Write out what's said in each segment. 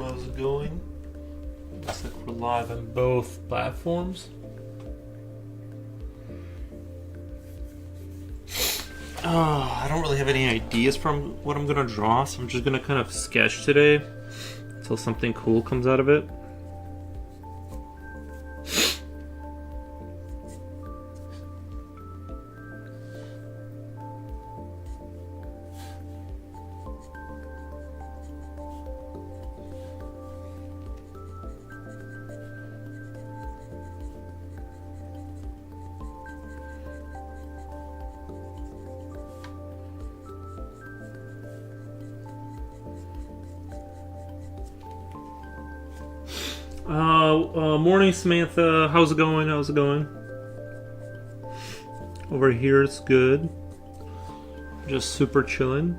how's it going? Looks like we're live on both platforms. I don't really have any ideas from what I'm gonna draw, so I'm just gonna kind of sketch today until something cool comes out of it. Morning, Samantha. How's it going? How's it going? Over here, it's good. Just super chilling.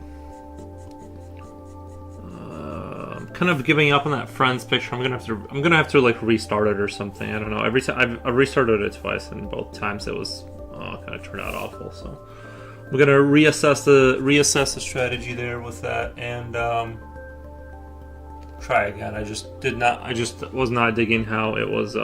I'm kind of giving up on that Friends picture. I'm gonna have to like restart it or something. I don't know. Every time I've restarted it twice, and both times it was kind of turned out awful. So I'm gonna reassess the strategy there with that and. Try again. I just was not digging how it was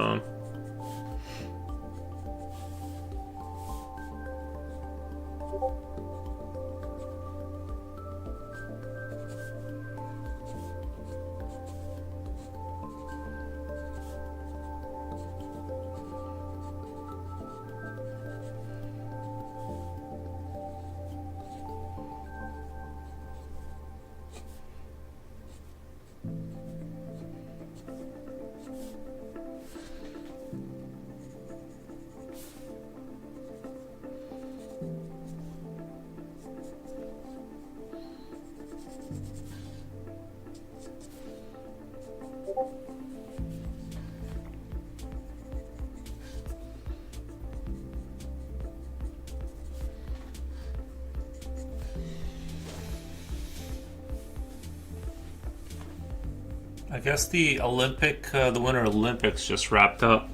I guess the Winter Olympics just wrapped up.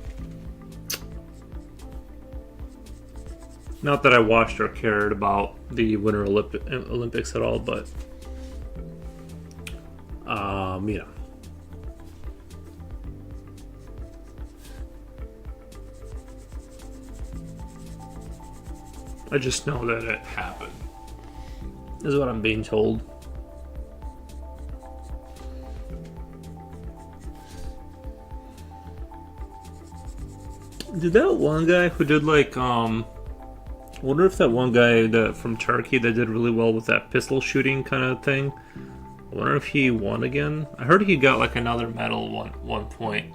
Not that I watched or cared about the Winter Olympics at all, but yeah. I just know that it happened. Is what I'm being told. Did that one guy who did like I wonder if that one guy from Turkey that did really well with that pistol shooting kind of thing, I wonder if he won again. I heard he got like another medal one point.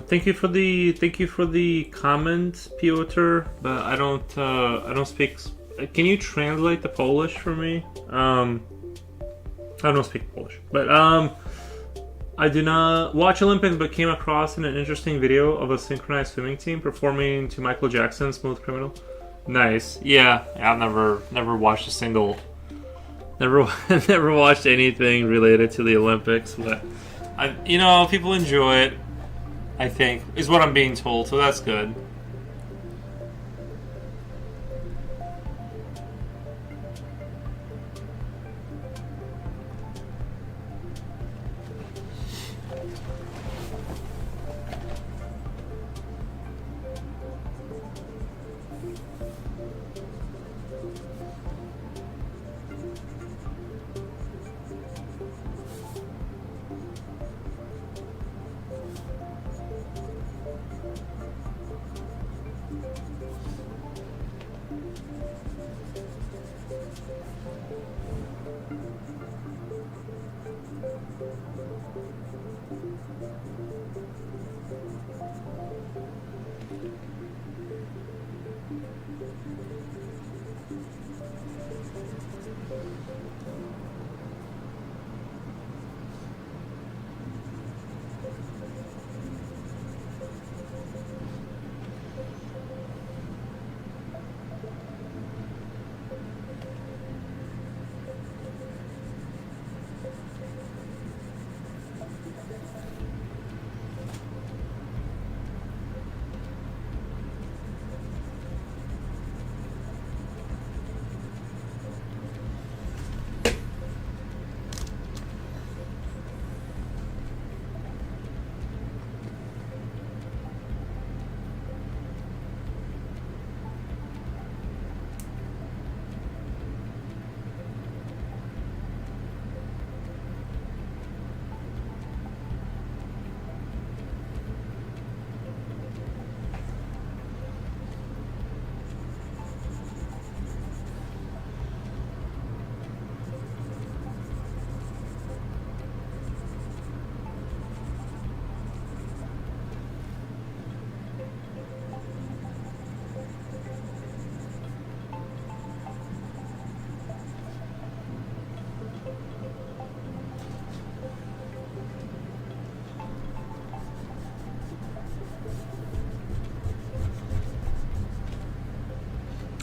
Thank you for the comment, Piotr. But I don't speak. Can you translate the Polish for me? I don't speak Polish, but I do not watch Olympics, but came across an interesting video of a synchronized swimming team performing to Michael Jackson's "Smooth Criminal." Nice, yeah. I've never watched a single, never never watched anything related to the Olympics, but people enjoy it. I think is what I'm being told, so that's good.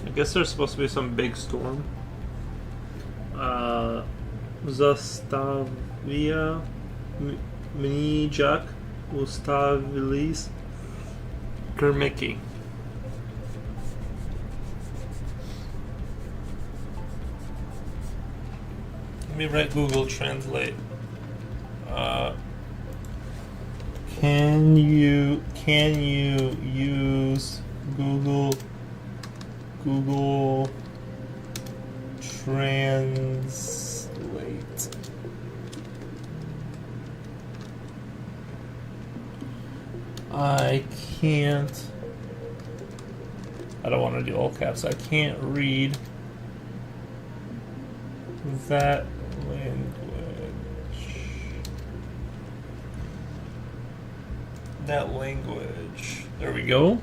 I guess there's supposed to be some big storm. Zastavia Mnijak Ustavilis Kermiki. Let me write Google Translate. Can you use Google Translate? I can't. I don't want to do all caps. I can't read that language. There we go.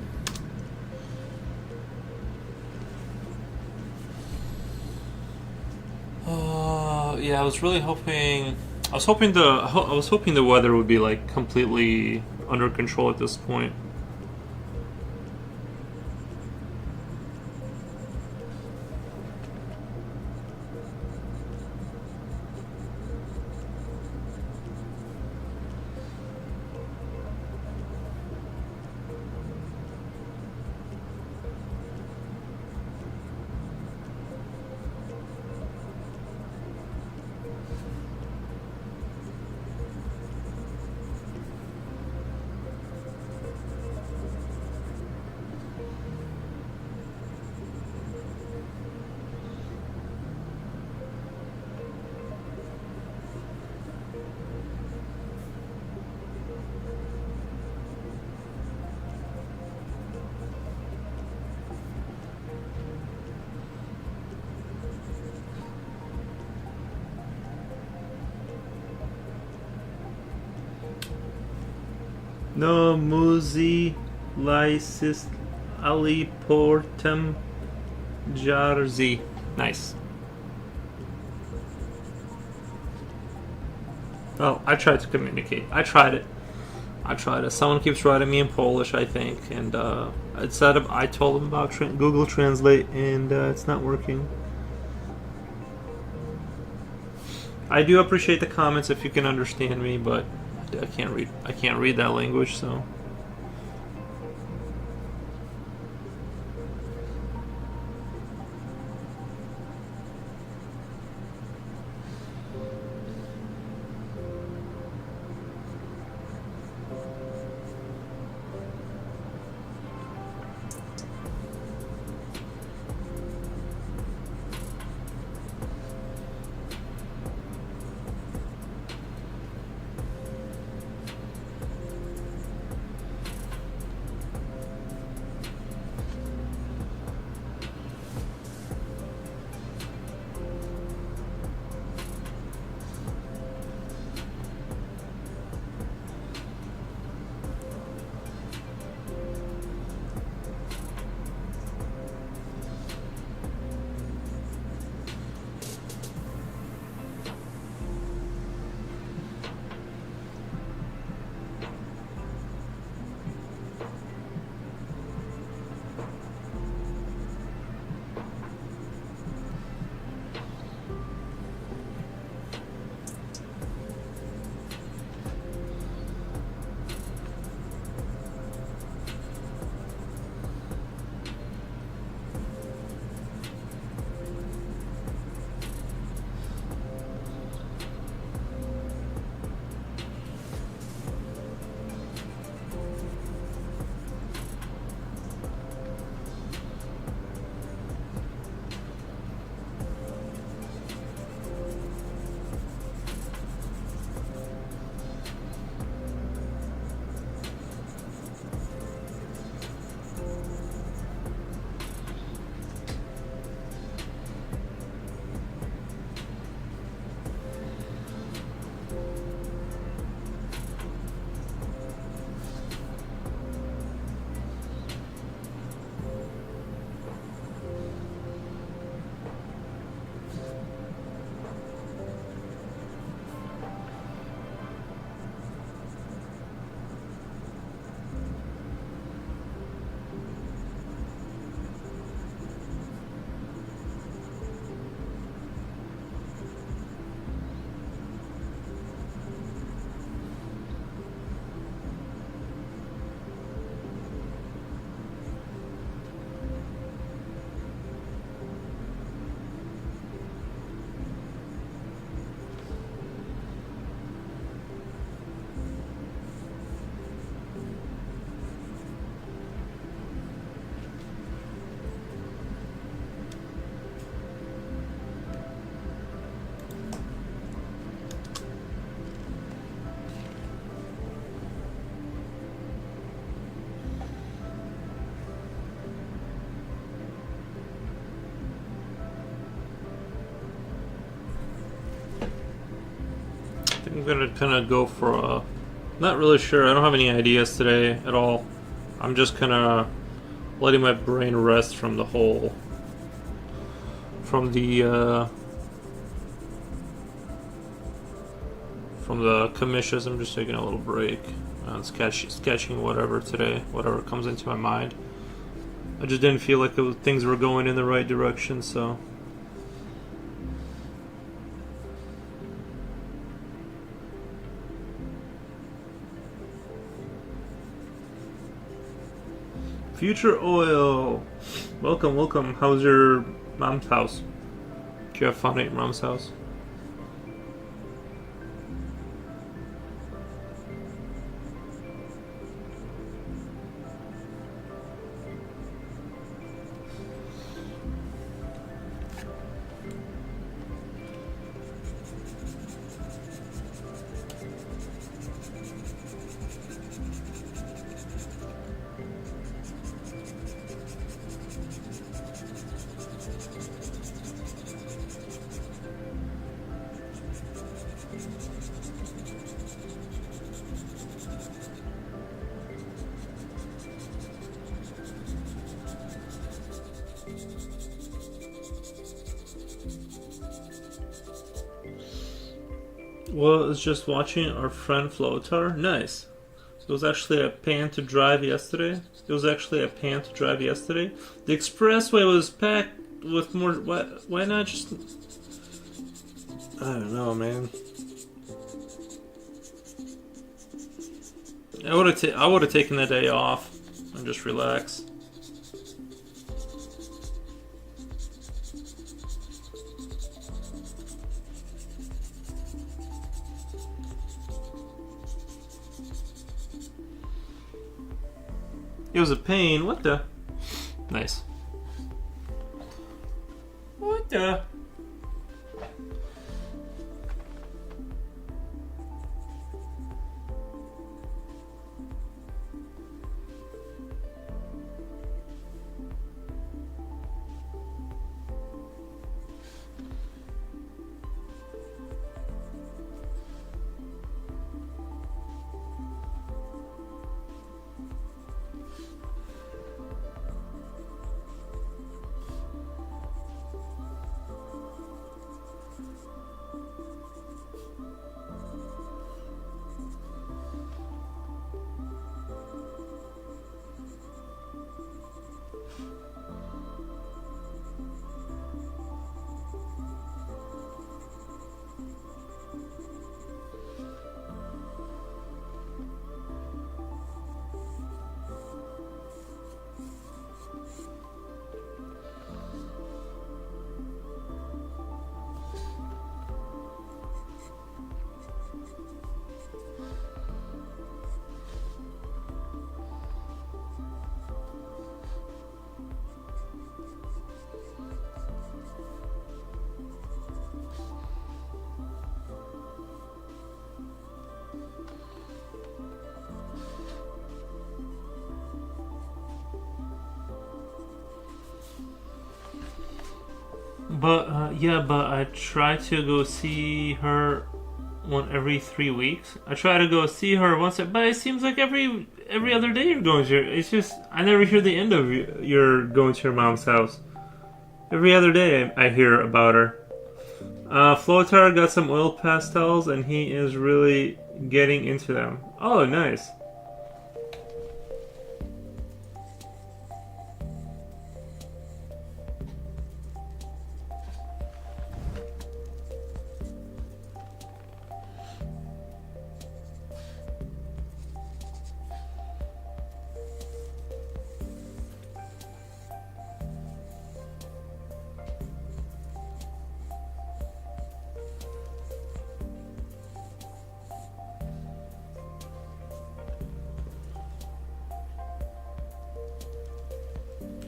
Yeah, I was really hoping. I was hoping the weather would be like completely under control at this point. No muzi lysis aliportem jarzi. Nice. Well, I tried to communicate. I tried it. Someone keeps writing me in Polish, I think, and I told them about Google Translate, and it's not working. I do appreciate the comments if you can understand me, but I can't read. I can't read that language, so. I'm gonna kind of go for a. Not really sure. I don't have any ideas today at all. I'm just kind of letting my brain rest from the whole. From the commissions. I'm just taking a little break. Sketching whatever today, whatever comes into my mind. I just didn't feel like things were going in the right direction, so. Future Oil, welcome. How's your mom's house? Do you have fun at your mom's house? Was just watching our friend Flotar. Nice. It was actually a pain to drive yesterday. The expressway was packed with more. Why not just? I don't know, man. I would have taken the day off and just relax. It was a pain. What the? Nice. What the? But I try to go see her every 3 weeks. I try to go see her once, but it seems like every other day you're going to. It's just I never hear the end of your going to your mom's house. Every other day I hear about her. Flotar got some oil pastels and he is really getting into them. Oh, nice.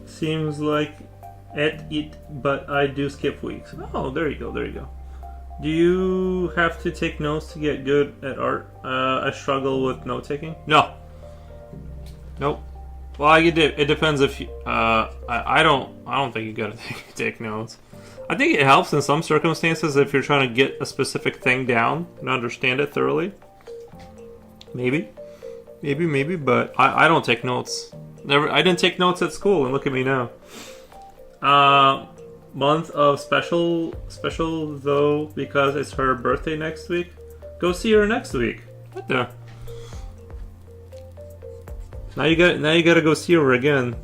Seems like it, but I do skip weeks. Oh, there you go, there you go. Do you have to take notes to get good at art? I struggle with note taking. No. Nope. Well, it depends if you, I don't think you gotta take notes. I think it helps in some circumstances if you're trying to get a specific thing down and understand it thoroughly. Maybe, but I don't take notes. Never. I didn't take notes at school, and look at me now. Month of special though because it's her birthday next week. Go see her next week. What the? Now you gotta go see her again.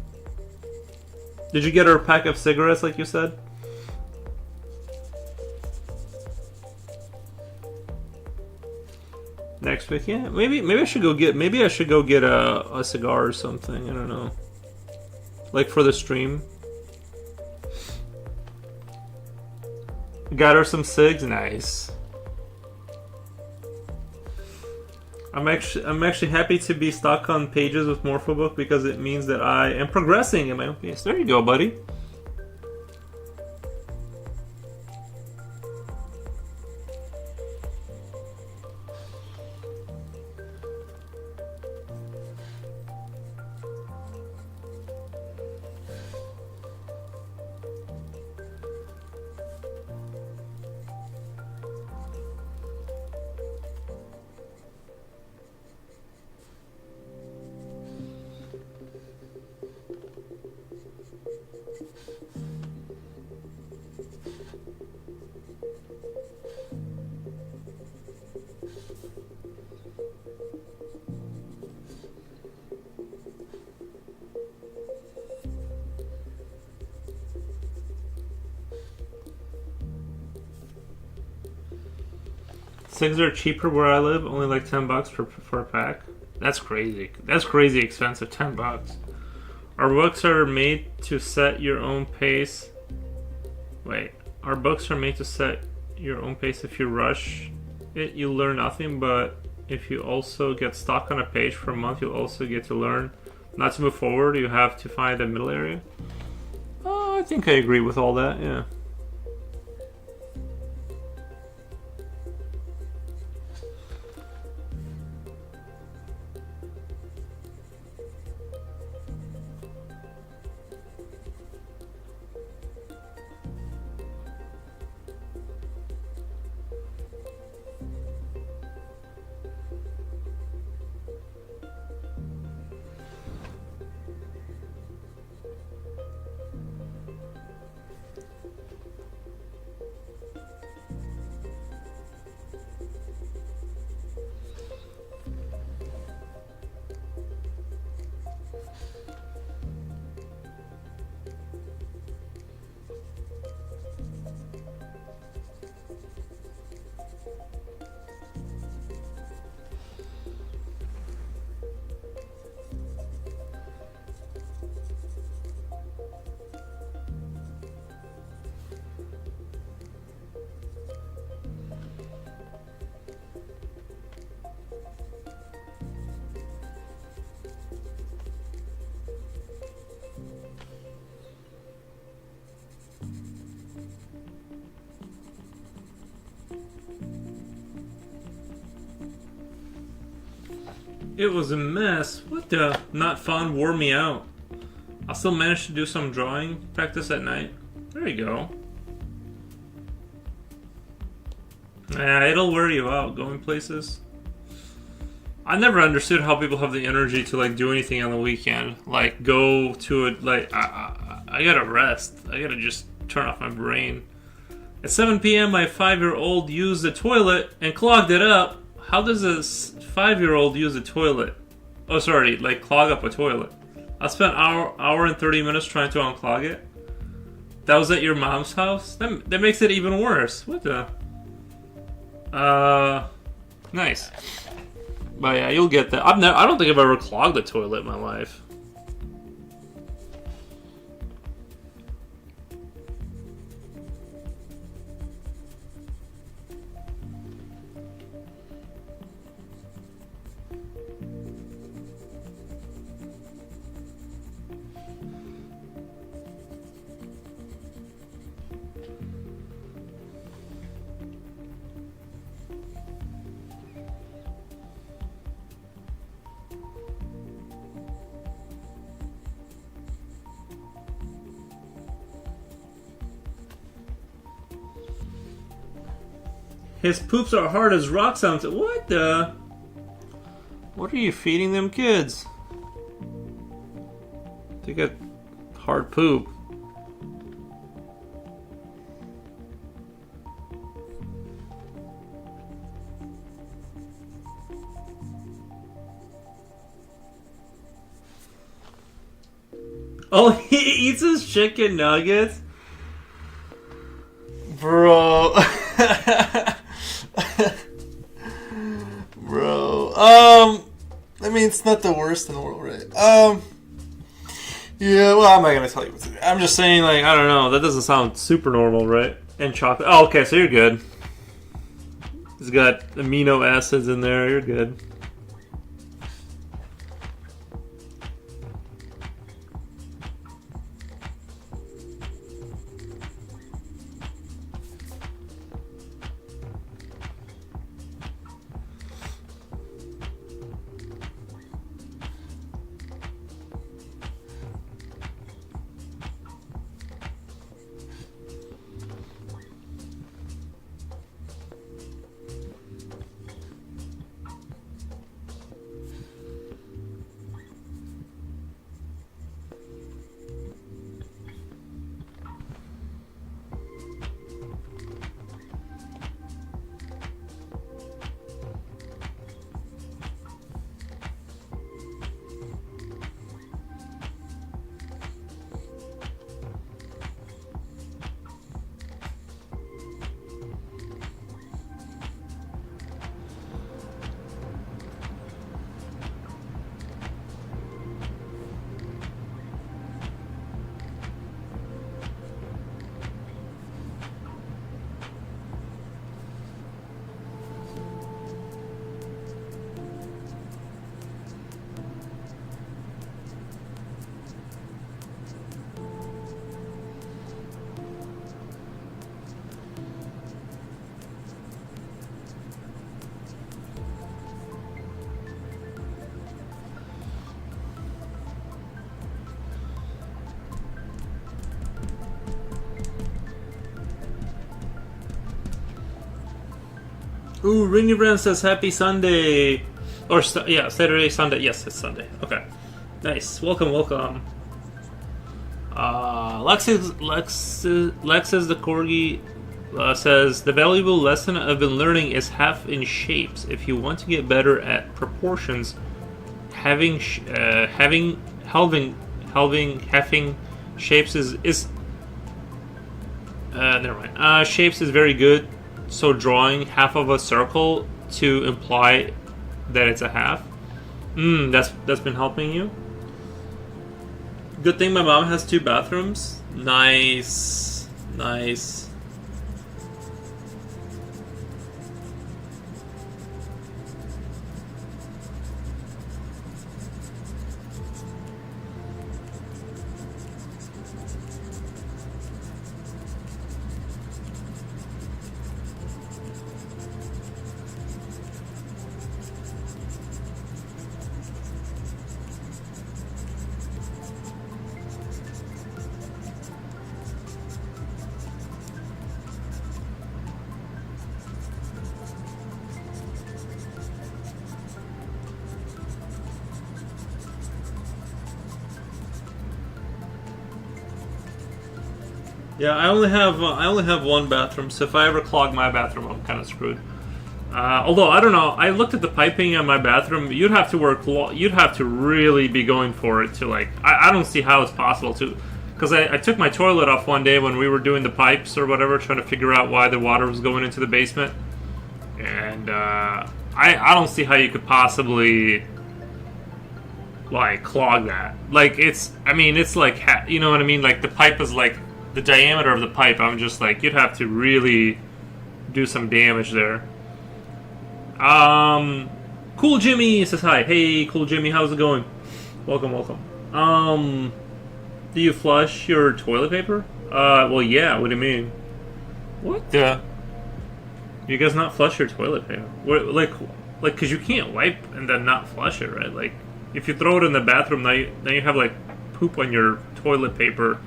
Did you get her a pack of cigarettes like you said? Next week, yeah. Maybe I should go get a cigar or something. I don't know. Like for the stream. Got her some cigs, nice. I'm actually happy to be stuck on pages with Morphobook because it means that I am progressing in my own pace. There you go, buddy. Cigs are cheaper where I live, only like $10 for a pack. That's crazy. That's crazy expensive, $10. Our books are made to set your own pace. Wait, our books are made to set your own pace. If you rush it, you learn nothing, but if you also get stuck on a page for a month, you'll also get to learn not to move forward. You have to find a middle area. Oh, I think I agree with all that, yeah. It was a mess. What the? Not fun. Wore me out. I still managed to do some drawing practice at night. There you go. Yeah, it'll wear you out going places. I never understood how people have the energy to like do anything on the weekend. Like go to it. Like I gotta rest. I gotta just turn off my brain. At 7 p.m., my 5-year-old used the toilet and clogged it up. How does a 5-year-old use a toilet? Oh, sorry, like clog up a toilet. I spent hour and 30 minutes trying to unclog it. That was at your mom's house? That makes it even worse. What the? Nice. But yeah, you'll get that. I don't think I've ever clogged a toilet in my life. His poops are hard as rock sounds. What the? What are you feeding them kids? They got hard poop. Oh, he eats his chicken nuggets? Bro. Bro. I mean, it's not the worst in the world, right? Yeah, well, I'm not gonna tell you what to do. I'm just saying, like, I don't know. That doesn't sound super normal, right? And chocolate. Oh, okay, so you're good. It's got amino acids in there. You're good. Ooh, Rainy Brand says Happy Sunday. Or, yeah, Saturday, Sunday. Yes, it's Sunday. Okay. Nice. Welcome, welcome. Lexus the Corgi says the valuable lesson I've been learning is half in shapes. If you want to get better at proportions, having shapes is never mind. Shapes is very good. So drawing half of a circle to imply that it's a half. That's been helping you. Good thing my mom has 2 bathrooms. Nice. Nice. Yeah, I only have 1 bathroom, so if I ever clog my bathroom, I'm kind of screwed. Although I don't know, I looked at the piping in my bathroom. You'd have to really be going for it to like. I don't see how it's possible to, because I took my toilet off one day when we were doing the pipes or whatever, trying to figure out why the water was going into the basement, and I don't see how you could possibly like clog that. Like it's like you know what I mean. Like the pipe is like the diameter of the pipe. I'm just like, you'd have to really do some damage there. Cool Jimmy says hi. Hey, Cool Jimmy, how's it going? Welcome, welcome. Do you flush your toilet paper? Well, yeah. What do you mean? What the? You guys not flush your toilet paper? What, like, cause you can't wipe and then not flush it, right? Like, if you throw it in the bathroom, then you have like poop on your toilet paper.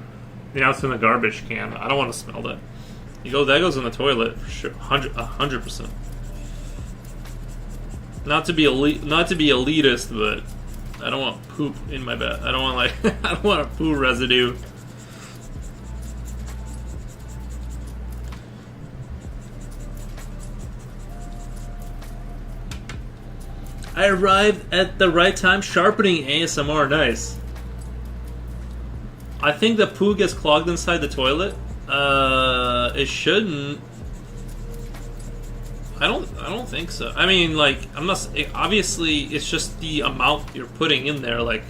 Now it's in the garbage can. I don't want to smell that. That goes in the toilet for sure, 100%. Not to be elitist, but I don't want poop in my bed. I don't want I don't want a poo residue. I arrived at the right time, sharpening ASMR. Nice. I think the poo gets clogged inside the toilet. It shouldn't. I don't think so. I mean, like, I'm not. Obviously, it's just the amount you're putting in there. Like,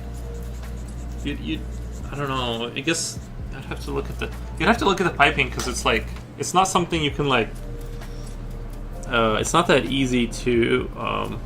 you I don't know. I guess I'd have to look at the. You'd have to look at the piping because it's like it's not something you can like. It's not that easy to.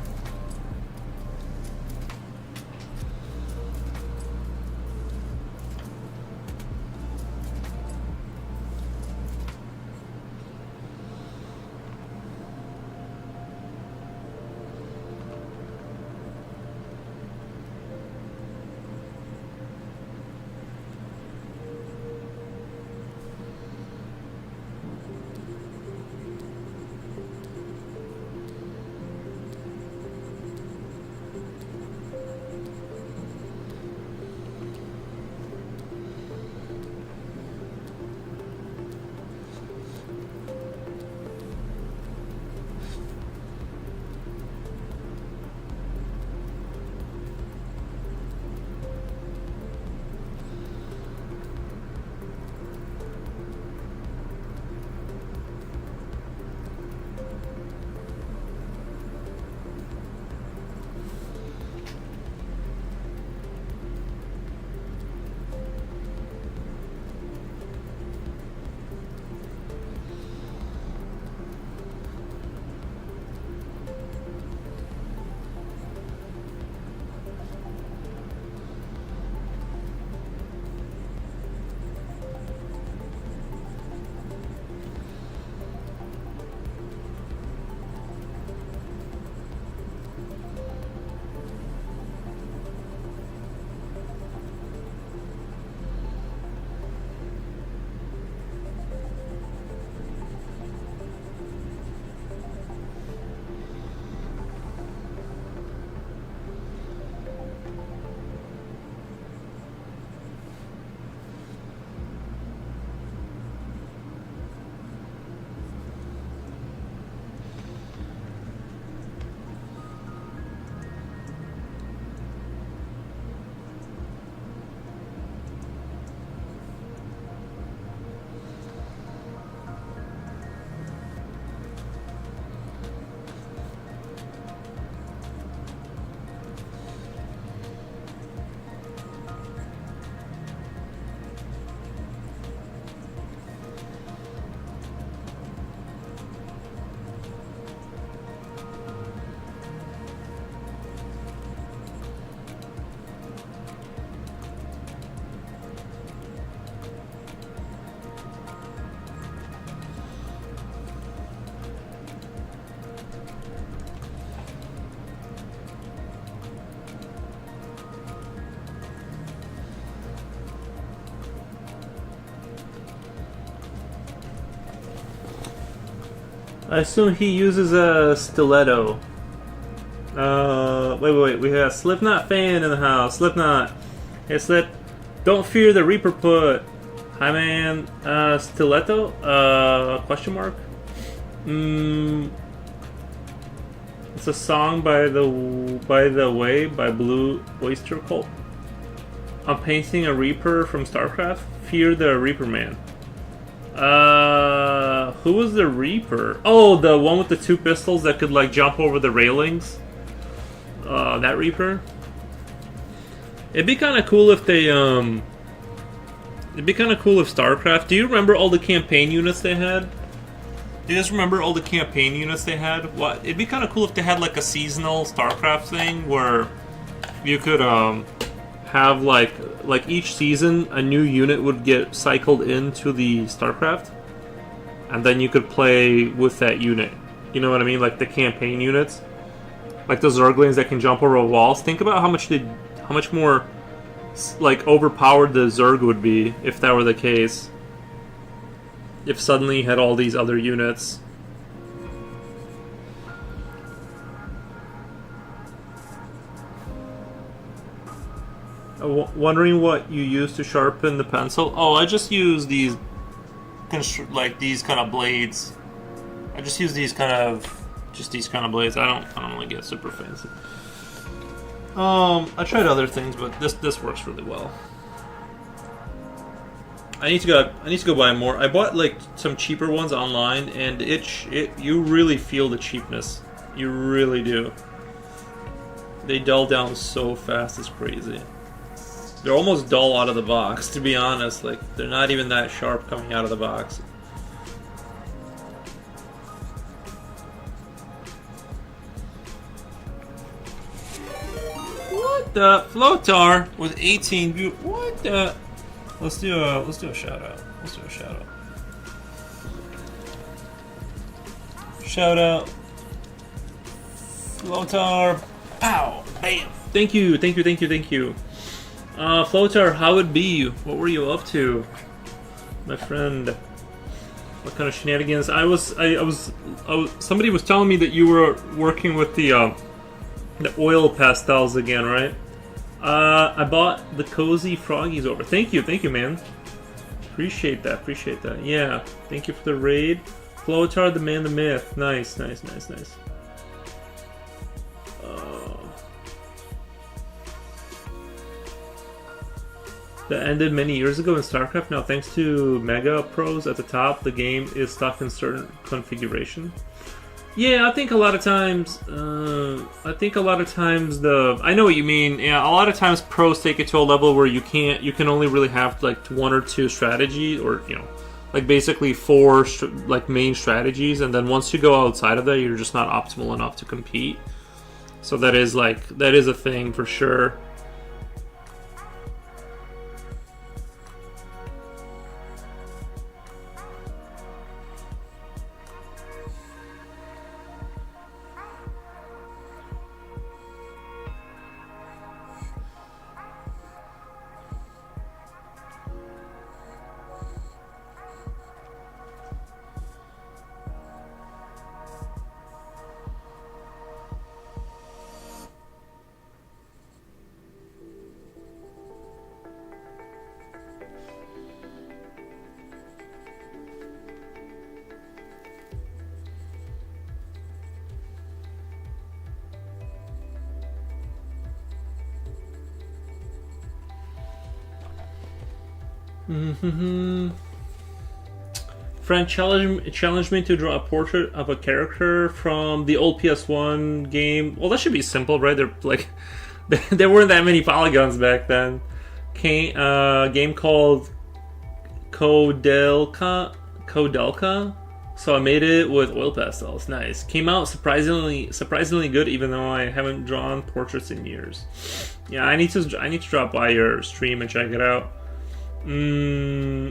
I assume he uses a stiletto. Wait. We have a Slipknot fan in the house. Slipknot. Hey, Slip. Don't fear the Reaper put. Hi, man. Stiletto? Question mark? It's a song by the Way by Blue Oyster Cult. I'm painting a Reaper from StarCraft. Fear the Reaper man. Who was the Reaper? Oh, the one with the two pistols that could like jump over the railings. That Reaper. It'd be kind of cool if they It'd be kind of cool if StarCraft. Do you remember all the campaign units they had? Do you guys remember all the campaign units they had? What? It'd be kind of cool if they had like a seasonal StarCraft thing where you could have like each season a new unit would get cycled into the StarCraft, and then you could play with that unit. You know what I mean? Like the campaign units, like the Zerglings that can jump over walls. Think about how much more like overpowered the Zerg would be if that were the case. If suddenly you had all these other units. Wondering what you use to sharpen the pencil? Oh, I just use these like these kind of blades. I just use these kind of blades. I don't really get super fancy. I tried other things, but this works really well. I need to go buy more. I bought like some cheaper ones online, and you really feel the cheapness. You really do. They dull down so fast, it's crazy. They're almost dull out of the box, to be honest. Like they're not even that sharp coming out of the box. What the Flotar with 18 views? What the? Let's do a shout out. Shout out. Flotar. Pow. Bam. Thank you. Flotar, how it be? What were you up to? My friend. What kind of shenanigans? Somebody was telling me that you were working with the oil pastels again, right? I bought the cozy froggies over. Thank you, man. Appreciate that. Yeah, thank you for the raid. Flotar, the man, the myth. Nice. That ended many years ago in StarCraft. Now, thanks to Mega Pros at the top, the game is stuck in certain configuration. Yeah, I think a lot of times I know what you mean. Yeah, a lot of times pros take it to a level where you can only really have like one or two strategies, or like basically four like main strategies, and then once you go outside of that, you're just not optimal enough to compete. So that is a thing for sure. Friend challenged me to draw a portrait of a character from the old PS1 game. Well, that should be simple, right? They're like, there weren't that many polygons back then. Game called Kodelka. So I made it with oil pastels. Nice. Came out surprisingly good, even though I haven't drawn portraits in years. Yeah, I need to drop by your stream and check it out.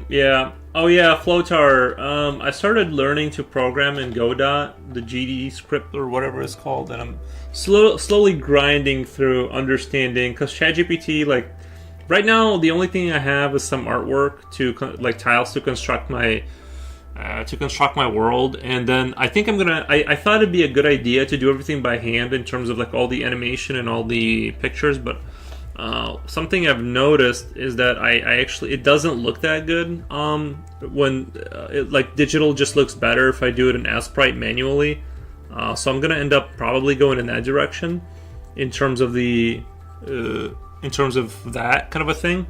Yeah. Oh yeah, Flotar. I started learning to program in Godot, the GD script or whatever it's called, and I'm slowly grinding through understanding. Because ChatGPT, like, right now the only thing I have is some artwork to like tiles to construct my to construct my world, and then I think I'm gonna. I thought it'd be a good idea to do everything by hand in terms of like all the animation and all the pictures, but something I've noticed is that I actually it doesn't look that good. When like digital just looks better if I do it in Sprite manually. So I'm gonna end up probably going in that direction in terms of that kind of a thing.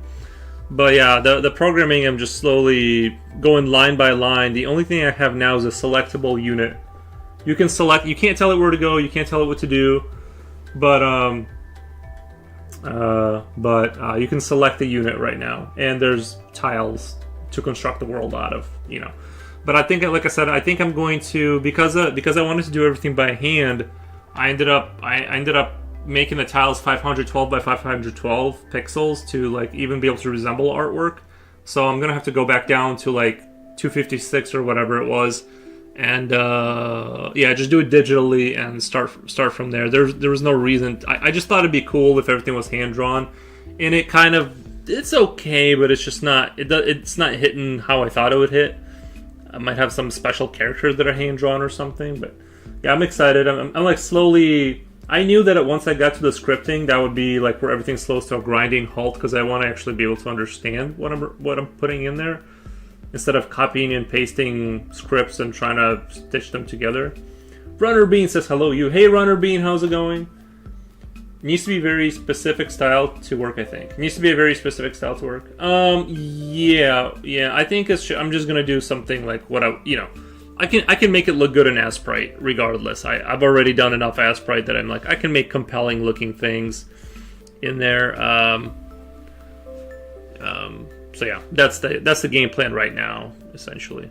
But yeah, the programming, I'm just slowly going line by line. The only thing I have now is a selectable unit. You can select. You can't tell it where to go. You can't tell it what to do. But you can select the unit right now, and there's tiles to construct the world out of. You know. But I think, like I said, I think I'm going to because I wanted to do everything by hand. I ended up making the tiles 512 by 512 pixels to like even be able to resemble artwork. So I'm gonna have to go back down to like 256 or whatever it was, and yeah, just do it digitally and start from there. There was no reason. I just thought it'd be cool if everything was hand drawn, and it's okay, but it's just not. It's not hitting how I thought it would hit. I might have some special characters that are hand drawn or something, but yeah, I'm excited. I'm like slowly. I knew that once I got to the scripting, that would be like where everything slows to a grinding halt, because I want to actually be able to understand what I'm putting in there instead of copying and pasting scripts and trying to stitch them together. Runner Bean says hello, you. Hey, Runner Bean, how's it going? It needs to be very specific style to work. I think it needs to be a very specific style to work. Yeah. I think I'm just gonna do something like what I can make it look good in Asprite regardless. I've already done enough Asprite that I'm like I can make compelling looking things in there. So yeah, that's the game plan right now, essentially.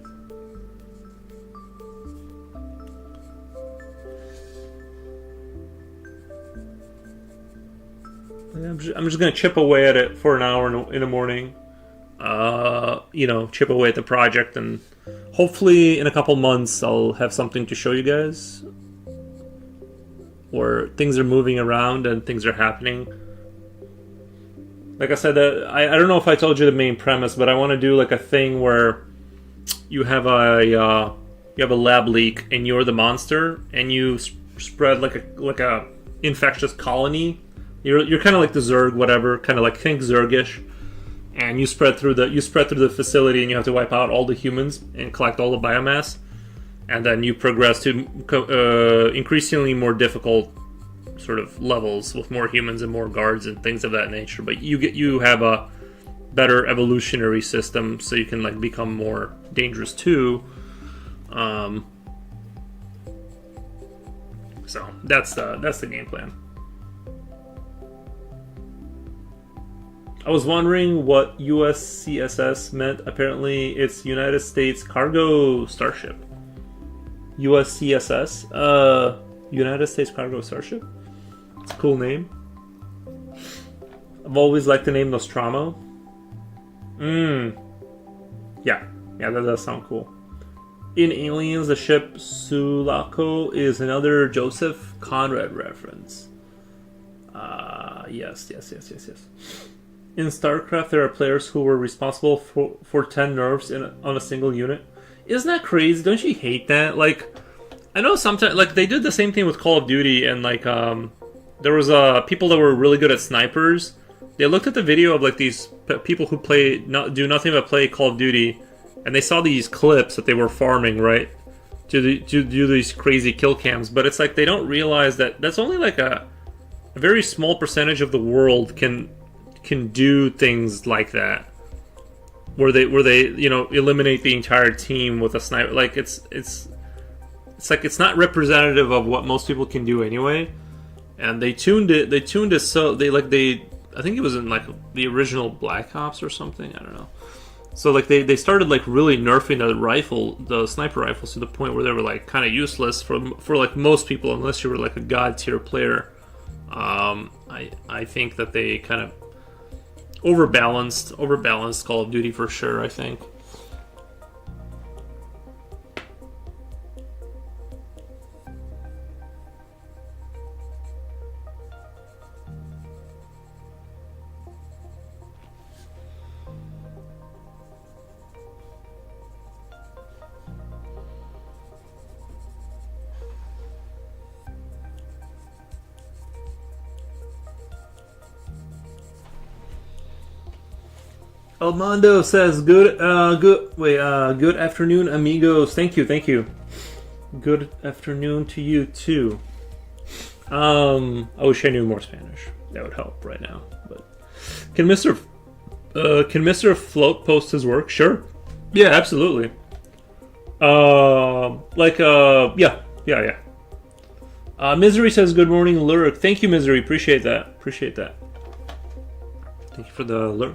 I'm just gonna chip away at it for an hour in the morning. Chip away at the project, and hopefully in a couple months I'll have something to show you guys where things are moving around and things are happening. Like I said, I don't know if I told you the main premise, but I want to do like a thing where you have a lab leak and you're the monster, and you spread like a infectious colony. You're kind of like the Zerg, whatever, kind of like think Zergish. And you spread through the facility, and you have to wipe out all the humans and collect all the biomass, and then you progress to increasingly more difficult sort of levels with more humans and more guards and things of that nature. But you have a better evolutionary system, so you can like become more dangerous too. So that's the game plan. I was wondering what USCSS meant. Apparently, it's United States Cargo Starship. USCSS? United States Cargo Starship? It's a cool name. I've always liked the name Nostromo. Yeah, that does sound cool. In Aliens, the ship Sulaco is another Joseph Conrad reference. Yes. In StarCraft, there are players who were responsible for 10 nerfs on a single unit. Isn't that crazy? Don't you hate that? Like, I know sometimes, like, they did the same thing with Call of Duty, and like, there was people that were really good at snipers. They looked at the video of like these people who do nothing but play Call of Duty, and they saw these clips that they were farming, right, to do these crazy kill cams. But it's like they don't realize that that's only like a very small percentage of the world can do things like that, where they eliminate the entire team with a sniper. Like it's like it's not representative of what most people can do anyway. And they tuned it so I think it was in like the original Black Ops or something, I don't know. So like they started like really nerfing the sniper rifles to the point where they were like kind of useless for like most people, unless you were like a god tier player. I think that they kind of overbalanced Call of Duty for sure, I think. Armando says good afternoon, amigos. Thank you, thank you. Good afternoon to you too. I wish I knew more Spanish. That would help right now. But can Mr. Float post his work? Sure. Yeah, absolutely. Yeah. Misery says good morning, Lurk. Thank you, Misery. Appreciate that. Thank you for the lurk.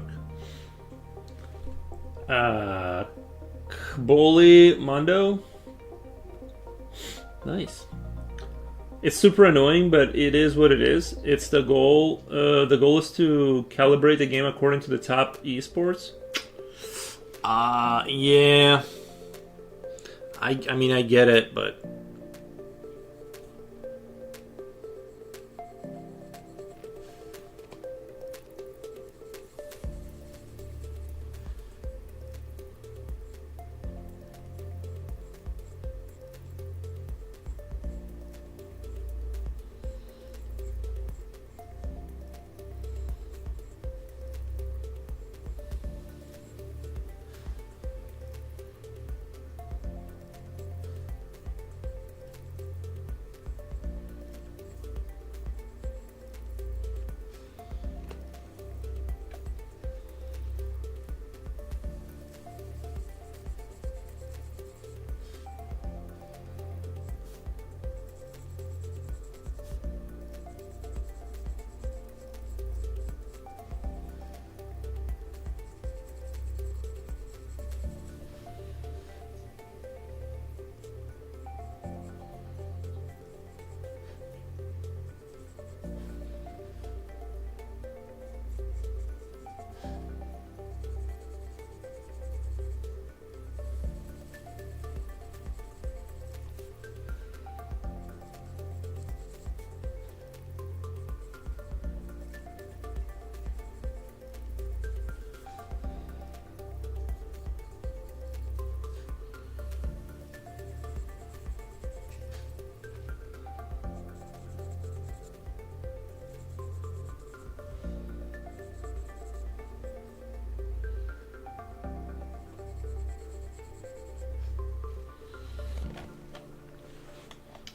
Kboli Mondo. Nice. It's super annoying, but it is what it is. It's the goal. The goal is to calibrate the game according to the top esports. Yeah. I mean, I get it, but...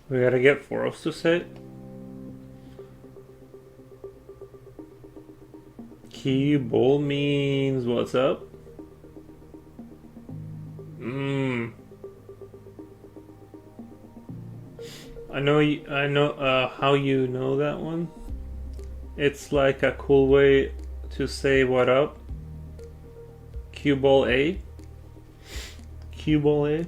We gotta get Foros to sit. Key bull means what's up? I know how you know that one. It's like a cool way to say what up. Cue ball A. Cue ball A.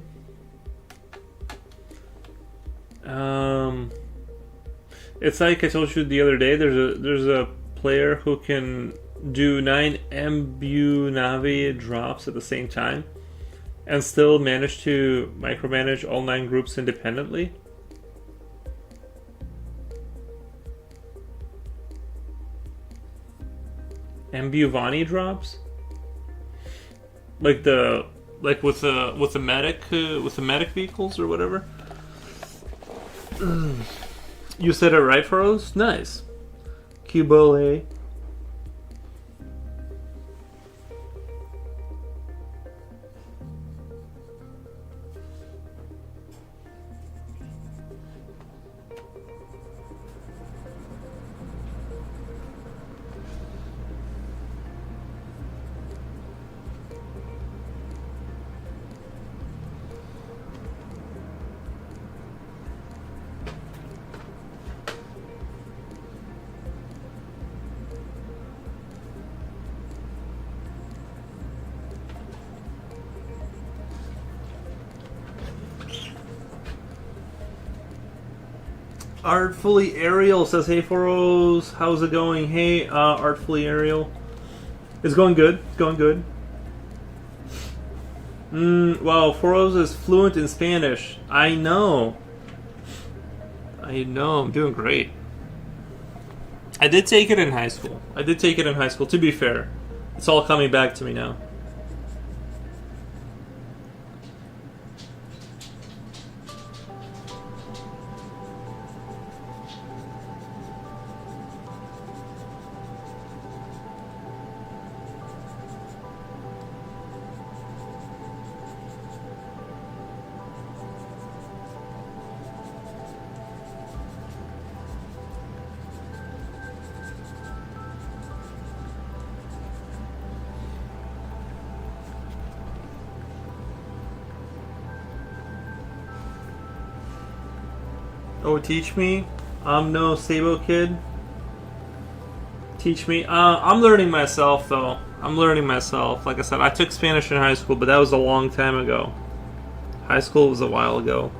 It's like I told you the other day. There's a player who can do 9 MBU Navi drops at the same time, and still manage to micromanage all 9 groups independently. MBU Vani drops, like with the medic vehicles or whatever. You said it right, Furrows? Nice. Cubole. Artfully Ariel says, "Hey Foros, how's it going?" Hey, Artfully Ariel, it's going good. It's going good. Wow, Foros is fluent in Spanish. I know. I'm doing great. I did take it in high school. To be fair, it's all coming back to me now. Oh, teach me. I'm no Sabo kid. Teach me. I'm learning myself though. I'm learning myself. Like I said, I took Spanish in high school, but that was a long time ago. High school was a while ago.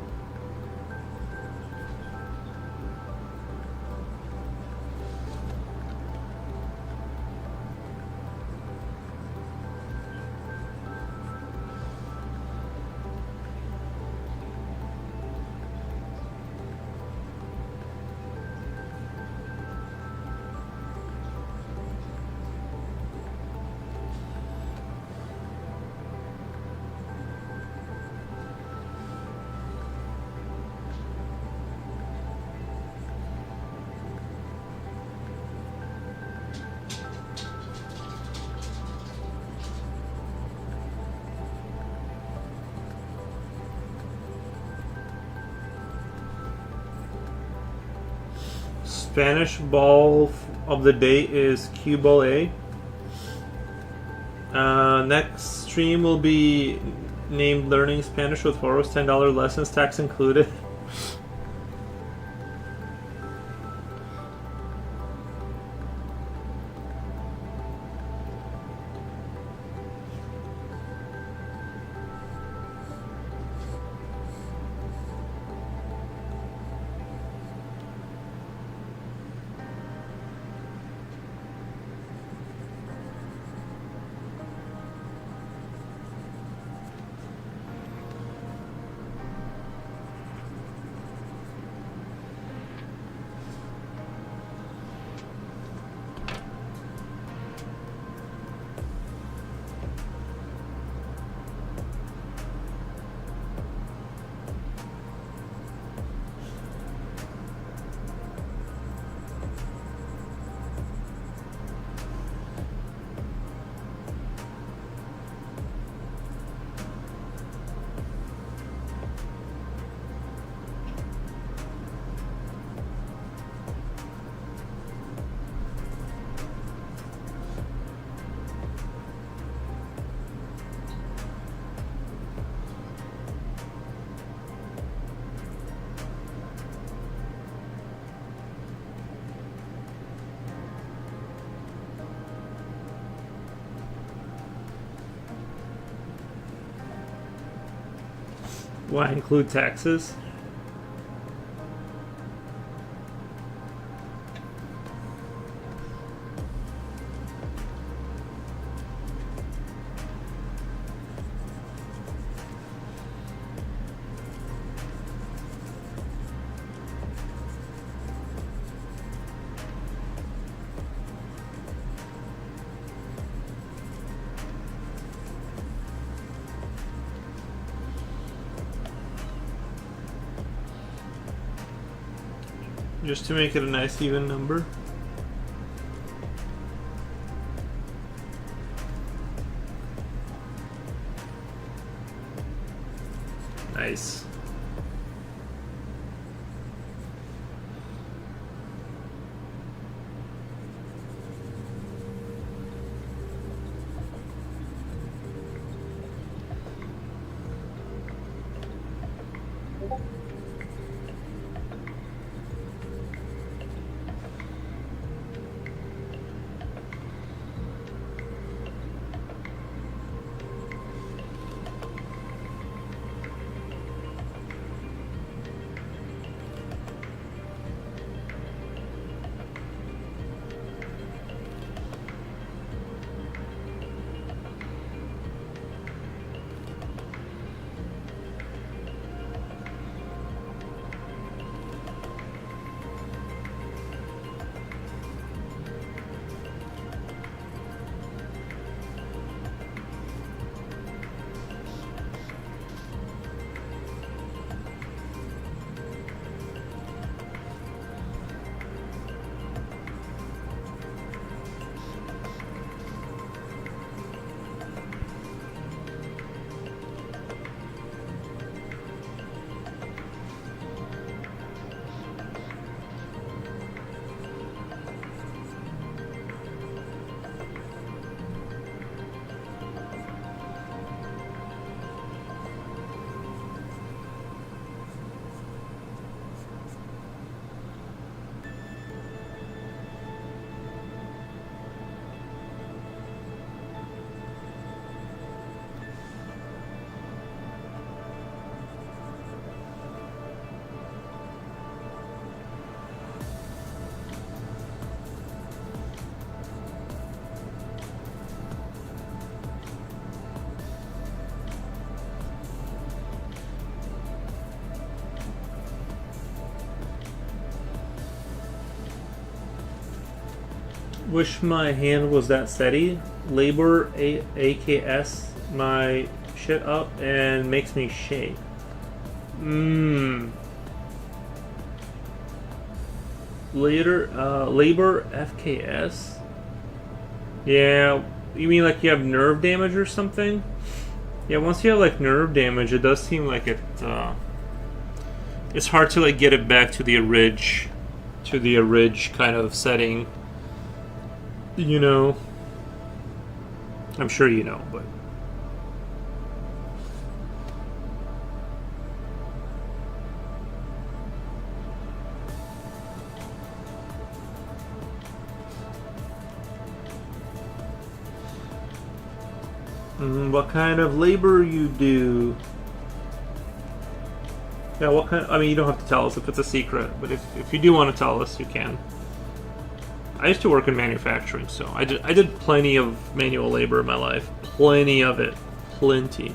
Spanish ball of the day is cue ball A. Next stream will be named Learning Spanish with Foros, $10 lessons, tax included. Why include taxes? Just to make it a nice even number. Nice. Wish my hand was that steady. Labor AKS my shit up and makes me shake. Labor FKS? Yeah, you mean like you have nerve damage or something? Yeah, once you have like nerve damage, it does seem like it's hard to like get it back to the ridge kind of setting. You know, I'm sure you know, but what kind of labor you do? Yeah, what kind? I mean, you don't have to tell us if it's a secret, but if you do want to tell us, you can. I used to work in manufacturing, so I did plenty of manual labor in my life. Plenty of it. Plenty.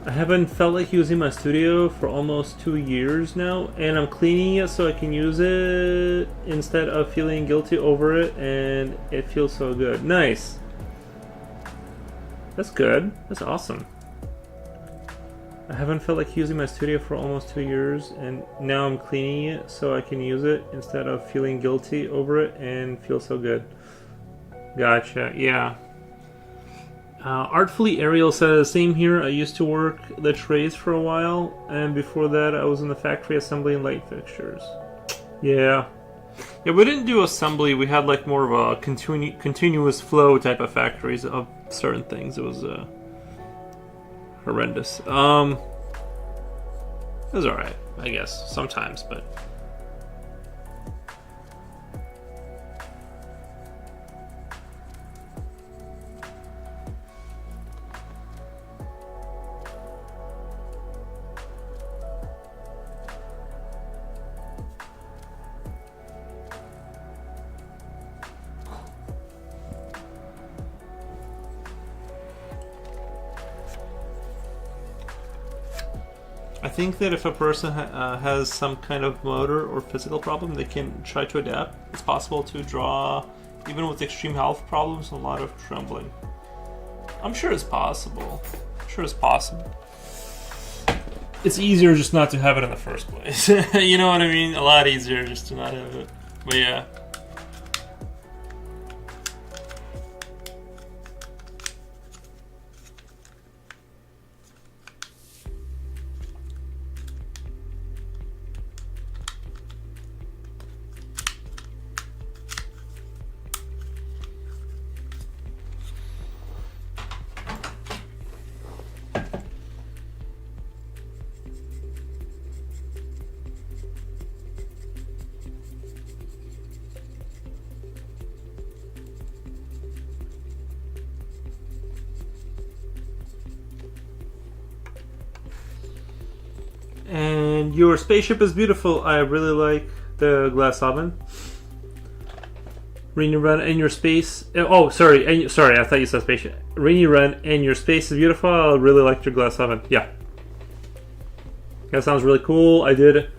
I haven't felt like using my studio for almost 2 years now, and I'm cleaning it so I can use it instead of feeling guilty over it, and it feels so good. Nice. That's good. That's awesome. I haven't felt like using my studio for almost 2 years, and now I'm cleaning it so I can use it instead of feeling guilty over it and feel so good. Gotcha. Yeah. Artfully Ariel says, same here. I used to work the trades for a while, and before that I was in the factory assembling light fixtures. Yeah. Yeah, we didn't do assembly. We had like more of a continuous flow type of factories of certain things. It was horrendous. It was alright, I guess, sometimes, but... I think that if a person has some kind of motor or physical problem, they can try to adapt. It's possible to draw, even with extreme health problems, a lot of trembling. I'm sure it's possible. I'm sure it's possible. It's easier just not to have it in the first place. You know what I mean? A lot easier just to not have it. But yeah. And your spaceship is beautiful. I really like the glass oven. Rainy Run and your space. Oh, sorry. Sorry, I thought you said spaceship. Rainy Run and your space is beautiful. I really liked your glass oven. Yeah. That sounds really cool. I did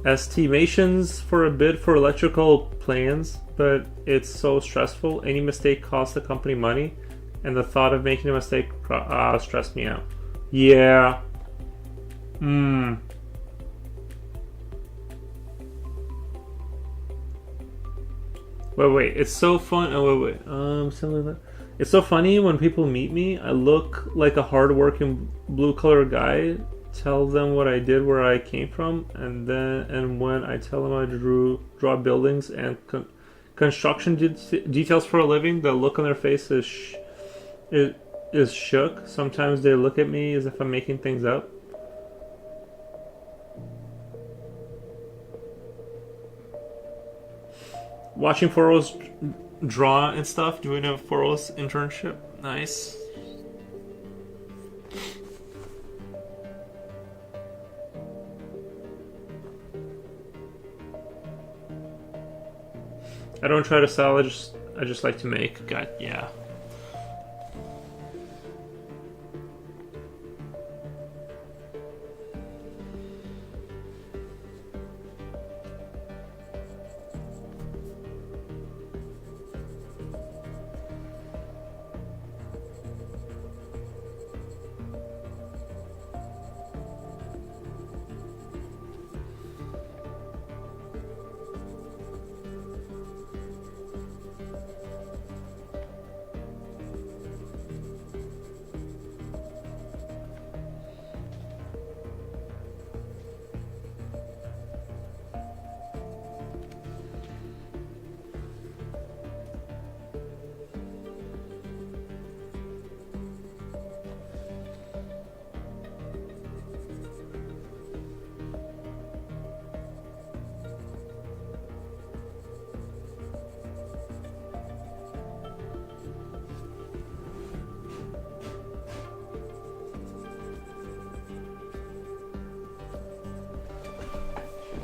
estimations for a bid for electrical plans, but it's so stressful. Any mistake costs the company money, and the thought of making a mistake stressed me out. Yeah. Wait. It's so fun. Oh, wait. Something like that. It's so funny when people meet me. I look like a hardworking blue-collar guy. Tell them what I did, where I came from, and when I tell them I draw buildings and construction details for a living, the look on their face is shook. Sometimes they look at me as if I'm making things up. Watching Foro's draw and stuff, doing a Foro's internship. Nice. I don't try to sell, I just like to make. God, yeah.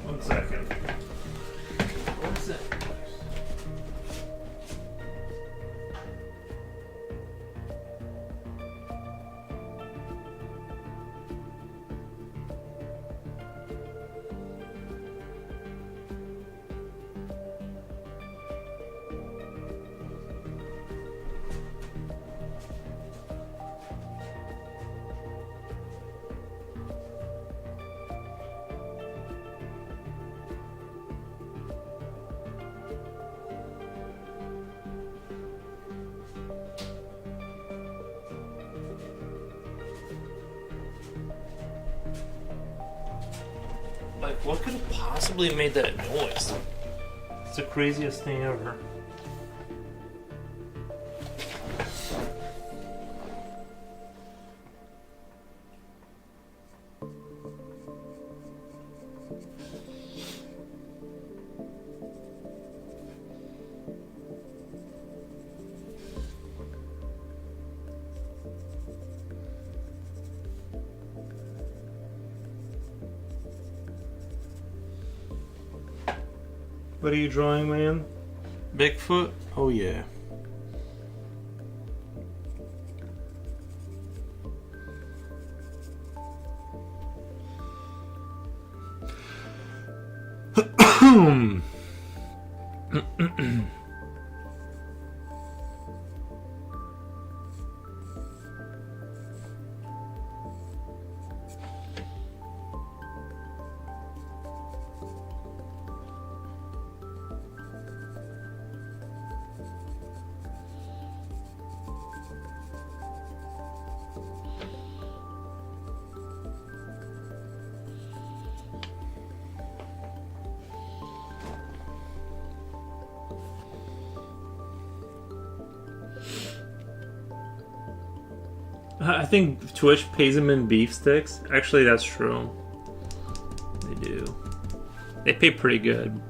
One second. What's that? Like, what could have possibly made that noise? It's the craziest thing ever. What are you drawing, man? Bigfoot? Oh yeah. I think Twitch pays him in beef sticks. Actually, that's true. They do. They pay pretty good.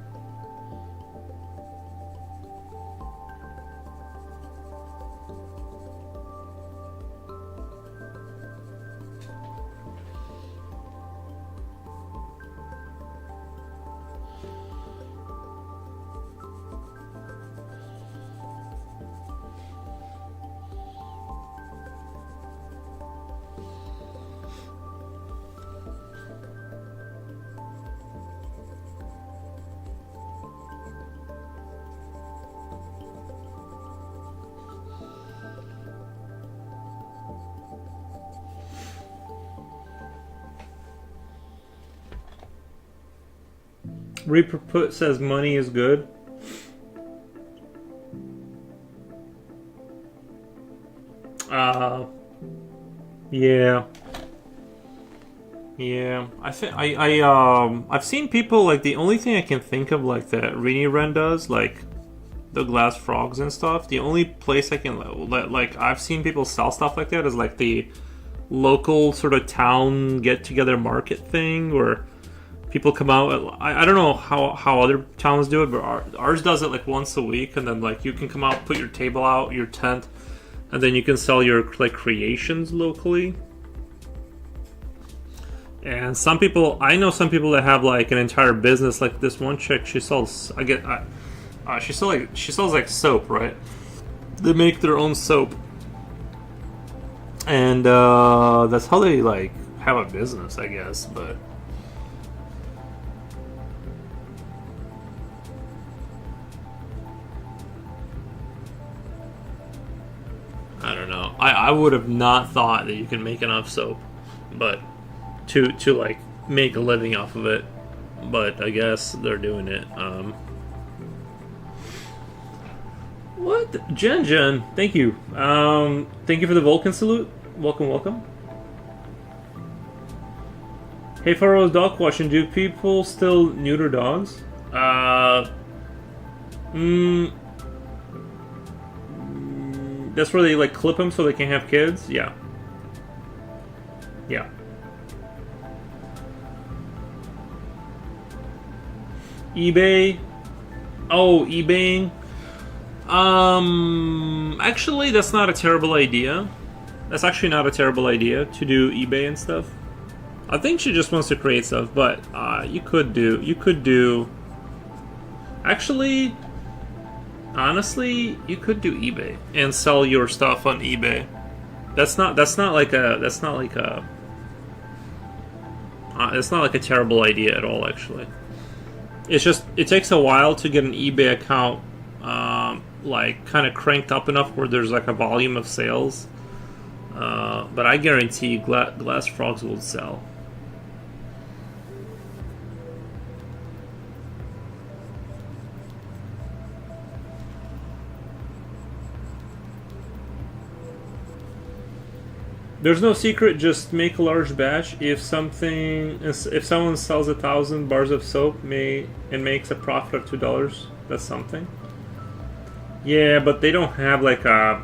Reaper Put says money is good. Uh, yeah. Yeah, I think I've seen people like the only thing I can think of like that Rini Ren does like the glass frogs and stuff. The only place I can like I've seen people sell stuff like that is like the local sort of town get together market thing where people come out. I don't know how other towns do it, but ours does it like once a week, and then like you can come out, put your table out, your tent, and then you can sell your like creations locally. And some people, I know some people that have like an entire business. Like this one chick, she sells. She sells like soap, right? They make their own soap, and that's how they like have a business, I guess. But I don't know. I would have not thought that you can make enough soap, but to like make a living off of it. But I guess they're doing it. What? Jen, thank you. Thank you for the Vulcan salute. Welcome, welcome. Hey, Pharaoh's dog question. Do people still neuter dogs? That's where they like clip them so they can have kids? Yeah. Yeah. eBay. Oh, eBaying. Actually, that's not a terrible idea. That's actually not a terrible idea to do eBay and stuff. I think she just wants to create stuff, but you could do. Actually, honestly, you could do eBay and sell your stuff on eBay. It's not like a terrible idea at all. Actually, it's just it takes a while to get an eBay account like kind of cranked up enough where there's like a volume of sales. But I guarantee glass frogs will sell. There's no secret. Just make a large batch. If someone sells 1,000 bars of soap, and makes a profit of $2, that's something. Yeah, but they don't have like a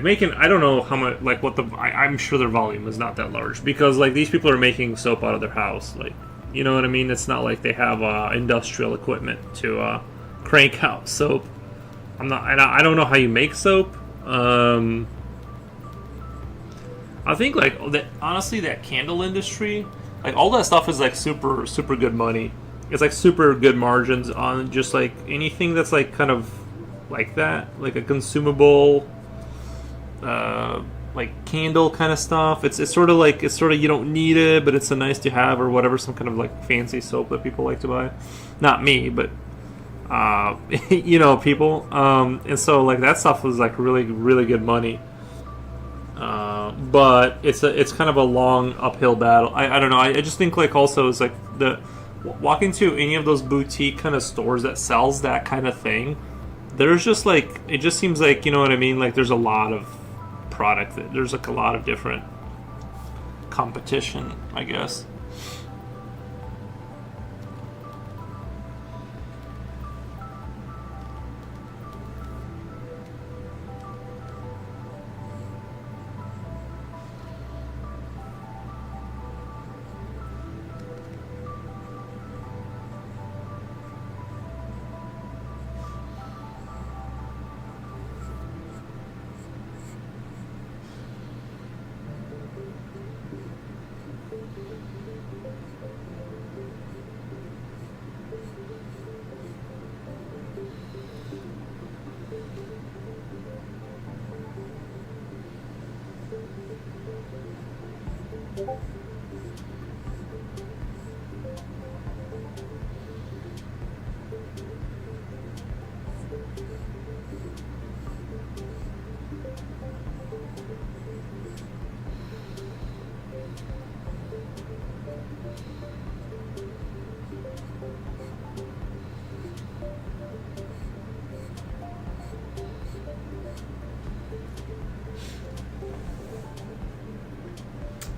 making. I don't know how much. Like what the. I'm sure their volume is not that large because like these people are making soap out of their house. Like you know what I mean. It's not like they have industrial equipment to crank out soap. I don't know how you make soap. I think like honestly that candle industry, like all that stuff is like super good money. It's like super good margins on just like anything that's like kind of like that, like a consumable, like candle kind of stuff. It's sort of you don't need it, but it's a nice to have or whatever. Some kind of like fancy soap that people like to buy. Not me, but you know people. And so like that stuff was like really good money. But it's kind of a long uphill battle. I don't know. I just think like also it's like walk into any of those boutique kind of stores that sells that kind of thing. There's just like it just seems like you know what I mean. Like there's a lot of product. There's like a lot of different competition, I guess.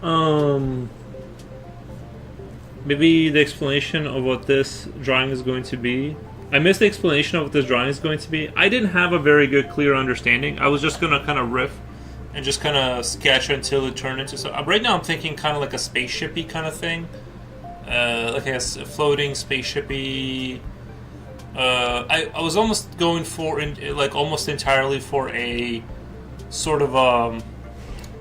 Um, Maybe the explanation of what this drawing is going to be. I missed the explanation of what this drawing is going to be. I didn't have a very good, clear understanding. I was just gonna kind of riff and just kind of sketch until it turned into. So right now, I'm thinking kind of like a spaceshipy kind of thing, like a floating spaceshipy. I was almost going for like almost entirely for a sort of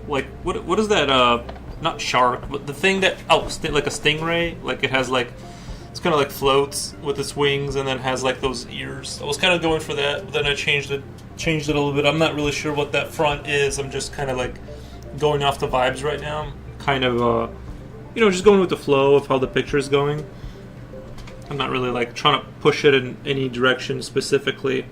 like what is that not shark, but the thing that like a stingray, like it has like it's kind of like floats with its wings and then has like those ears. I was kind of going for that, but then I changed it a little bit. I'm not really sure what that front is. I'm just kind of like going off the vibes right now. I'm kind of just going with the flow of how the picture is going. I'm not really like trying to push it in any direction specifically.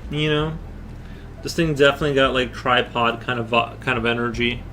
You know, this thing definitely got like tripod kind of energy.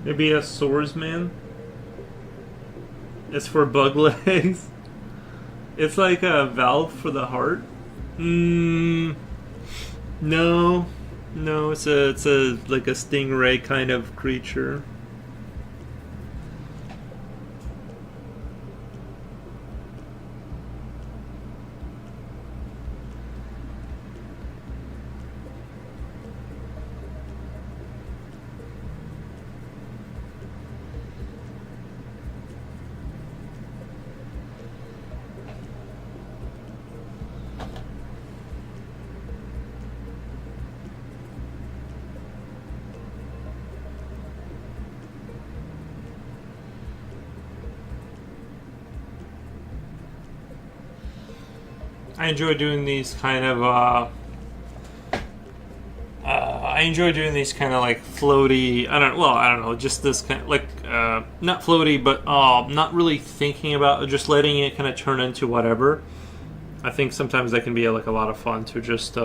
Maybe a swordsman. It's for bug legs. It's like a valve for the heart. No, no. It's a like a stingray kind of creature. I enjoy doing these kind of I enjoy doing these kind of like floaty. I don't know. Just this kind of like not floaty, but not really thinking about just letting it kind of turn into whatever. I think sometimes that can be like a lot of fun to just.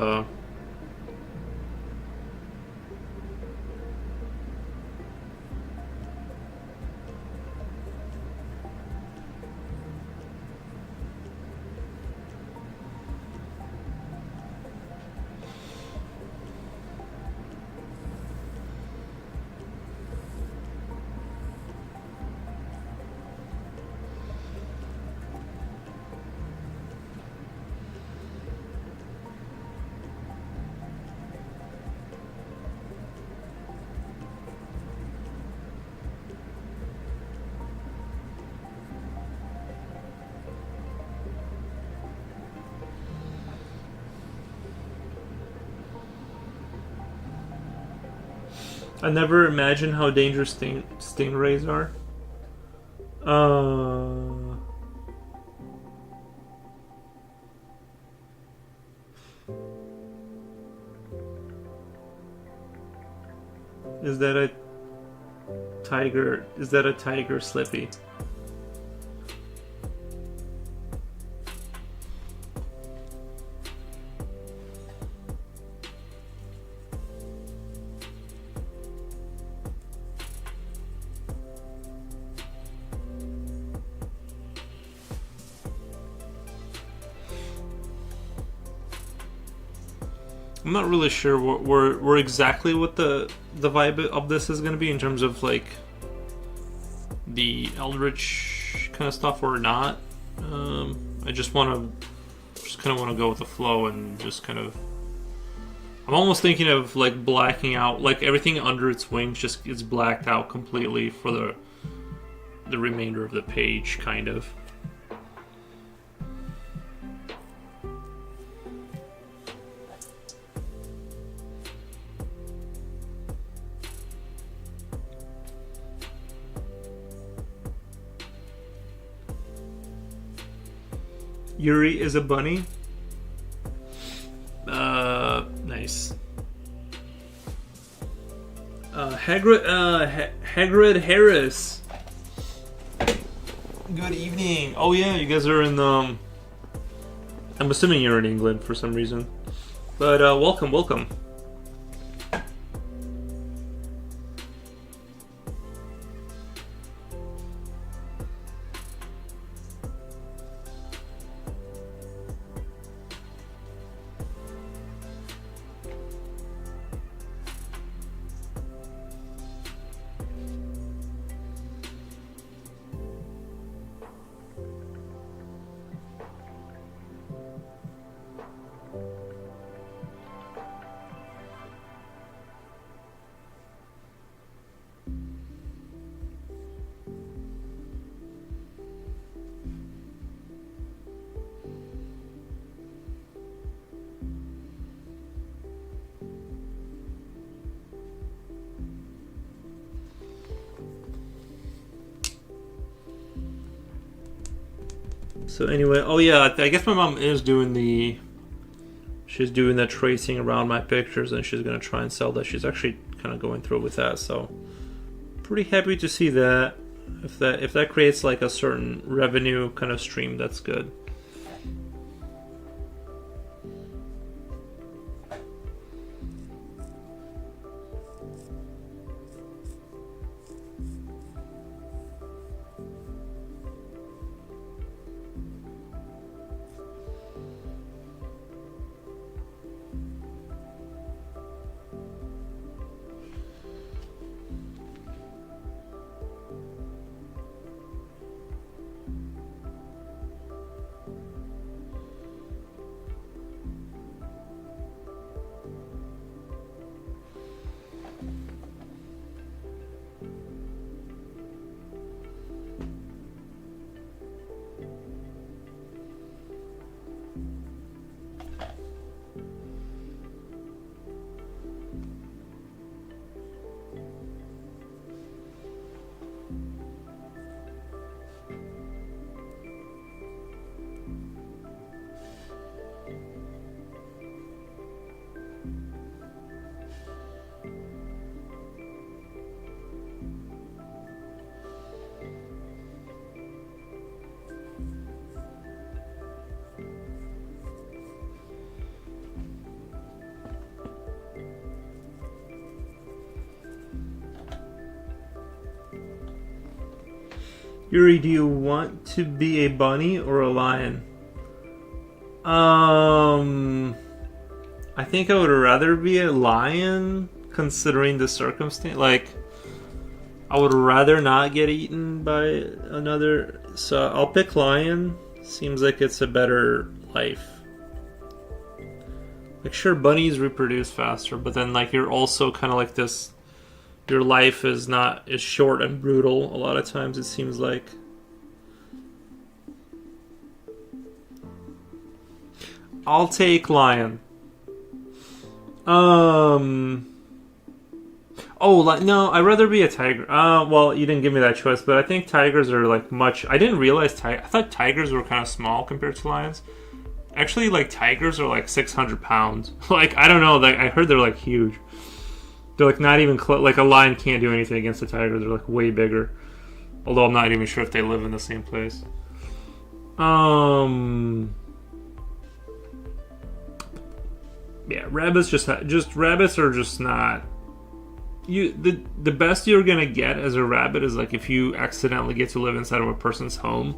I never imagined how dangerous stingrays are. Is that a tiger? Is that a tiger, Slippy? I'm not really sure where exactly what the vibe of this is going to be in terms of like the Eldritch kind of stuff or not. I just kind of want to go with the flow and just kind of. I'm almost thinking of like blacking out, like everything under its wings just gets blacked out completely for the remainder of the page, kind of. Yuri is a bunny. Nice. Hagrid Harris. Good evening. Oh yeah, you guys are in I'm assuming you're in England for some reason. But welcome. So anyway, oh yeah, I guess my mom is doing she's doing the tracing around my pictures, and she's gonna try and sell that. She's actually kind of going through with that, so pretty happy to see that. If that creates like a certain revenue kind of stream, that's good. Yuri, do you want to be a bunny or a lion? I think I would rather be a lion, considering the circumstance. Like, I would rather not get eaten by another. So I'll pick lion. Seems like it's a better life. Like, sure, bunnies reproduce faster, but then like you're also kind of like this. Your life is short and brutal. A lot of times it seems like. I'll take lion. Oh Oh, like, no, I'd rather be a tiger. Well, you didn't give me that choice, but I think tigers are like much. I didn't realize I thought tigers were kind of small compared to lions. Actually, like tigers are like 600 pounds. Like I don't know. Like I heard they're like huge. They're like not even close. Like a lion can't do anything against a tiger. They're like way bigger. Although I'm not even sure if they live in the same place. Yeah, rabbits are just not. The best you're gonna get as a rabbit is like if you accidentally get to live inside of a person's home,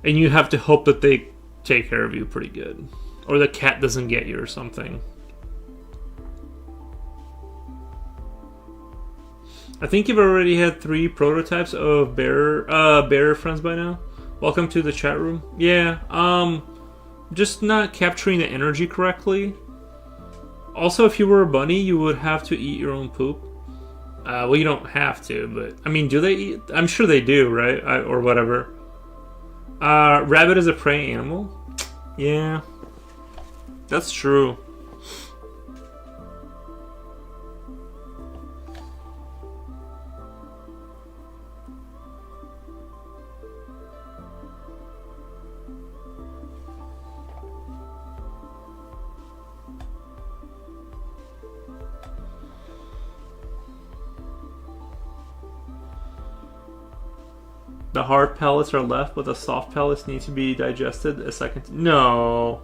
and you have to hope that they take care of you pretty good, or the cat doesn't get you or something. I think you've already had 3 prototypes of bear friends by now. Welcome to the chat room. Yeah, just not capturing the energy correctly. Also, if you were a bunny, you would have to eat your own poop. Well, you don't have to, but I mean, do they eat? I'm sure they do, right? Or whatever. Rabbit is a prey animal. Yeah, that's true. The hard pellets are left, but the soft pellets need to be digested a second. No.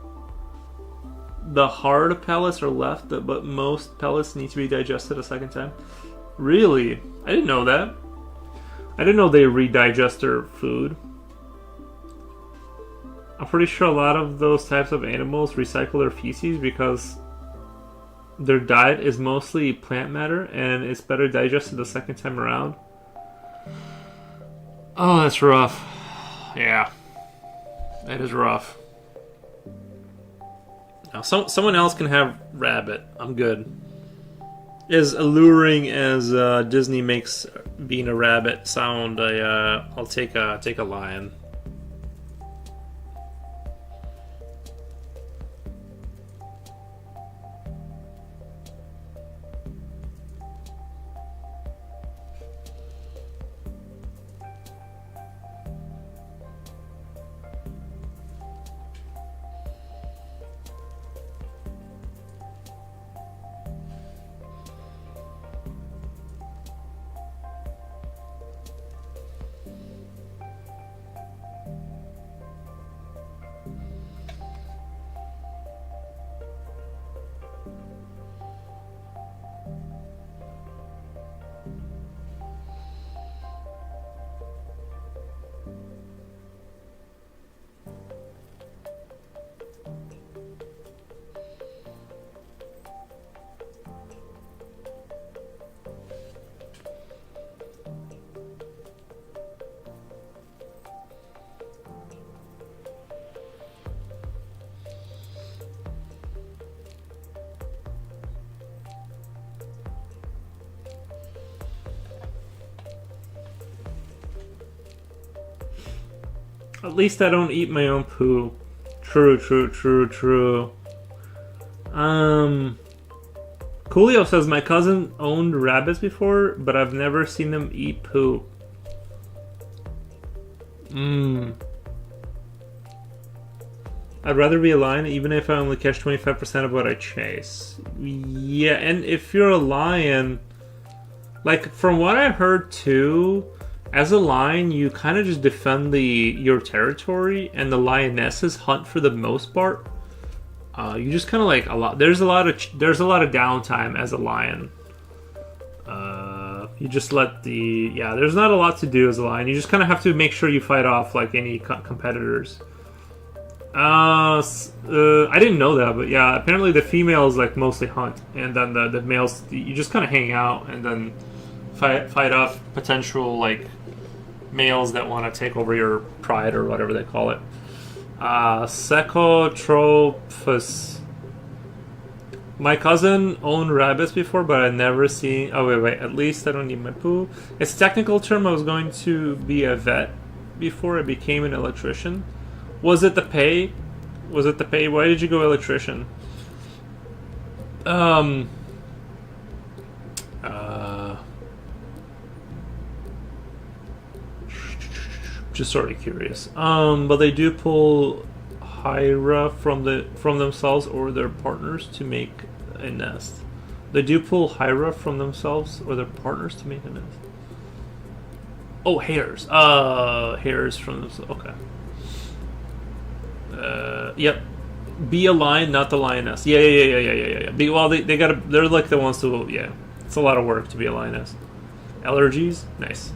The hard pellets are left, but most pellets need to be digested a second time. Really? I didn't know that. I didn't know they redigest their food. I'm pretty sure a lot of those types of animals recycle their feces because their diet is mostly plant matter and it's better digested the second time around. Oh, that's rough. Yeah. That is rough. Now, someone else can have rabbit. I'm good. As alluring as Disney makes being a rabbit sound, I'll take a lion. At least I don't eat my own poo. True. Coolio says, my cousin owned rabbits before, but I've never seen them eat poo. I'd rather be a lion, even if I only catch 25% of what I chase. Yeah, and if you're a lion, like, from what I heard too, as a lion, you kind of just defend your territory, and the lionesses hunt for the most part. You just kind of like there's a lot of downtime as a lion. You just let there's not a lot to do as a lion. You just kind of have to make sure you fight off like any competitors. I didn't know that, but yeah, apparently the females like mostly hunt, and then the males you just kind of hang out and then fight off potential like males that want to take over your pride or whatever they call it. Secotropus. My cousin owned rabbits before, but I'd never seen. Oh wait. At least I don't need my poo. It's a technical term. I was going to be a vet before I became an electrician. Was it the pay? Why did you go electrician? Just sort of curious. But they do pull Hyra from themselves or their partners to make a nest. They do pull Hyra from themselves or their partners to make a nest. Oh, hares. Hares from themselves. Okay. Yep. Be a lion, not the lioness. Yeah. Well, they gotta. They're like the ones who. Yeah, it's a lot of work to be a lioness. Allergies, nice.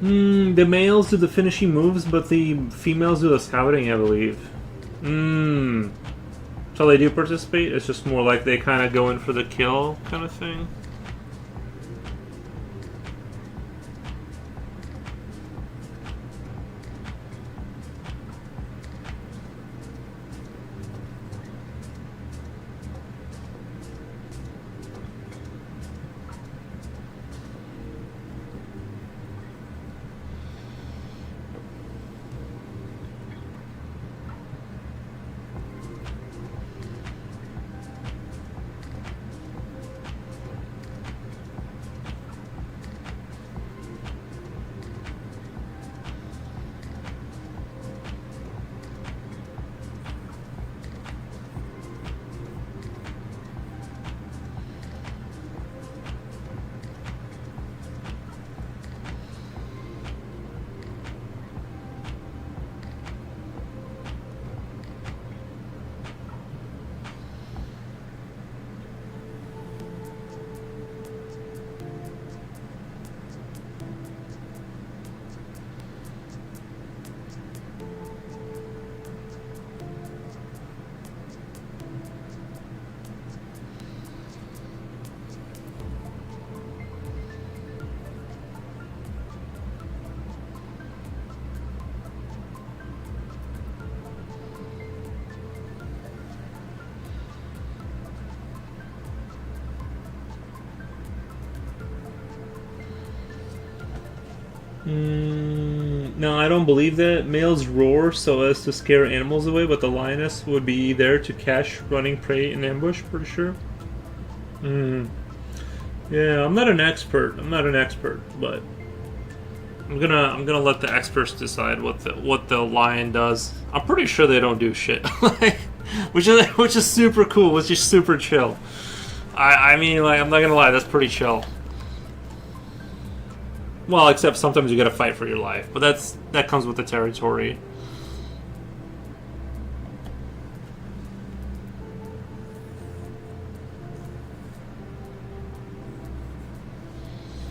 The males do the finishing moves, but the females do the scouting, I believe. So they do participate. It's just more like they kind of go in for the kill kind of thing. No, I don't believe that. Males roar so as to scare animals away, but the lioness would be there to catch running prey in ambush, pretty sure. Yeah, I'm not an expert. I'm not an expert, but I'm gonna let the experts decide what the lion does. I'm pretty sure they don't do shit, like, which is super cool, which is super chill. I mean, like, I'm not gonna lie, that's pretty chill. Well, except sometimes you gotta fight for your life, but that comes with the territory.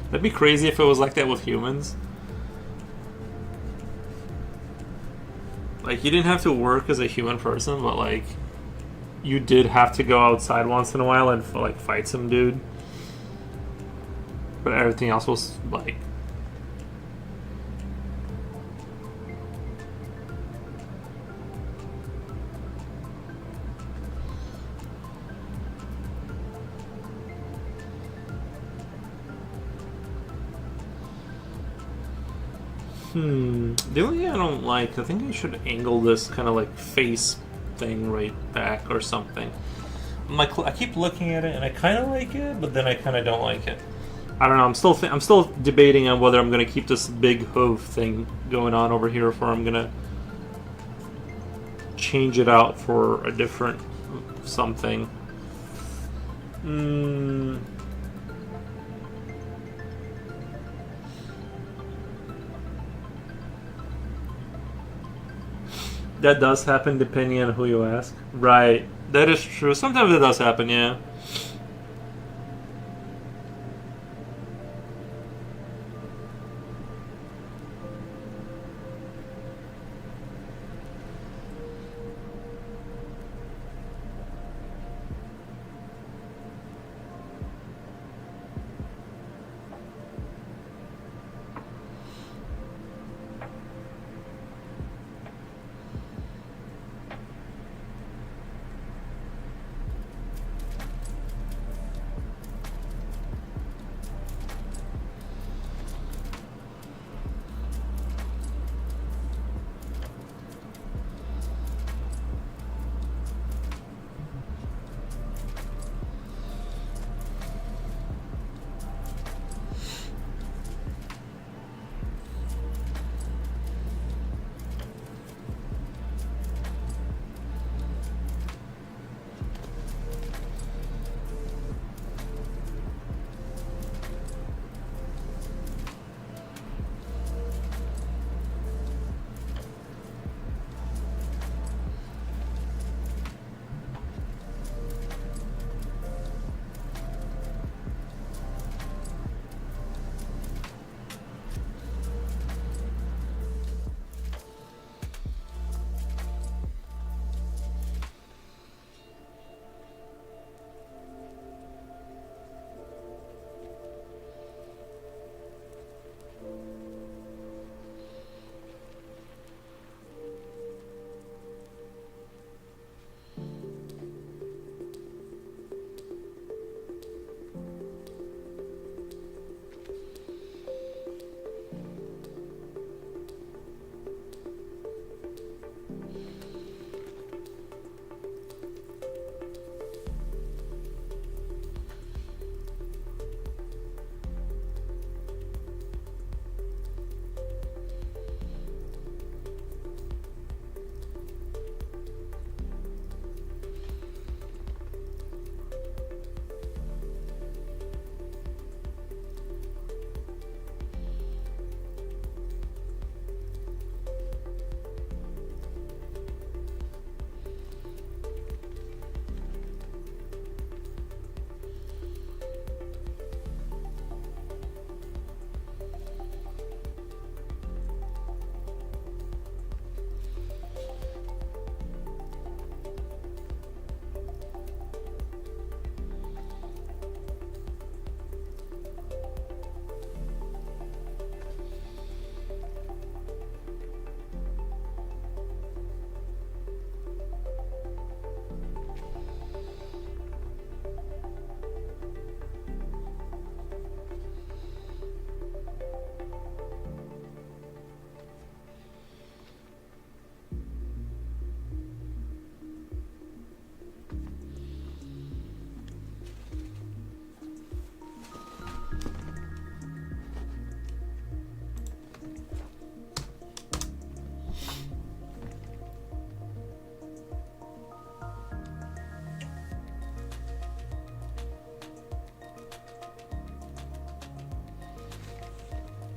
That'd be crazy if it was like that with humans. Like, you didn't have to work as a human person, but like, you did have to go outside once in a while and like fight some dude. But everything else was like, the only thing I don't like, I think I should angle this kind of like face thing right back or something. I keep looking at it and I kind of like it, but then I kind of don't like it. I don't know. I'm still debating on whether I'm gonna keep this big hoof thing going on over here, or I'm gonna change it out for a different something. That does happen depending on who you ask. Right. That is true. Sometimes it does happen, yeah.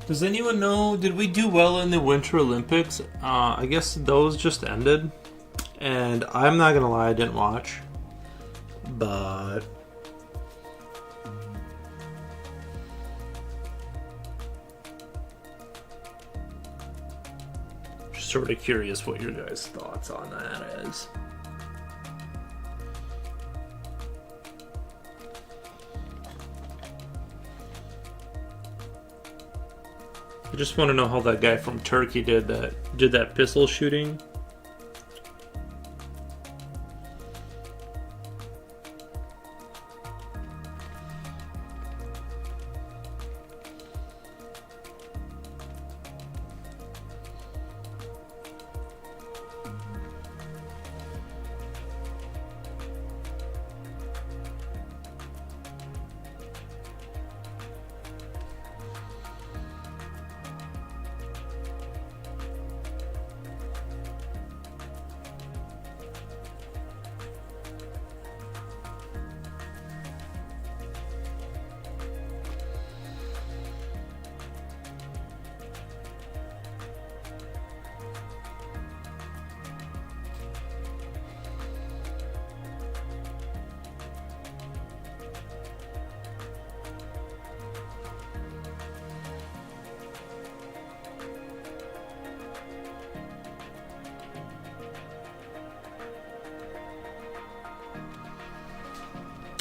Does anyone know? Did we do well in the Winter Olympics? I guess those just ended, and I'm not gonna lie, I didn't watch, but just sort of curious what your guys' thoughts on that is. I just want to know how that guy from Turkey did that pistol shooting.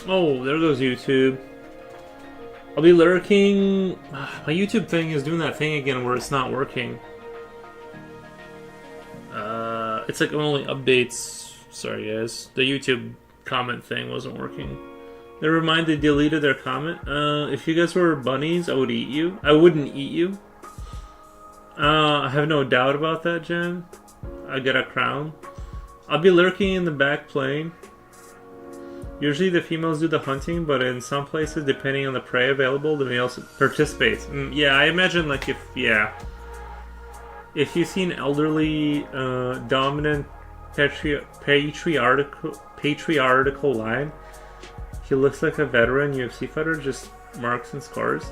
Oh, there goes YouTube. I'll be lurking. My YouTube thing is doing that thing again where it's not working. It's like only updates. Sorry, guys. The YouTube comment thing wasn't working. Never mind, they deleted their comment. If you guys were bunnies, I would eat you. I wouldn't eat you. I have no doubt about that, Jen. I get a crown. I'll be lurking in the back playing. Usually the females do the hunting, but in some places, depending on the prey available, the males participate. Yeah, I imagine like if you've seen elderly, dominant, patriarchal line, he looks like a veteran UFC fighter, just marks and scars.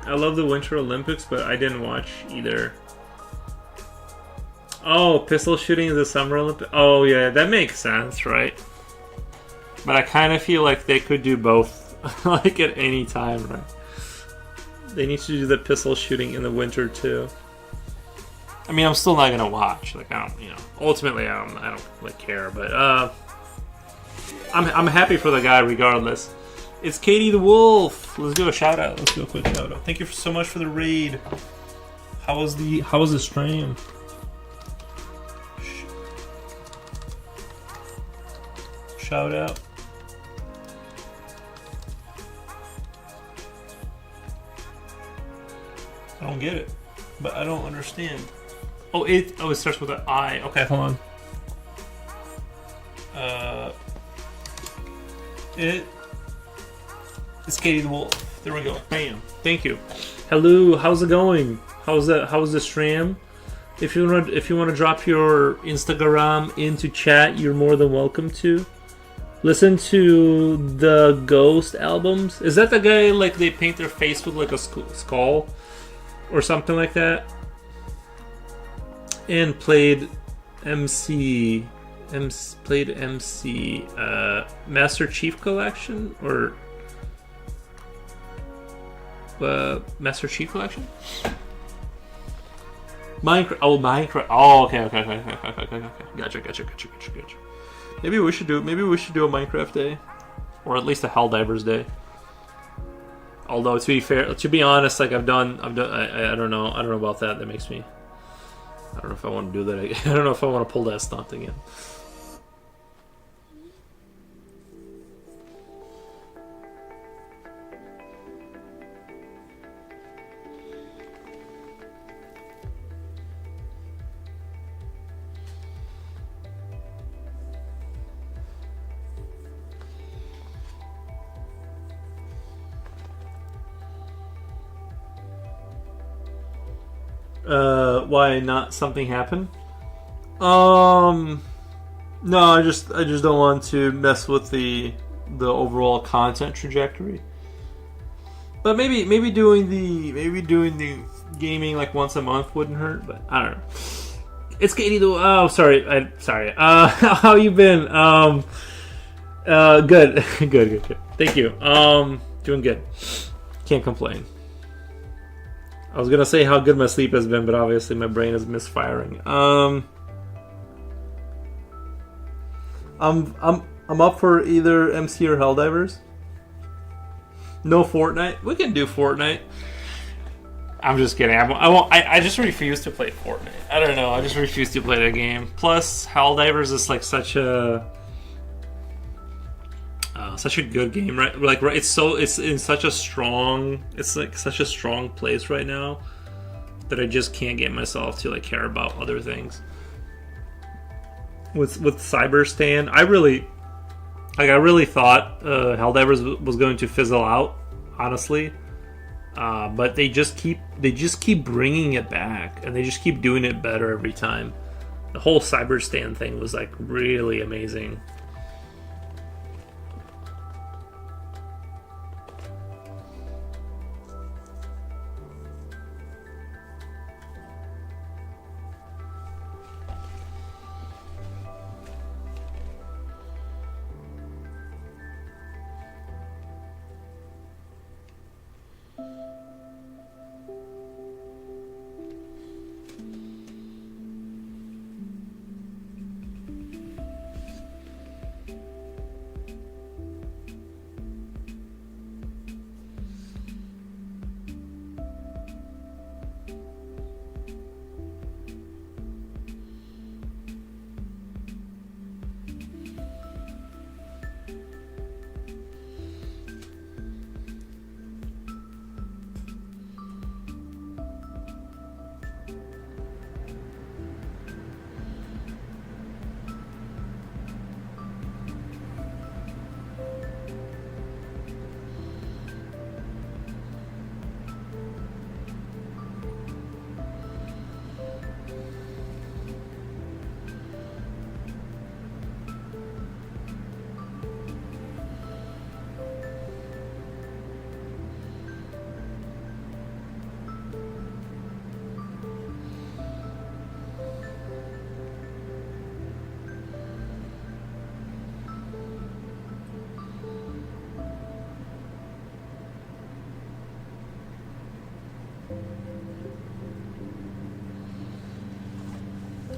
I love the Winter Olympics, but I didn't watch either. Oh, pistol shooting is the Summer Olympics. Oh yeah, that makes sense, right? But I kind of feel like they could do both, like at any time, right? They need to do the pistol shooting in the winter too. I mean, I'm still not gonna watch. Like, I don't, ultimately, I don't really care. But I'm happy for the guy regardless. It's Katie the Wolf. Let's do a shout out. Let's do a quick shout out. Thank you so much for the raid. How was the stream? Shout out. I don't get it, but I don't understand. Oh, it starts with an I. Okay, hold on. It's Katie the Wolf. There we go. Bam. Thank you. Hello. How's it going? How's the stream? If you wanna drop your Instagram into chat, you're more than welcome to. Listen to the Ghost albums. Is that the guy like they paint their face with like a skull or something like that? And played MC Master Chief Collection or Master Chief Collection? Minecraft. Oh, Minecraft. Oh, okay. Gotcha. Maybe we should do a Minecraft day, or at least a Helldivers day. Although to be honest, like I don't know about that. That makes me. I don't know if I want to do that. I don't know if I want to pull that stunt again. Why not something happen? No, I just don't want to mess with the overall content trajectory. But maybe doing the gaming like once a month wouldn't hurt. But I don't know. It's Katie. Oh, sorry. How you been? Good, good. Thank you. Doing good. Can't complain. I was gonna say how good my sleep has been, but obviously my brain is misfiring. I'm up for either MC or Helldivers. No Fortnite. We can do Fortnite. I'm just kidding. I won't. I just refuse to play Fortnite. I don't know. I just refuse to play the game. Plus, Helldivers is like such a good game, right? Like, right, it's in such a strong. It's like such a strong place right now that I just can't get myself to like care about other things. With Cyberstan, I really thought Helldivers was going to fizzle out, honestly. But they just keep bringing it back, and they just keep doing it better every time. The whole Cyberstan thing was like really amazing.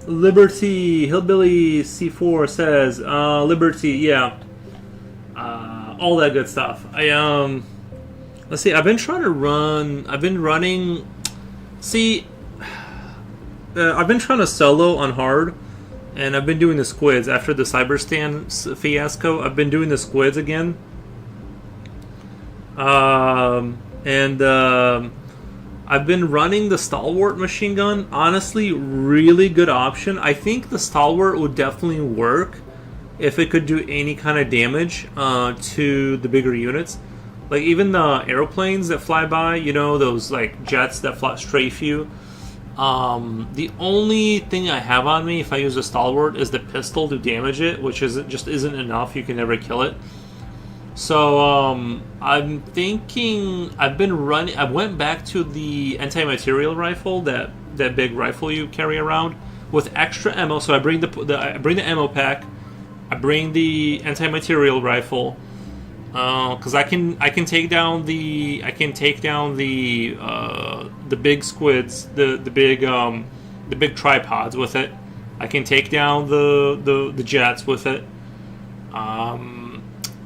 Liberty Hillbilly C4 says, Liberty, yeah, all that good stuff. Let's see. I've been running. See, I've been trying to solo on hard, and I've been doing the squids after the Cyberstan fiasco. I've been doing the squids again, and I've been running the Stalwart machine gun. Honestly, really good option. I think the Stalwart would definitely work if it could do any kind of damage to the bigger units. Like even the airplanes that fly by, you know, those like jets that strafe you. The only thing I have on me if I use a Stalwart is the pistol to damage it, which isn't enough. You can never kill it. So I'm thinking I went back to the anti-material rifle, that big rifle you carry around with extra ammo. So I bring the ammo pack, I bring the anti-material rifle, because I can take down the big squids, the big tripods with it. I can take down the jets with it.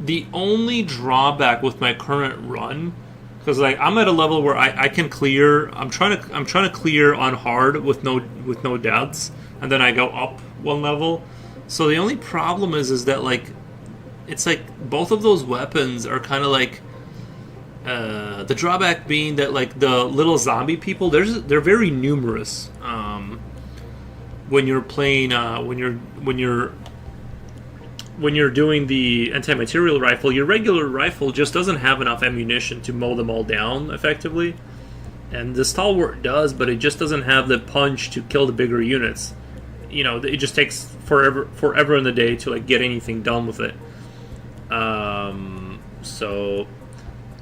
The only drawback with my current run, because like I'm at a level where I can clear. I'm trying to clear on hard with no deaths, and then I go up one level. So the only problem is that like it's like both of those weapons are kind of like the drawback being that like the little zombie people, they're very numerous when you're playing when you're doing the anti-material rifle. Your regular rifle just doesn't have enough ammunition to mow them all down effectively, and the Stalwart does, but it just doesn't have the punch to kill the bigger units. you know, it just takes forever in the day to like get anything done with it. So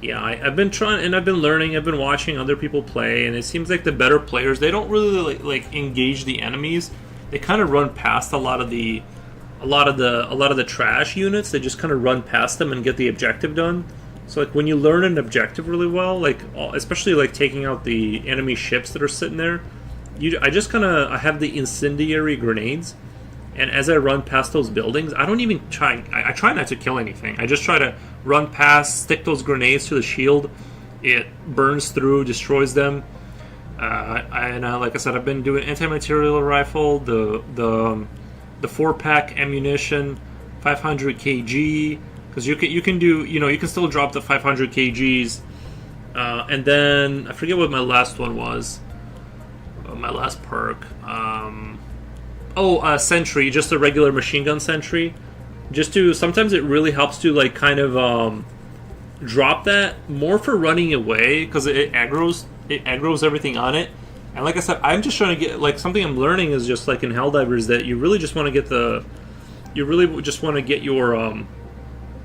yeah, I've been trying, and I've been learning. I've been watching other people play, and it seems like the better players, they don't really like engage the enemies. They kind of run past a lot of the trash units. They just kind of run past them and get the objective done. So like when you learn an objective really well, like especially like taking out the enemy ships that are sitting there, I have the incendiary grenades, and as I run past those buildings, I don't even try. I try not to kill anything. I just try to run past, stick those grenades to the shield. It burns through, destroys them. Like I said, I've been doing anti-material rifle, the 4-pack ammunition, 500 kg, because you can do, you know, you can still drop the 500 kgs, and then I forget what my last one was. My last perk. Sentry, just a regular machine gun sentry. Just to, sometimes it really helps to like kind of drop that more for running away, because it aggroes everything on it. And like I said, I'm just trying to get, like, something I'm learning is just like in Helldivers that you really just want to get your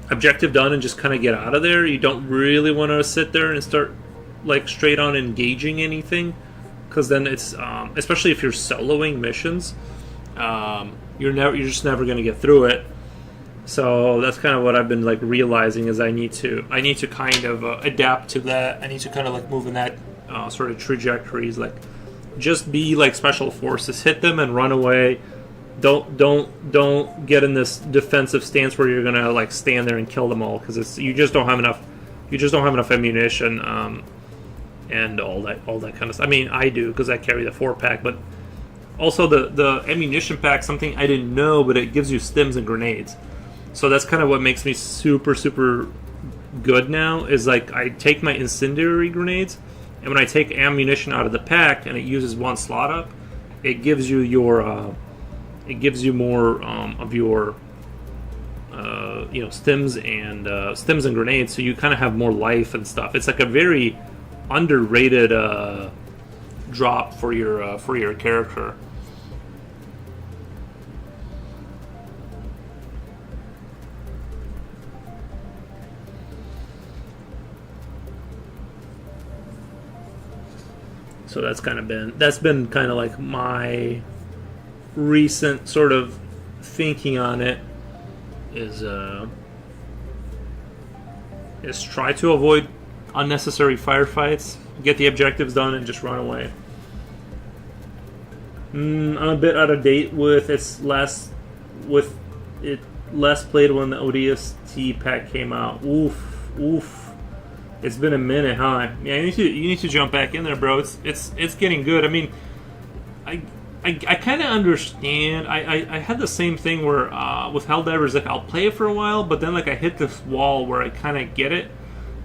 objective done and just kind of get out of there. You don't really want to sit there and start like straight on engaging anything, because then it's especially if you're soloing missions, you're just never going to get through it. So that's kind of what I've been like realizing is I need to kind of adapt to that. I need to kind of like move in that sort of trajectories, like just be like special forces, hit them and run away. Don't get in this defensive stance where you're gonna like stand there and kill them all, because you just don't have enough ammunition, and all that kind of stuff. I mean, I do because I carry the 4-pack, but also the ammunition pack, something I didn't know, but it gives you stims and grenades. So that's kind of what makes me super good now, is like I take my incendiary grenades, and when I take ammunition out of the pack and it uses one slot up, it gives you your more of your stims and grenades, so you kind of have more life and stuff. It's like a very underrated drop for your character. So that's been kind of like my recent sort of thinking on it, is try to avoid unnecessary firefights, get the objectives done, and just run away. I'm a bit out of date with last played when the ODST pack came out. Oof. It's been a minute, huh? Yeah, you need to jump back in there, bro. It's getting good. I mean, I kind of understand. I had the same thing where with Helldivers, like I'll play it for a while, but then like I hit this wall where I kind of get it,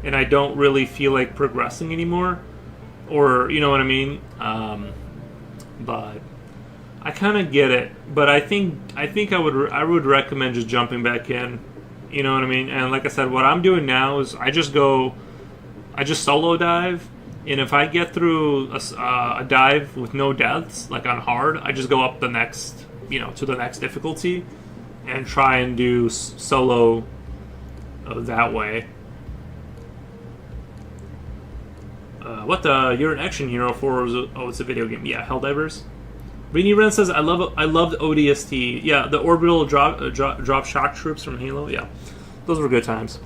and I don't really feel like progressing anymore, or you know what I mean. But I kind of get it. But I think I would recommend just jumping back in. You know what I mean? And like I said, what I'm doing now is I just solo dive, and if I get through a dive with no deaths, like on hard, I just go up the next, to the next difficulty, and try and do solo that way. You're an action hero for? It's a video game. Yeah, Helldivers. Rini Ren says, I loved ODST. Yeah, the orbital drop shock troops from Halo. Yeah, those were good times.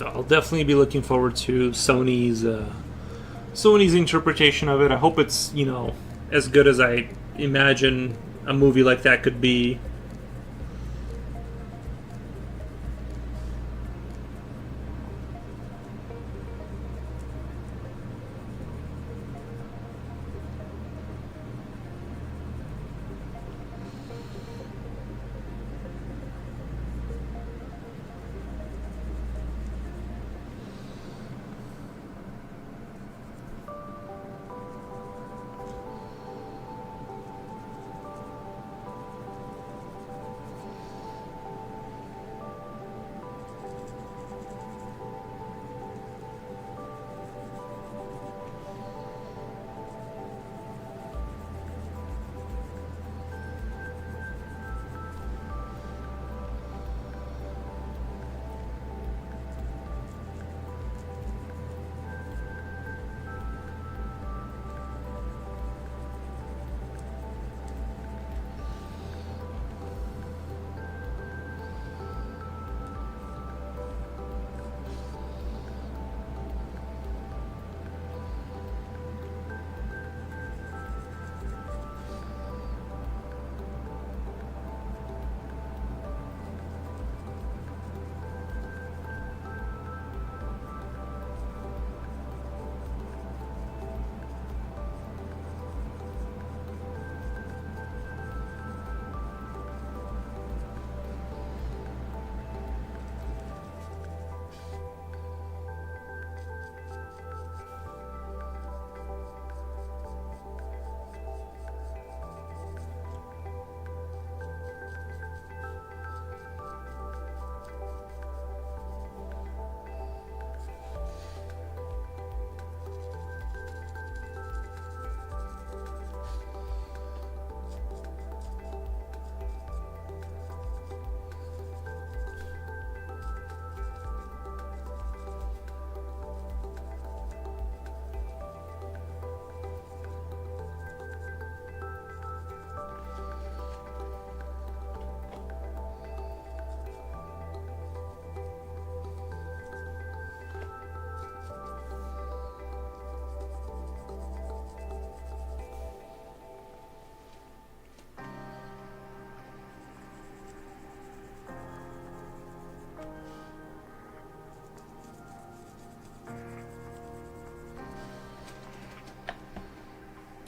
So I'll definitely be looking forward to Sony's interpretation of it. I hope it's, as good as I imagine a movie like that could be.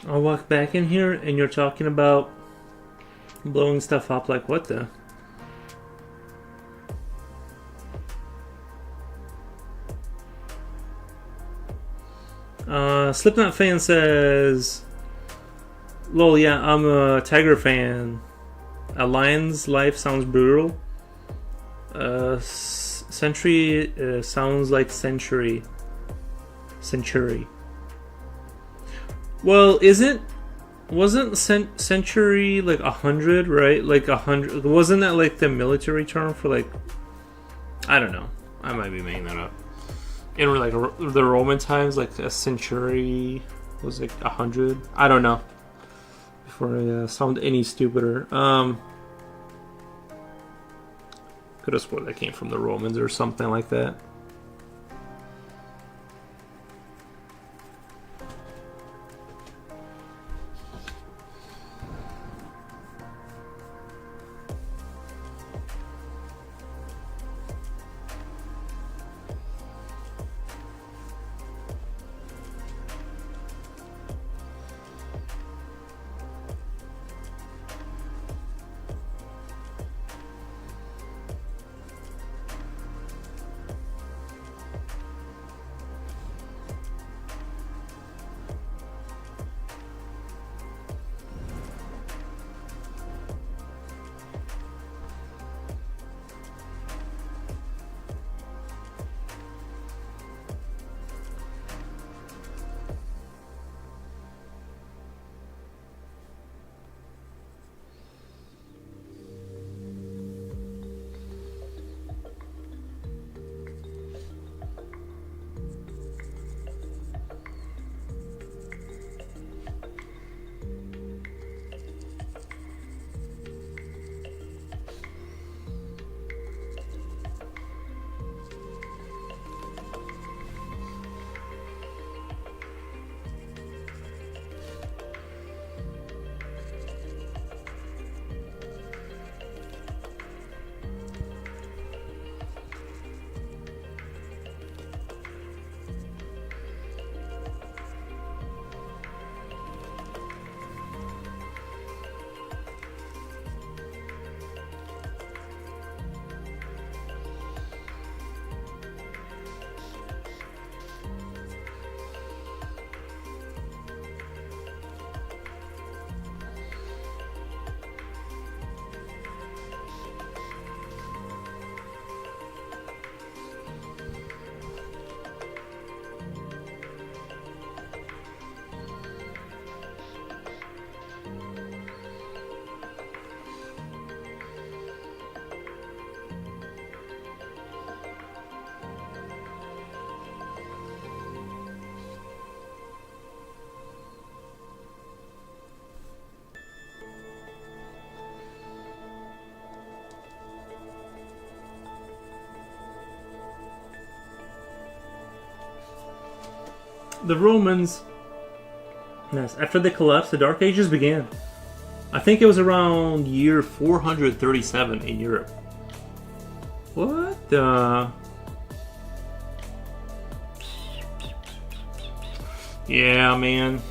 I'll walk back in here and you're talking about blowing stuff up. Like, what the? Slipknot fan says, lol, yeah, I'm a Tiger fan. A lion's life sounds brutal. Century sounds like century. Century. Well, wasn't century like 100, right? Like 100, wasn't that like the military term for like, I don't know, I might be making that up. In like the Roman times, like a century was like 100. I don't know. Before I sound any stupider, could have sworn that came from the Romans or something like that. The Romans. Yes, after they collapsed, the Dark Ages began. I think it was around year 437 in Europe. What the? Yeah, man.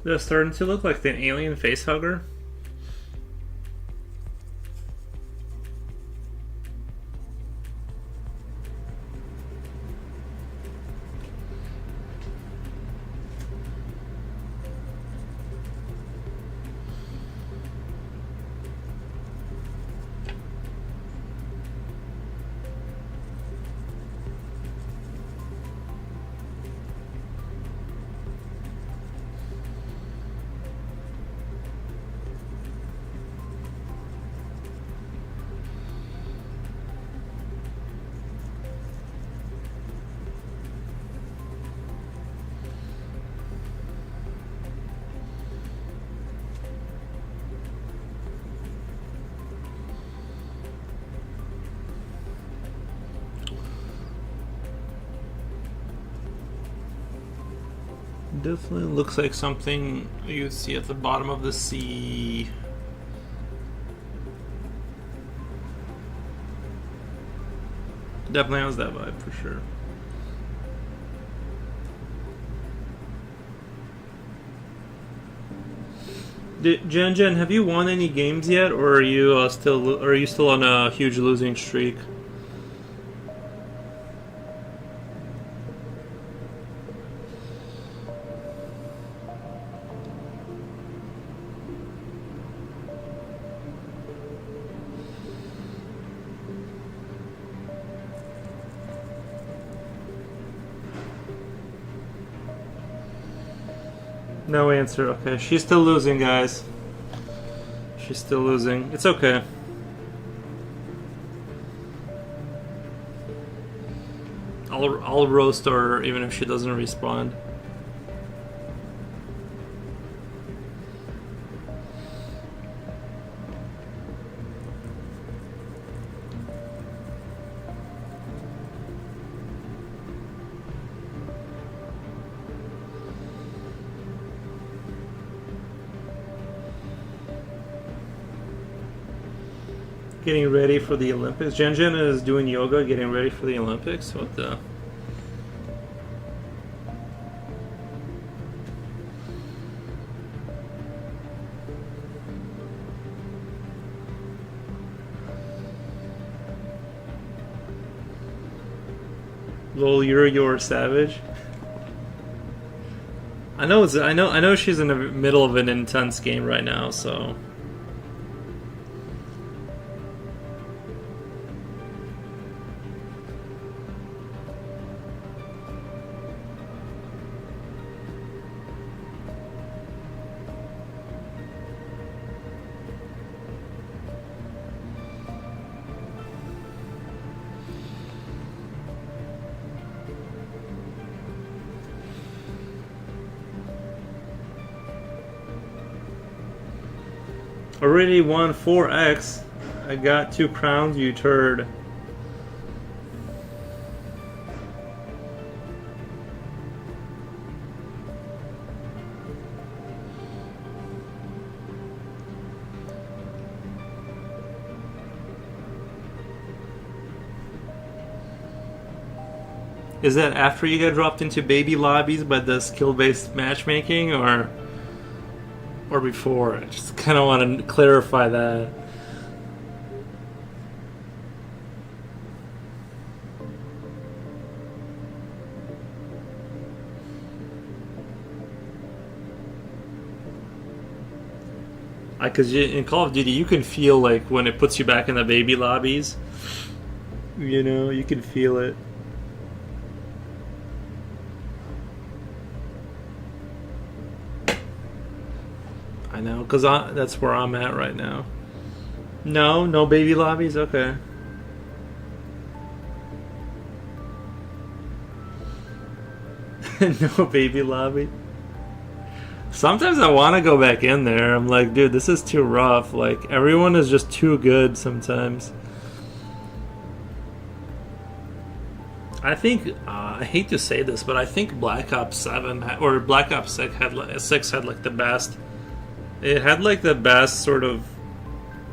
They're starting to look like the alien facehugger. Definitely looks like something you'd see at the bottom of the sea. Definitely has that vibe for sure. Jen, have you won any games yet, or are you still on a huge losing streak? No answer. Okay, she's still losing, guys. She's still losing. It's okay. I'll roast her even if she doesn't respond. Getting ready for the Olympics. Jen is doing yoga, getting ready for the Olympics. What the? Lol, you're your savage. I know she's in the middle of an intense game right now, so. Already won 4x. I got 2 crowns, you turd. Is that after you get dropped into baby lobbies by the skill-based matchmaking, or before? I just kind of want to clarify that. Because in Call of Duty, you can feel like when it puts you back in the baby lobbies. You know, you can feel it. I know, because that's where I'm at right now. No baby lobbies? Okay. No baby lobby? Sometimes I want to go back in there. I'm like, dude, this is too rough. Like, everyone is just too good sometimes. I think, I hate to say this, but I think Black Ops 7 or Black Ops 6 had like the best. It had like the best sort of.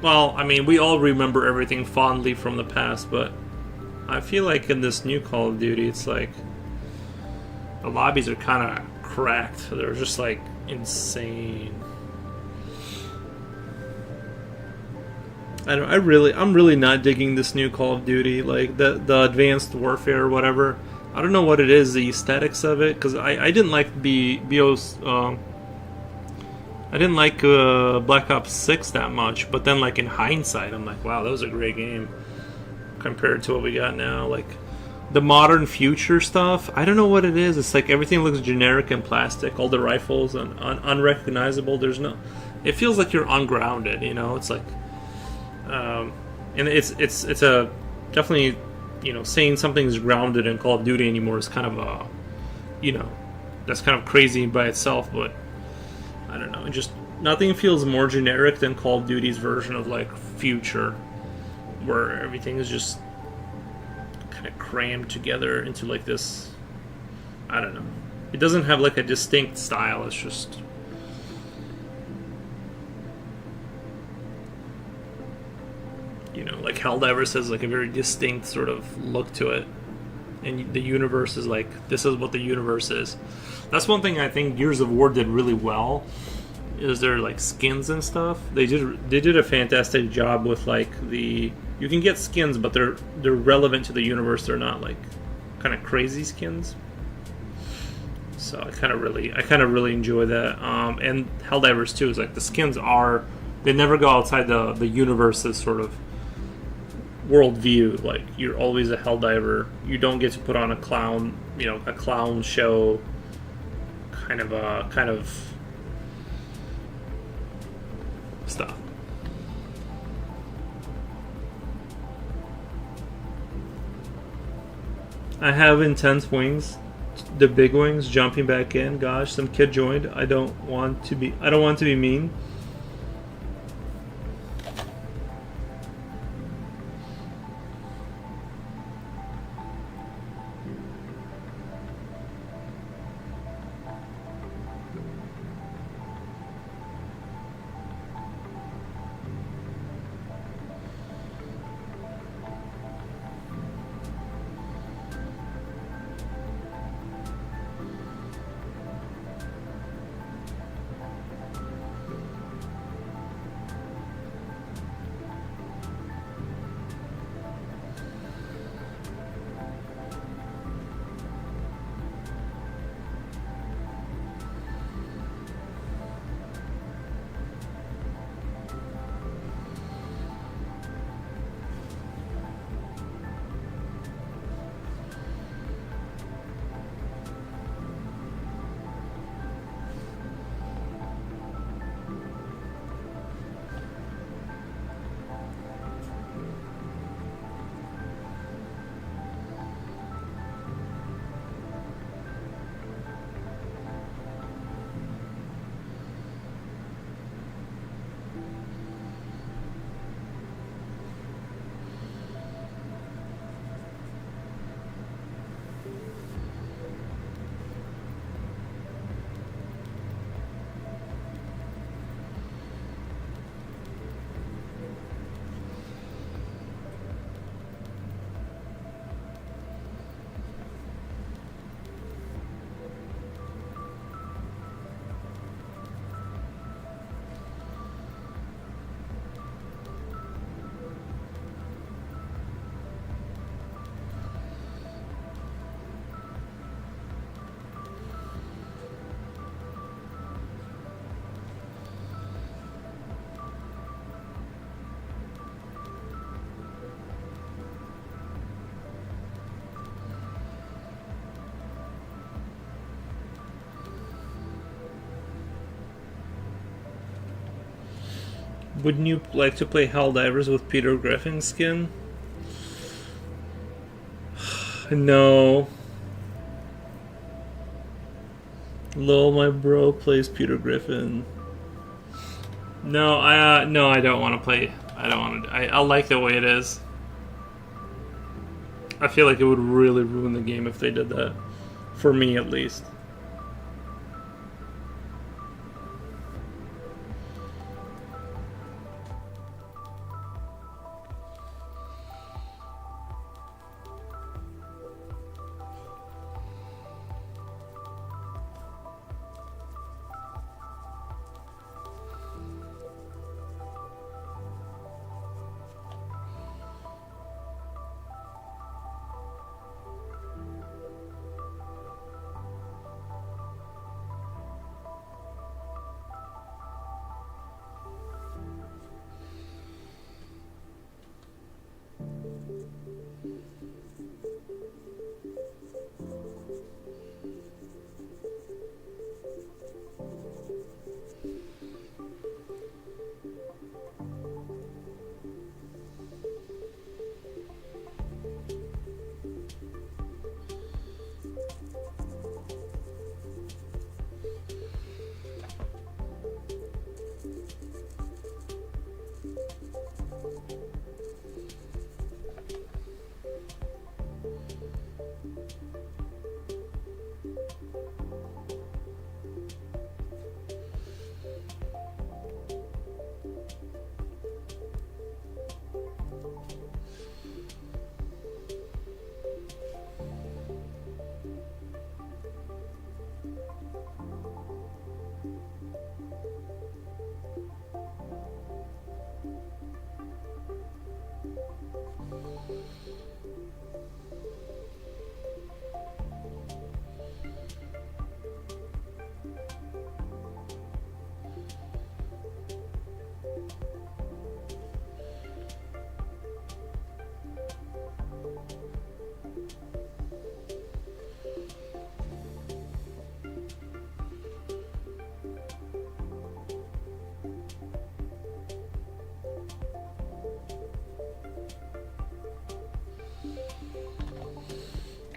Well, I mean, we all remember everything fondly from the past, but I feel like in this new Call of Duty, it's like the lobbies are kind of cracked. They're just like insane. I'm really not digging this new Call of Duty, like the Advanced Warfare or whatever. I don't know what it is, the aesthetics of it, because I didn't like the BOS. I didn't like Black Ops 6 that much, but then like in hindsight, I'm like, wow, that was a great game compared to what we got now. Like the modern future stuff, I don't know what it is. It's like everything looks generic and plastic. All the rifles and unrecognizable. There's no. It feels like you're ungrounded. You know, it's like, and it's a definitely, you know, saying something's grounded in Call of Duty anymore is kind of a, you know, that's kind of crazy by itself, but. I don't know, just nothing feels more generic than Call of Duty's version of like future, where everything is just kind of crammed together into like this. I don't know. It doesn't have like a distinct style. It's just, you know, like Helldivers has like a very distinct sort of look to it, and the universe is like, this is what the universe is. That's one thing I think Gears of War did really well. Is there like skins and stuff? They did a fantastic job with like the, you can get skins, but they're relevant to the universe. They're not like kind of crazy skins. So I kind of really enjoy that. And Helldivers too is like the skins are, they never go outside the universe's sort of worldview. Like you're always a Helldiver. You don't get to put on a clown, a clown show kind of stuff. I have intense wings, the big wings jumping back in. Gosh, some kid joined. I don't want to be mean. Wouldn't you like to play Helldivers with Peter Griffin's skin? No. Lol, my bro plays Peter Griffin. No, I don't want to play. I don't want to. I like the way it is. I feel like it would really ruin the game if they did that. For me, at least.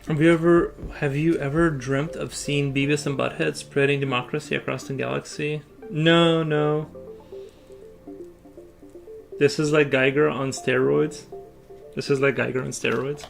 Have you ever dreamt of seeing Beavis and Butthead spreading democracy across the galaxy? No, no. This is like Geiger on steroids. This is like Geiger on steroids.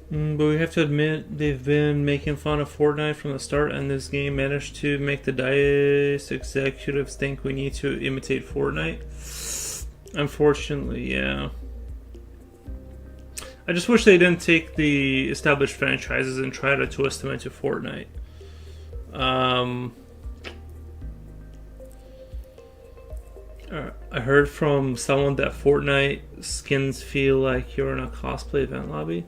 But we have to admit, they've been making fun of Fortnite from the start, and this game managed to make the DICE executives think we need to imitate Fortnite. Unfortunately, yeah. I just wish they didn't take the established franchises and try to twist them into Fortnite. I heard from someone that Fortnite skins feel like you're in a cosplay event lobby.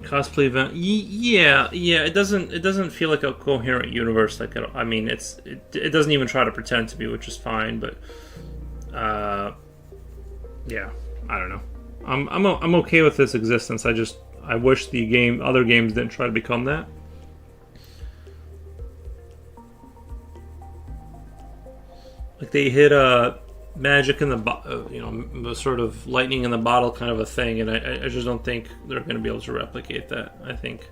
Cosplay event. Yeah. It doesn't feel like a coherent universe. Like I mean, it doesn't even try to pretend to be, which is fine. But yeah, I don't know. I'm okay with this existence. I wish the other games didn't try to become that. Like they hit magic in the sort of lightning in the bottle kind of a thing, and I just don't think they're going to be able to replicate that. I think,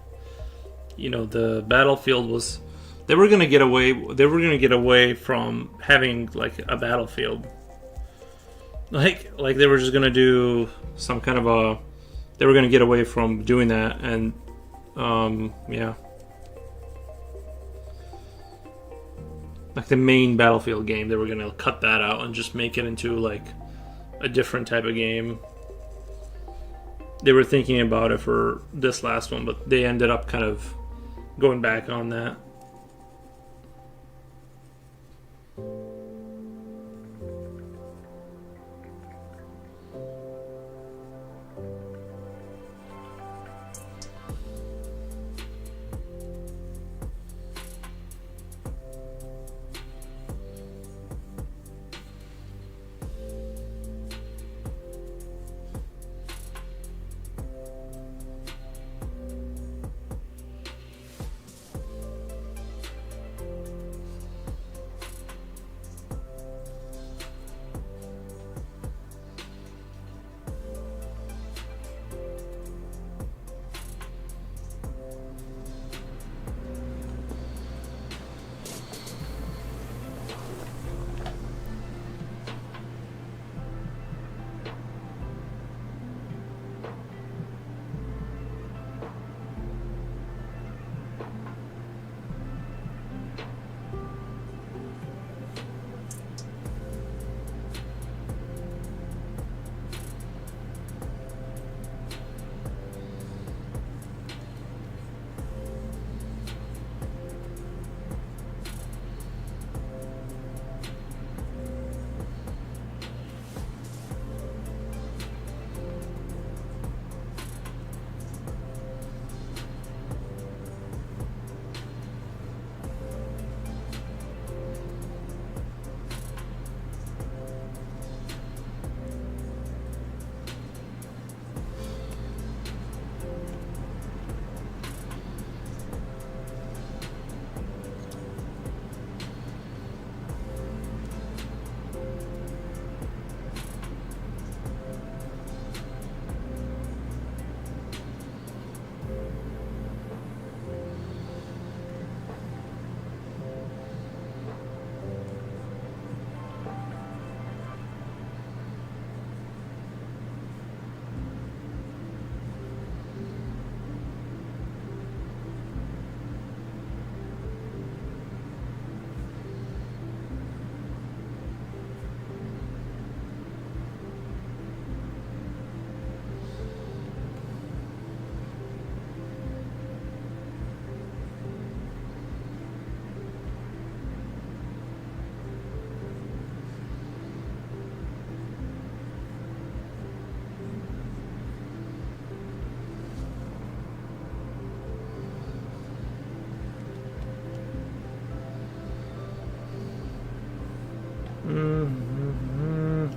the Battlefield was, they were going to get away from having like a Battlefield, like they were just going to do some kind of they were going to get away from doing that, and yeah. Like the main Battlefield game, they were going to cut that out and just make it into like a different type of game. They were thinking about it for this last one, but they ended up kind of going back on that.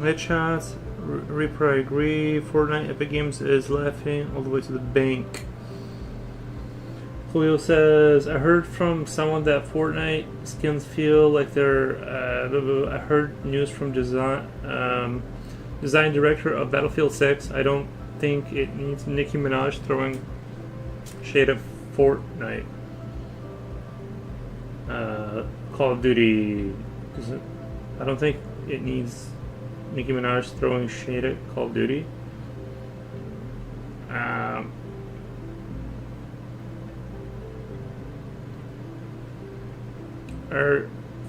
Headshots. Reaper, I agree. Fortnite, Epic Games is laughing all the way to the bank. Julio says, I heard from someone that Fortnite skins feel like they're. I heard news from design director of Battlefield 6. I don't think it needs Nicki Minaj throwing shade at Fortnite. Call of Duty. I don't think it needs Nicki Minaj throwing shade at Call of Duty.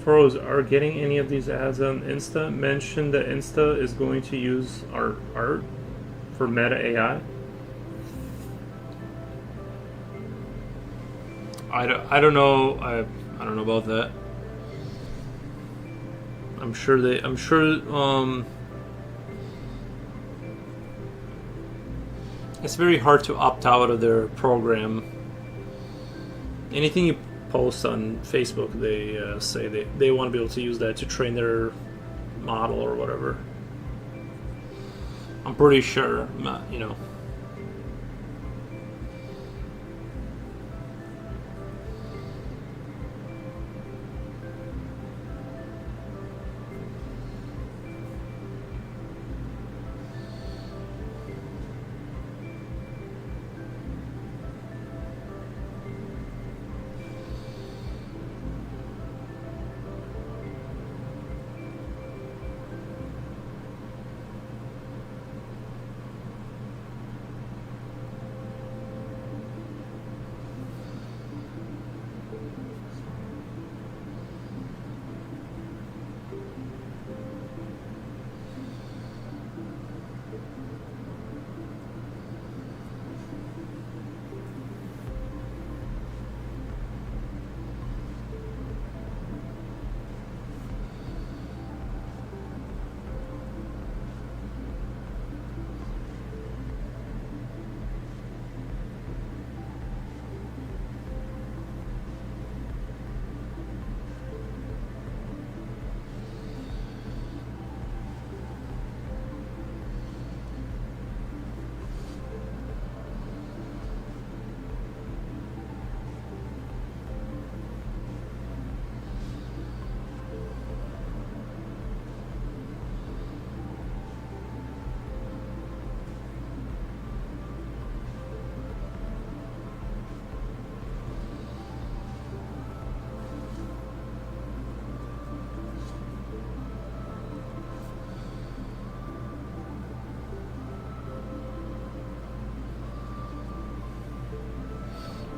Are getting any of these ads on Insta? Mentioned that Insta is going to use our art for Meta AI. I don't know. I don't know about that. I'm sure it's very hard to opt out of their program. Anything you post on Facebook, they say they want to be able to use that to train their model or whatever. I'm pretty sure, you know.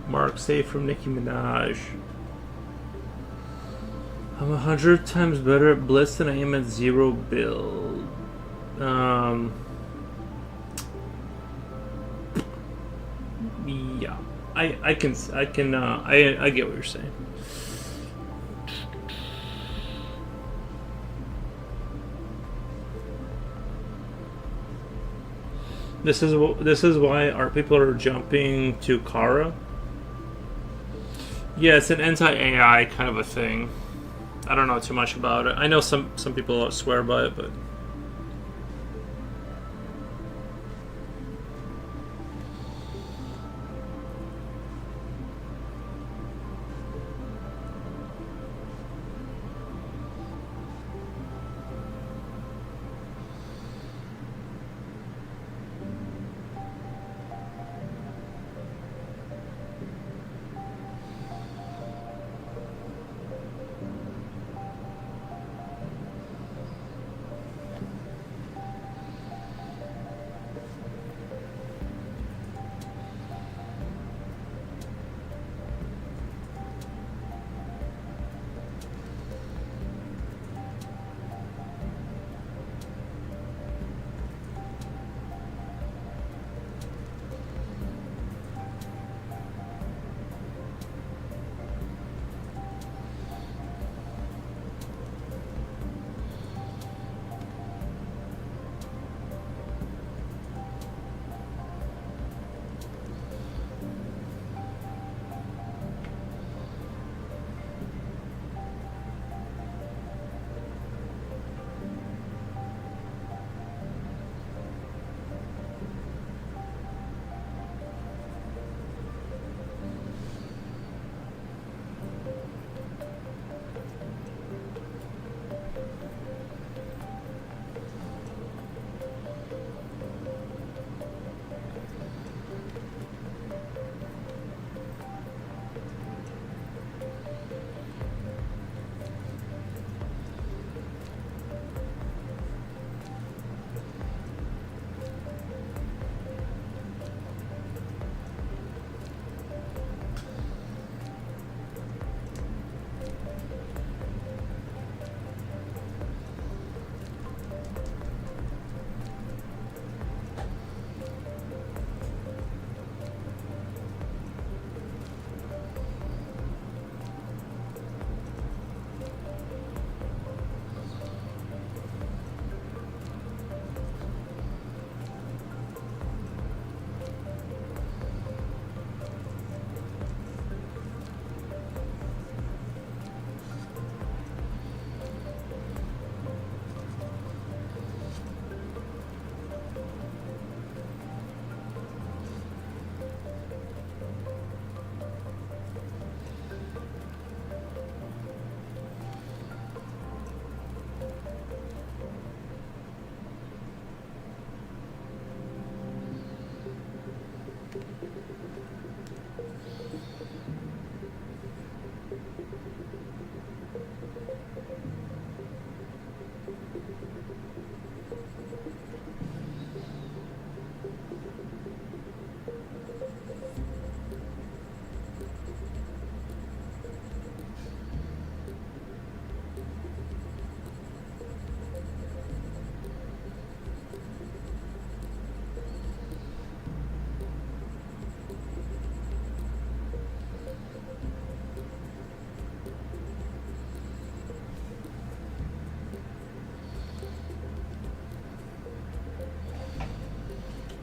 Mark, say from Nicki Minaj. I'm 100 times better at Blitz than I am at Zero Build. Yeah, I get what you're saying. This is why our people are jumping to Kara. Yeah, it's an anti-AI kind of a thing. I don't know too much about it. I know some people swear by it, but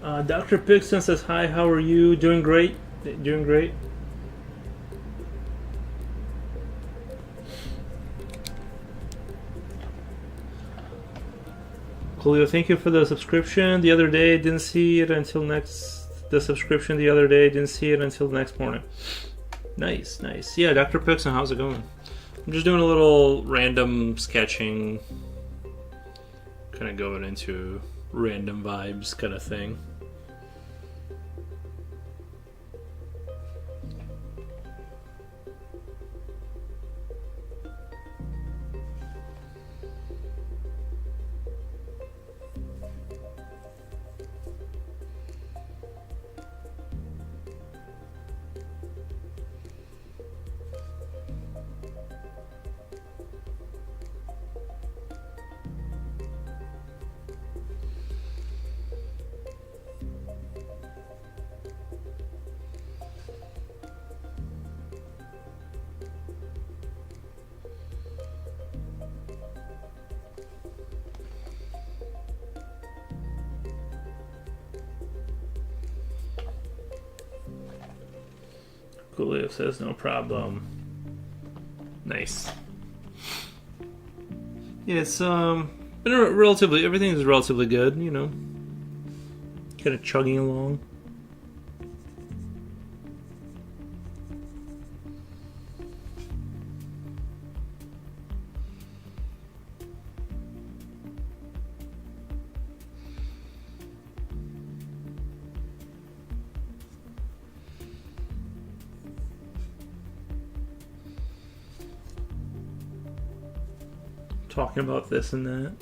Dr. Pixon says hi. How are you? Doing great. Doing great. Coolio, thank you for the subscription the other day. Didn't see it until next. The subscription the other day. Didn't see it until the next morning. Nice, nice. Yeah, Dr. Pixon, how's it going? I'm just doing a little random sketching. Kind of going into random vibes kind of thing. Coolio says no problem. Nice. Yeah, it's been relatively, everything is relatively good, you know. Kind of chugging along. Talking about this and that.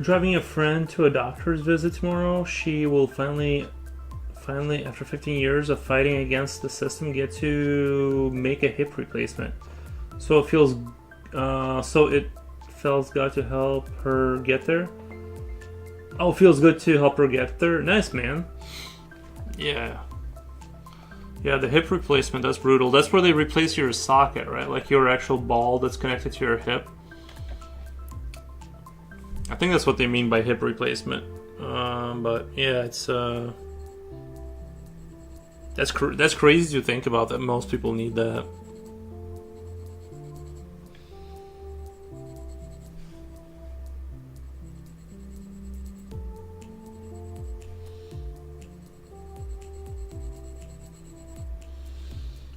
Driving a friend to a doctor's visit tomorrow. She will finally, after 15 years of fighting against the system, get to make a hip replacement. So it feels, good to help her get there. Oh, feels good to help her get there. Nice, man. Yeah. Yeah, the hip replacement, that's brutal. That's where they replace your socket, right? Like your actual ball that's connected to your hip. I think that's what they mean by hip replacement. But yeah, it's that's crazy to think about, that most people need that.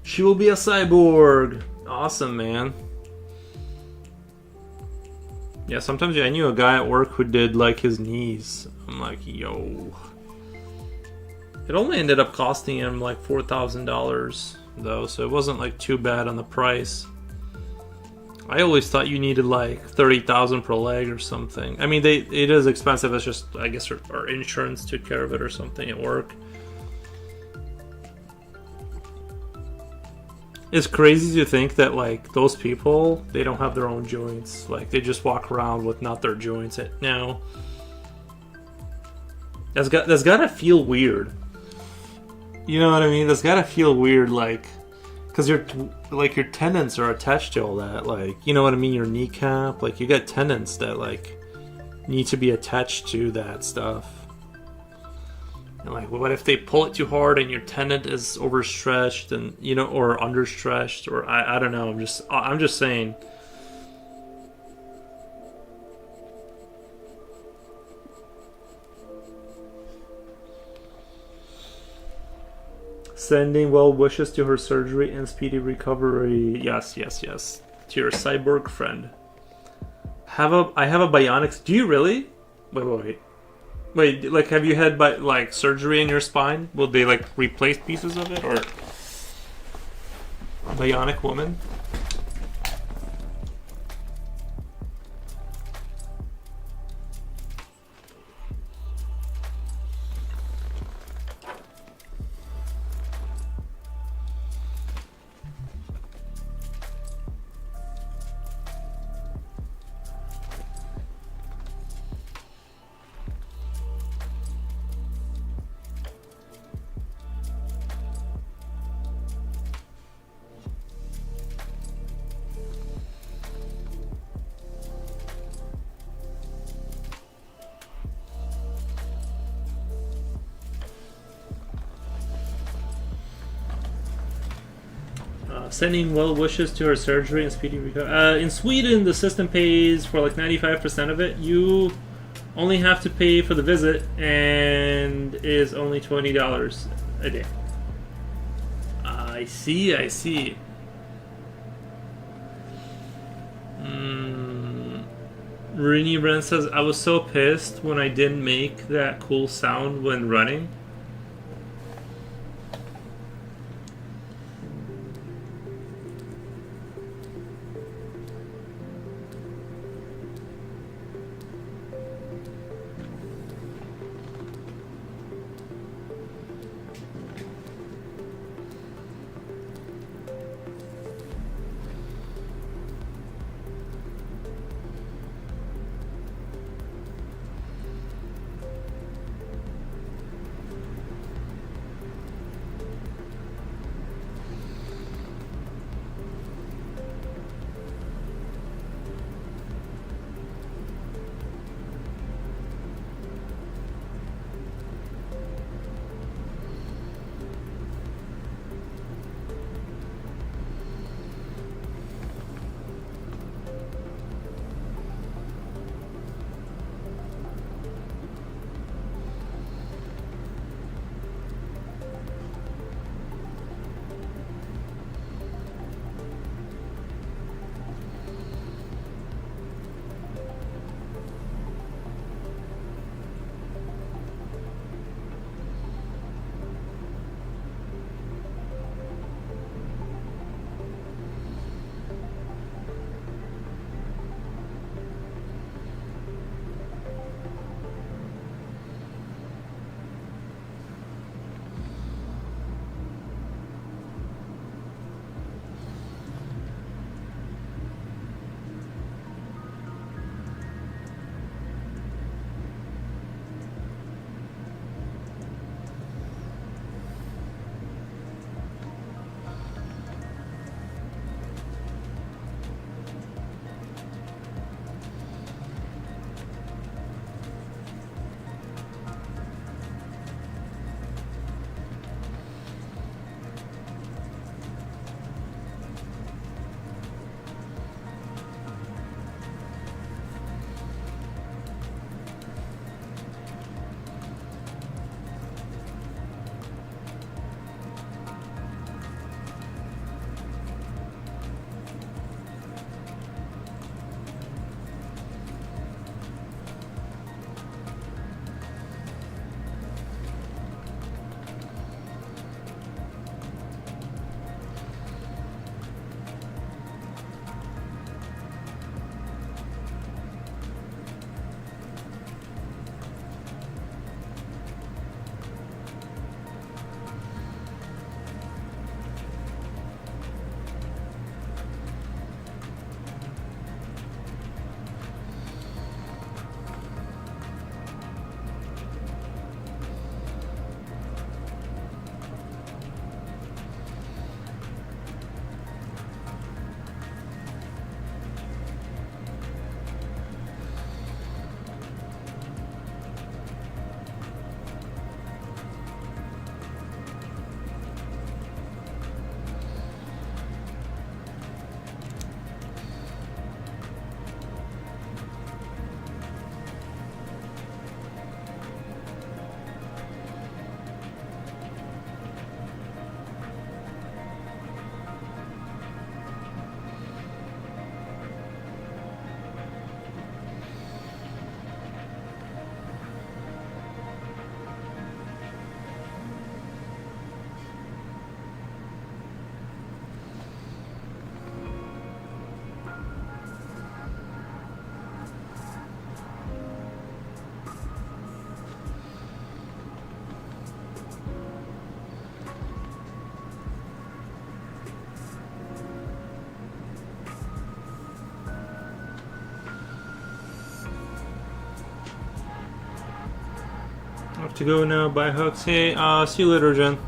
She will be a cyborg. Awesome, man. Yeah, sometimes I knew a guy at work who did like his knees. I'm like, yo. It only ended up costing him like $4,000 though, so it wasn't like too bad on the price. I always thought you needed like $30,000 per leg or something. I mean, it is expensive. It's just, I guess, our insurance took care of it or something at work. It's crazy to think that like those people, they don't have their own joints. Like they just walk around with not their joints. Now, that's gotta feel weird. You know what I mean? That's gotta feel weird, like, because your tendons are attached to all that. Like, you know what I mean? Your kneecap, like you got tendons that like need to be attached to that stuff. And like, what if they pull it too hard and your tendon is overstretched, and or understretched, or I don't know. I'm just saying. Sending well wishes to her surgery and speedy recovery. Yes. To your cyborg friend. I have a bionics. Do you really? Wait, like, have you had surgery in your spine? Will they like replace pieces of it, or bionic woman? Sending well wishes to her surgery and speedy recovery. In Sweden, the system pays for like 95% of it. You only have to pay for the visit, and is only $20 a day. I see. Rini Ren says, I was so pissed when I didn't make that cool sound when running. have to go now. Bye, Hooks. Hey, see you later, Jen.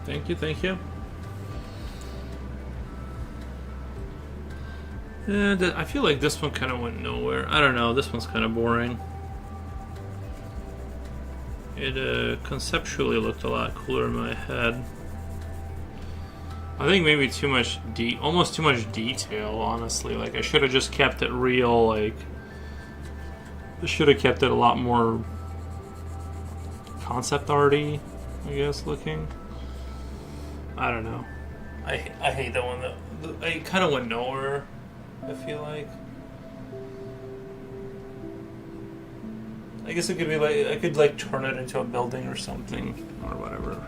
Thank you, thank you. And I feel like this one kind of went nowhere. I don't know, this one's kind of boring. It conceptually looked a lot cooler in my head. I think maybe too much almost too much detail, honestly. Like, I should have just kept it real, like... I should have kept it a lot more concept arty, I guess, looking. I don't know. I hate that one. It kind of went nowhere, I feel like. I guess it could be like, I could like turn it into a building or something, or whatever.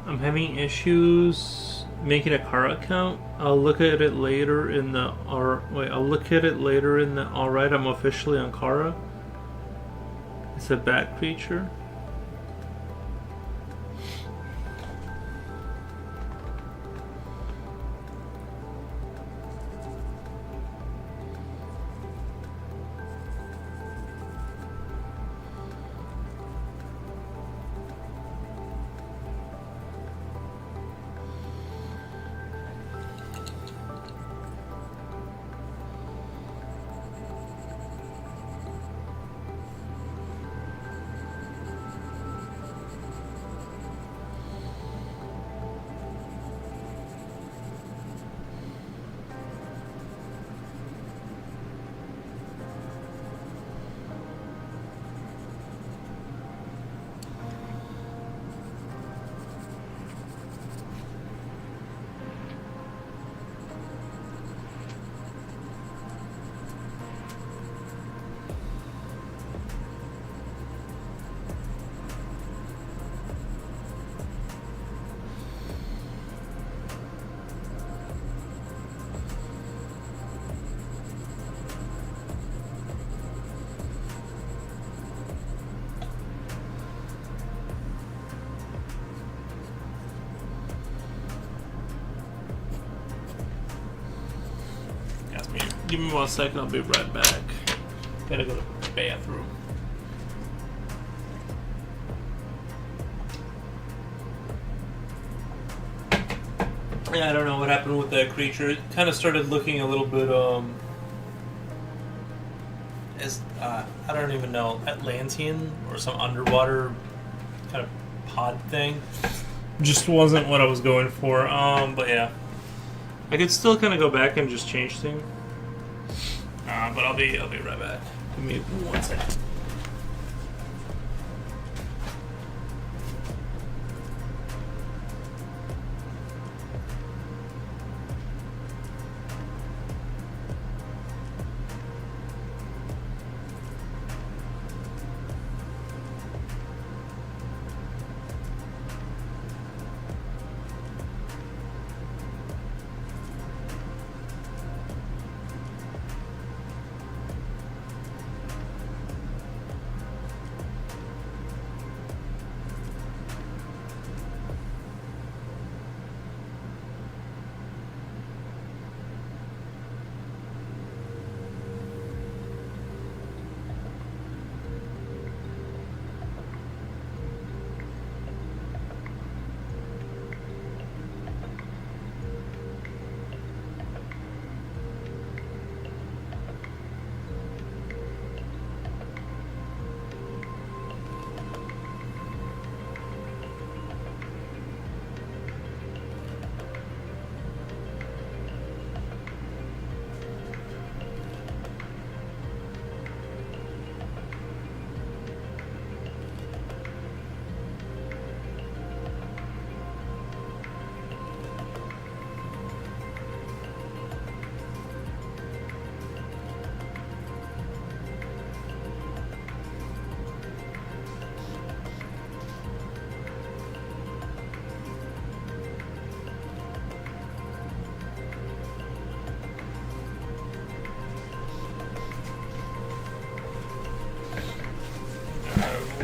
I'm having issues making a car account. I'll look at it later in the I'll look at it later in the alright, I'm officially on Kara. It's a bat creature. Give me 1 second, I'll be right back. Gotta go to the bathroom. Yeah, I don't know what happened with that creature. It kind of started looking a little bit, I don't even know, Atlantean or some underwater kind of pod thing. Just wasn't what I was going for. But yeah. I could still kind of go back and just change things. But I'll be right back. Give me 1 second.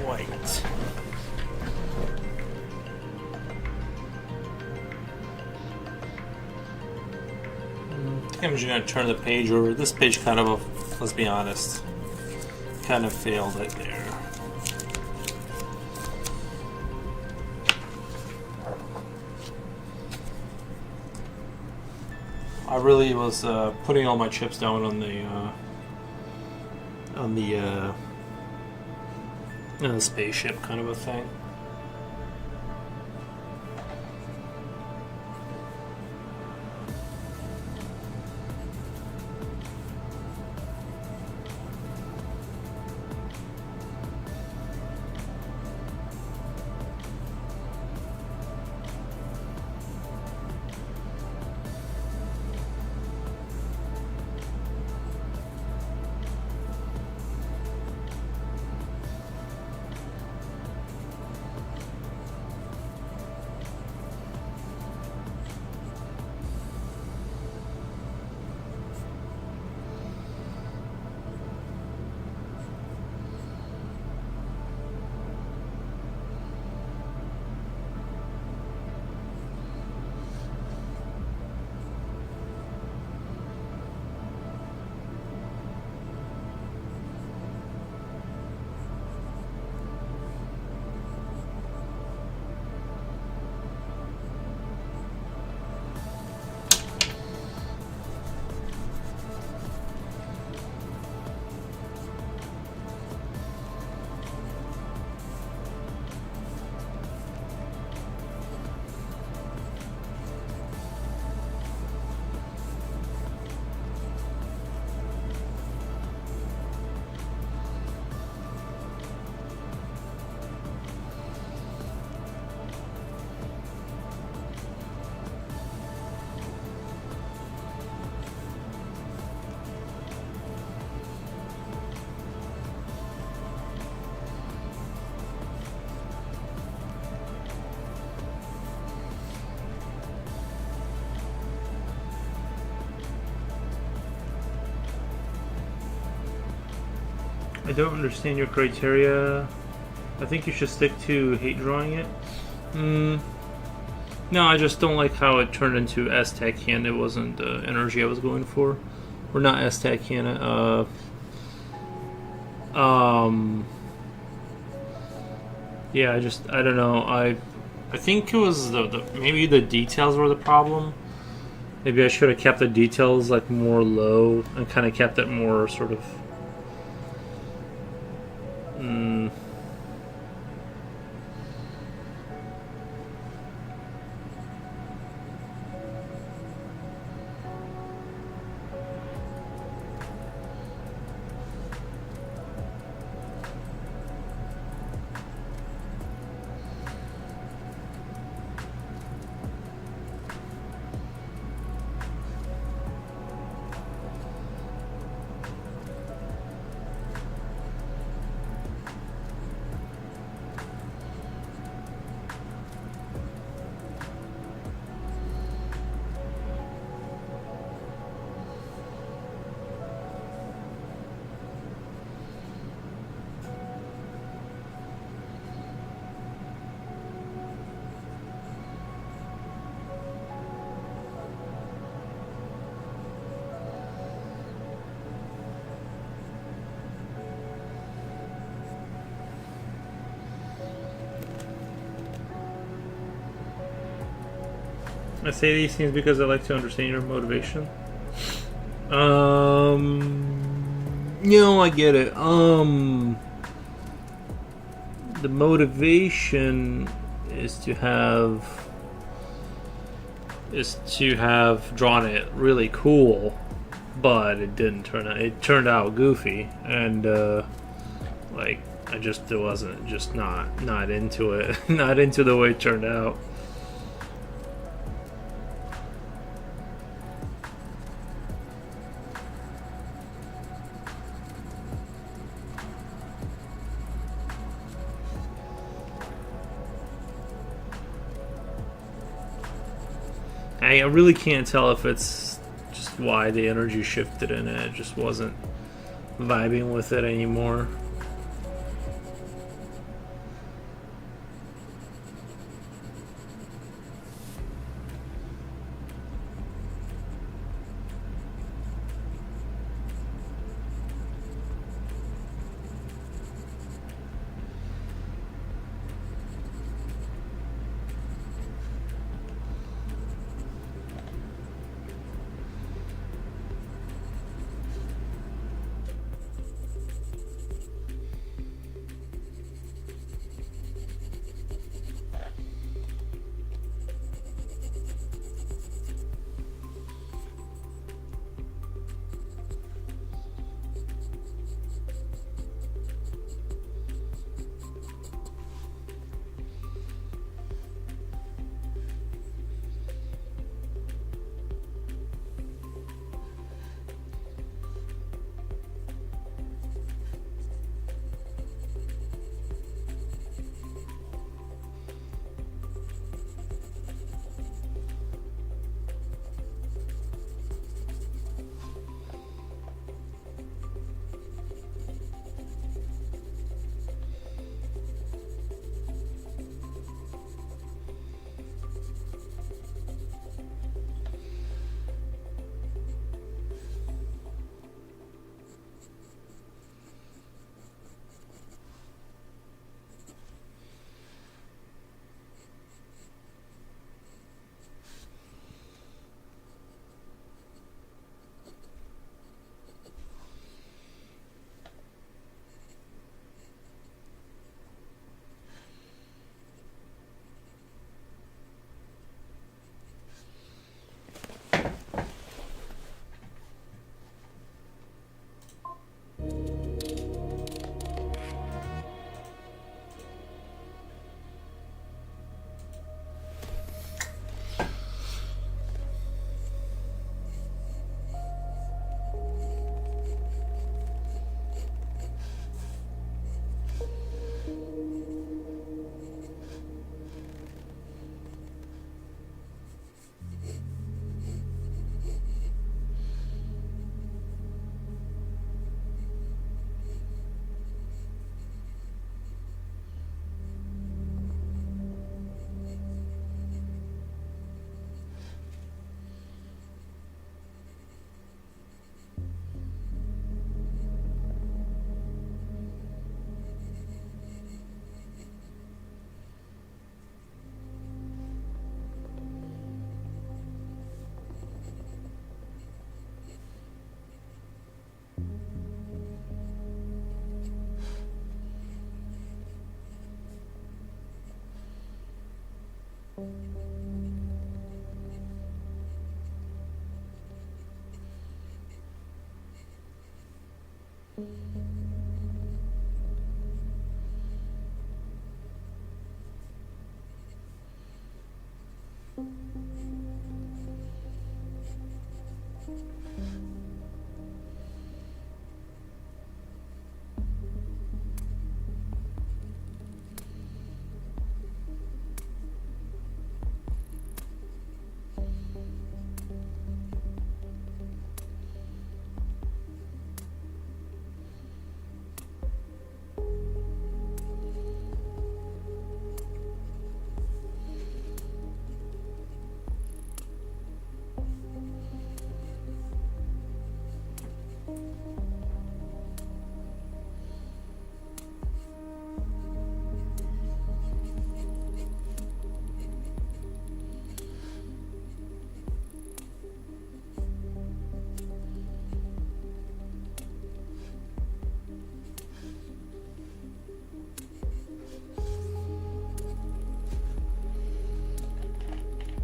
Right. I'm just gonna turn the page over. This page kind of, let's be honest, kind of failed it there. I really was putting all my chips down on the spaceship kind of a thing. I don't understand your criteria. I think you should stick to hate drawing it. No, I just don't like how it turned into Aztecian. It wasn't the energy I was going for. Or not Aztecian. Yeah, I don't know. I think it was maybe the details were the problem. Maybe I should have kept the details like more low and kind of kept it more sort of. I say these things because I like to understand your motivation. I get it. The motivation is to have drawn it really cool, but it didn't turn out. It turned out goofy, and I just wasn't just not into it, not into the way it turned out. I really can't tell if it's just why the energy shifted in it. It just wasn't vibing with it anymore.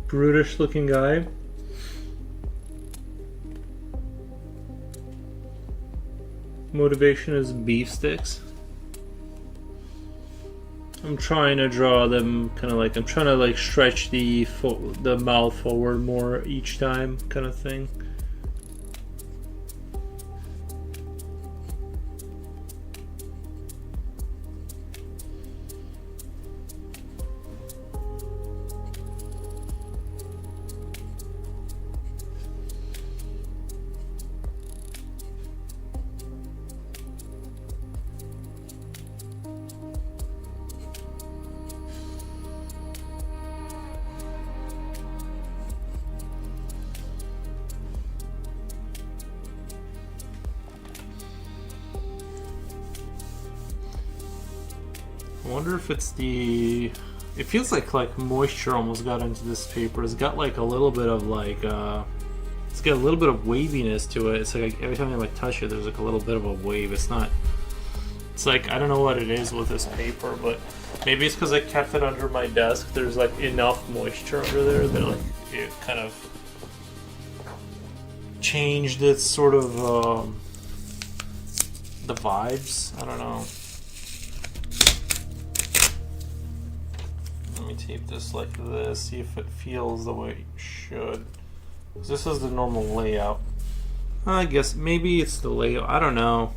brutish looking guy. Motivation is beef sticks. I'm trying to draw them kind of like, I'm trying to like stretch the mouth forward more each time kind of thing. I wonder if it's the... It feels like moisture almost got into this paper. It's got like a little bit of like... it's got a little bit of waviness to it. It's like every time I like touch it, there's like a little bit of a wave. It's not... It's like, I don't know what it is with this paper, but maybe it's because I kept it under my desk. There's like enough moisture under there that like it kind of changed its sort of the vibes. I don't know. Let me tape this like this, see if it feels the way it should. 'Cause this is the normal layout. I guess maybe it's the layout. I don't know.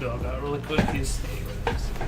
dog out really quick. He's staying right next to me.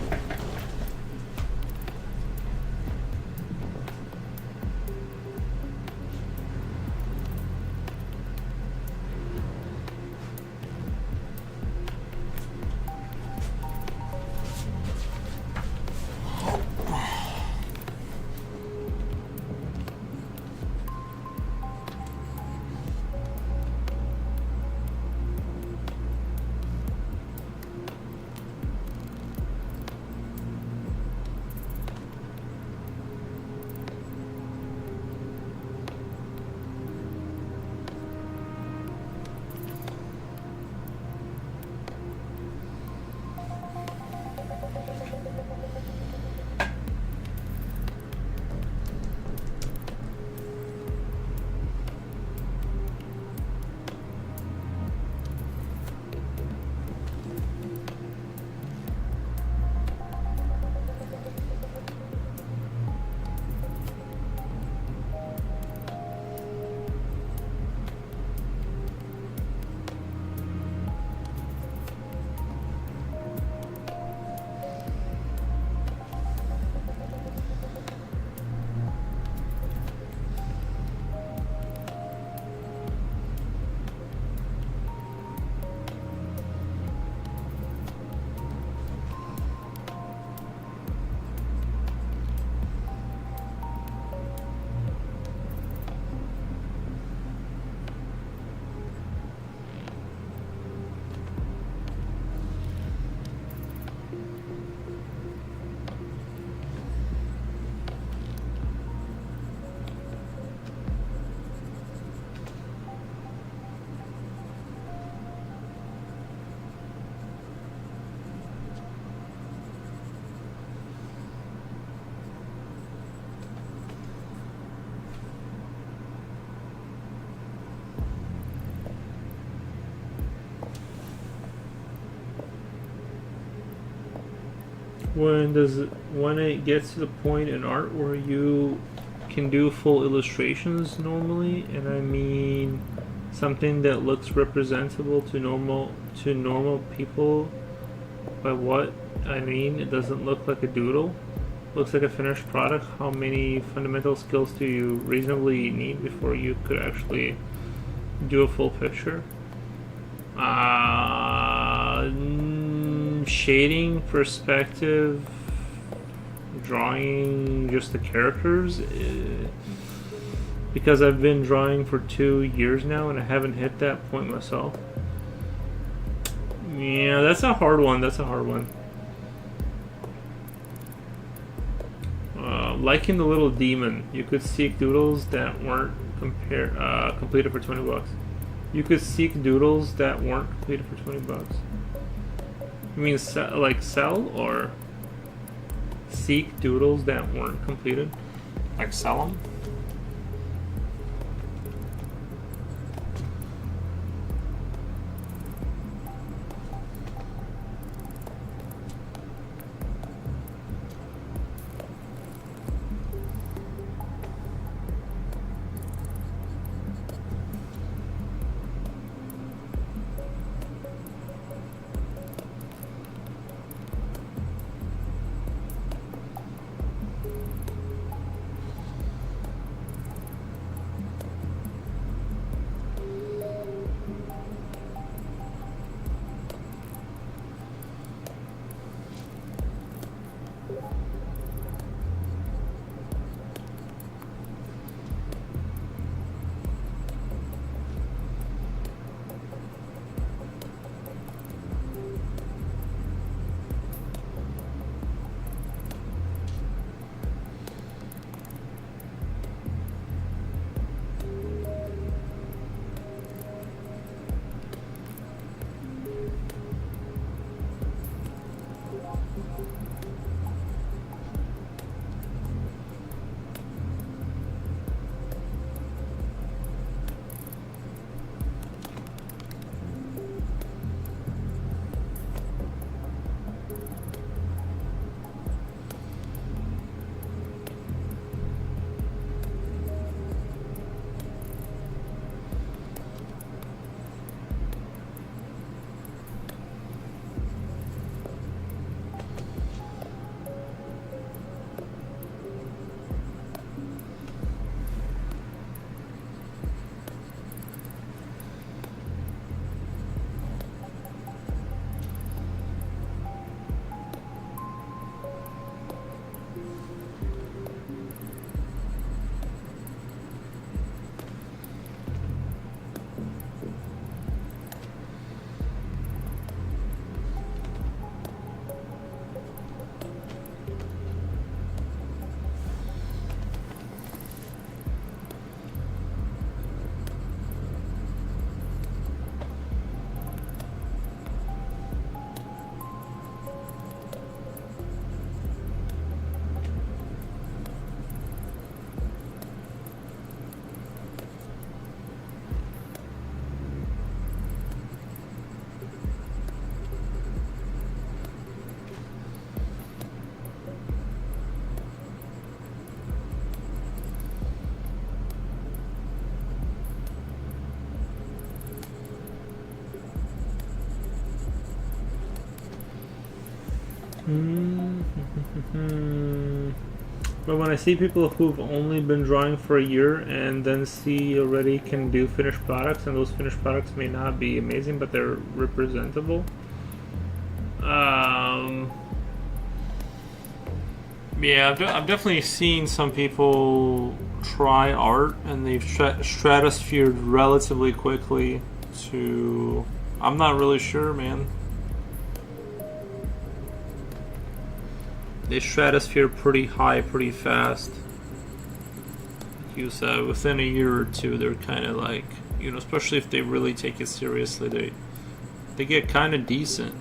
When it gets to the point in art where you can do full illustrations normally, and I mean something that looks representable to normal people. By what I mean, it doesn't look like a doodle, looks like a finished product. How many fundamental skills do you reasonably need before you could actually do a full picture? Shading, perspective, drawing just the characters. Because I've been drawing for 2 years now and I haven't hit that point myself. Yeah, that's a hard one. That's a hard one. Liking the Little Demon, you could seek doodles that weren't completed for $20. You could seek doodles that weren't completed for $20. You mean like sell or seek doodles that weren't completed? Like sell them? But when I see people who've only been drawing for a year and then see already can do finished products, and those finished products may not be amazing, but they're representable. Yeah, I've definitely seen some people try art and they've stratosphered relatively quickly to. I'm not really sure, man. They stratosphere pretty high, pretty fast. Like you said, within a year or two, they're kind of like, especially if they really take it seriously, they get kind of decent,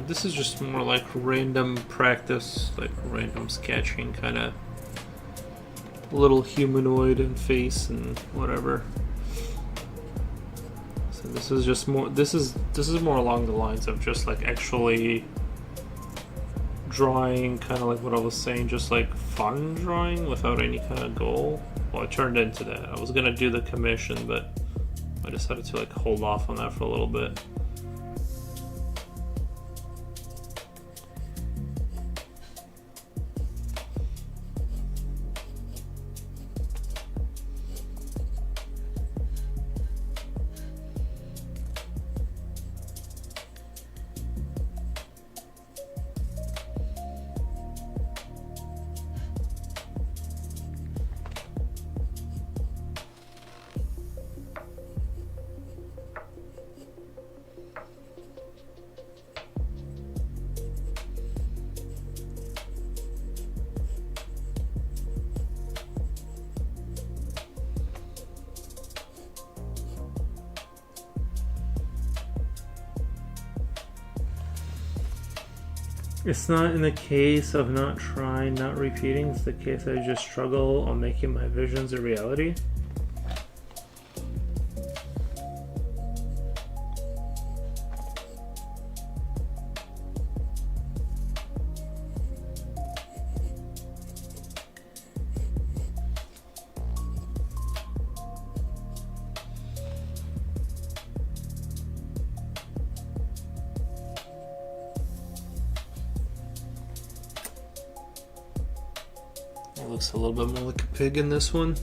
This is just more like random practice, like random sketching, kind of little humanoid and face and whatever. So this is just more. This is more along the lines of just like actually drawing, kind of like what I was saying, just like fun drawing without any kind of goal. Well, it turned into that. I was gonna do the commission, but I decided to like hold off on that for a little bit. It's not in the case of not trying, not repeating. It's the case I just struggle on making my visions a reality. It looks a little bit more like a pig in this one.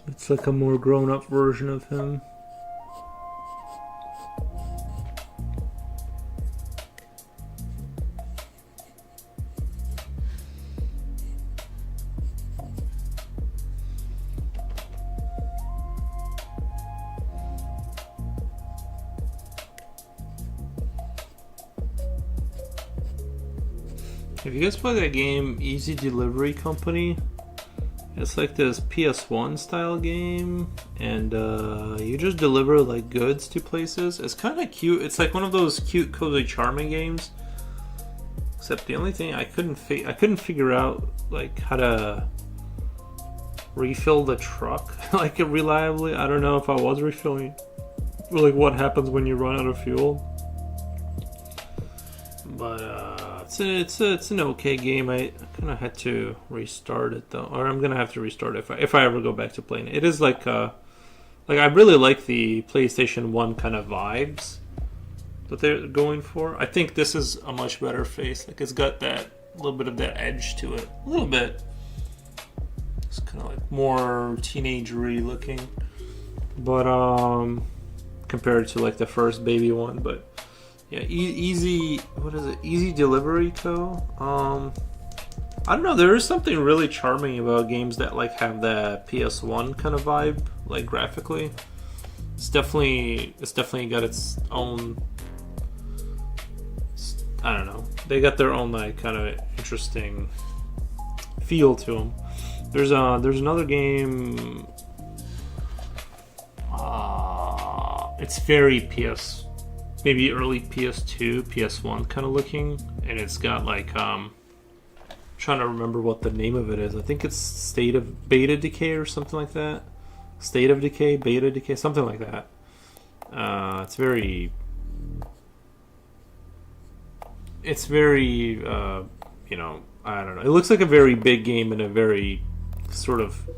It's like a more grown-up version of him. Have you guys played that game, Easy Delivery Company? It's like this PS1 style game, and you just deliver like goods to places. It's kind of cute. It's like one of those cute, cozy, charming games. Except the only thing I couldn't figure out like how to refill the truck like reliably. I don't know if I was refilling, or like what happens when you run out of fuel. But it's an okay game. I kind of had to restart it though, or I'm gonna have to restart it if I ever go back to playing it. It is like I really like the PlayStation 1 kind of vibes that they're going for. I think this is a much better face. Like it's got that little bit of that edge to it, a little bit. It's kind of like more teenagery looking, but compared to like the first baby one, but. Yeah, easy. What is it? Easy Delivery Co. I don't know. There is something really charming about games that like have that PS1 kind of vibe, like graphically. It's definitely got its own. I don't know. They got their own like kind of interesting feel to them. There's another game. It's very maybe early PS2, PS1 kind of looking, and it's got like I'm trying to remember what the name of it is. I think it's State of Beta Decay or something like that. State of Decay, Beta Decay, something like that. It's very I don't know. It looks like a very big game and a very sort of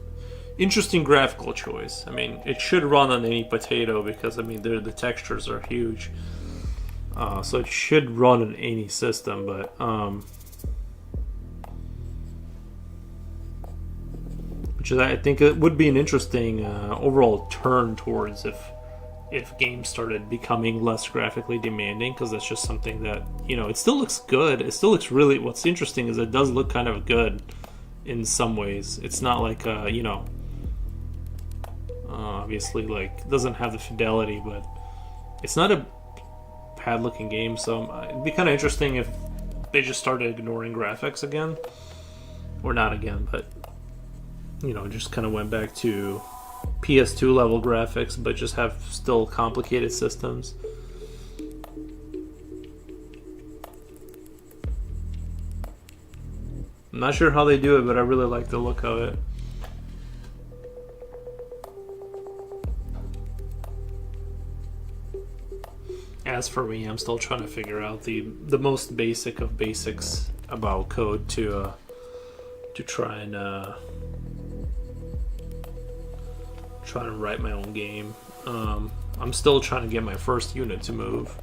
interesting graphical choice. I mean, it should run on any potato because I mean the textures are huge. So it should run on any system, but which is, I think it would be an interesting overall turn towards if games started becoming less graphically demanding, because that's just something that, it still looks good. It still looks really. What's interesting is it does look kind of good in some ways. It's not like obviously like it doesn't have the fidelity, but it's not a bad looking game, so it'd be kind of interesting if they just started ignoring graphics again, or not again, but just kind of went back to PS2 level graphics, but just have still complicated systems. I'm not sure how they do it, but I really like the look of it. As for me, I'm still trying to figure out the most basic of basics about code to try and write my own game. I'm still trying to get my first unit to move,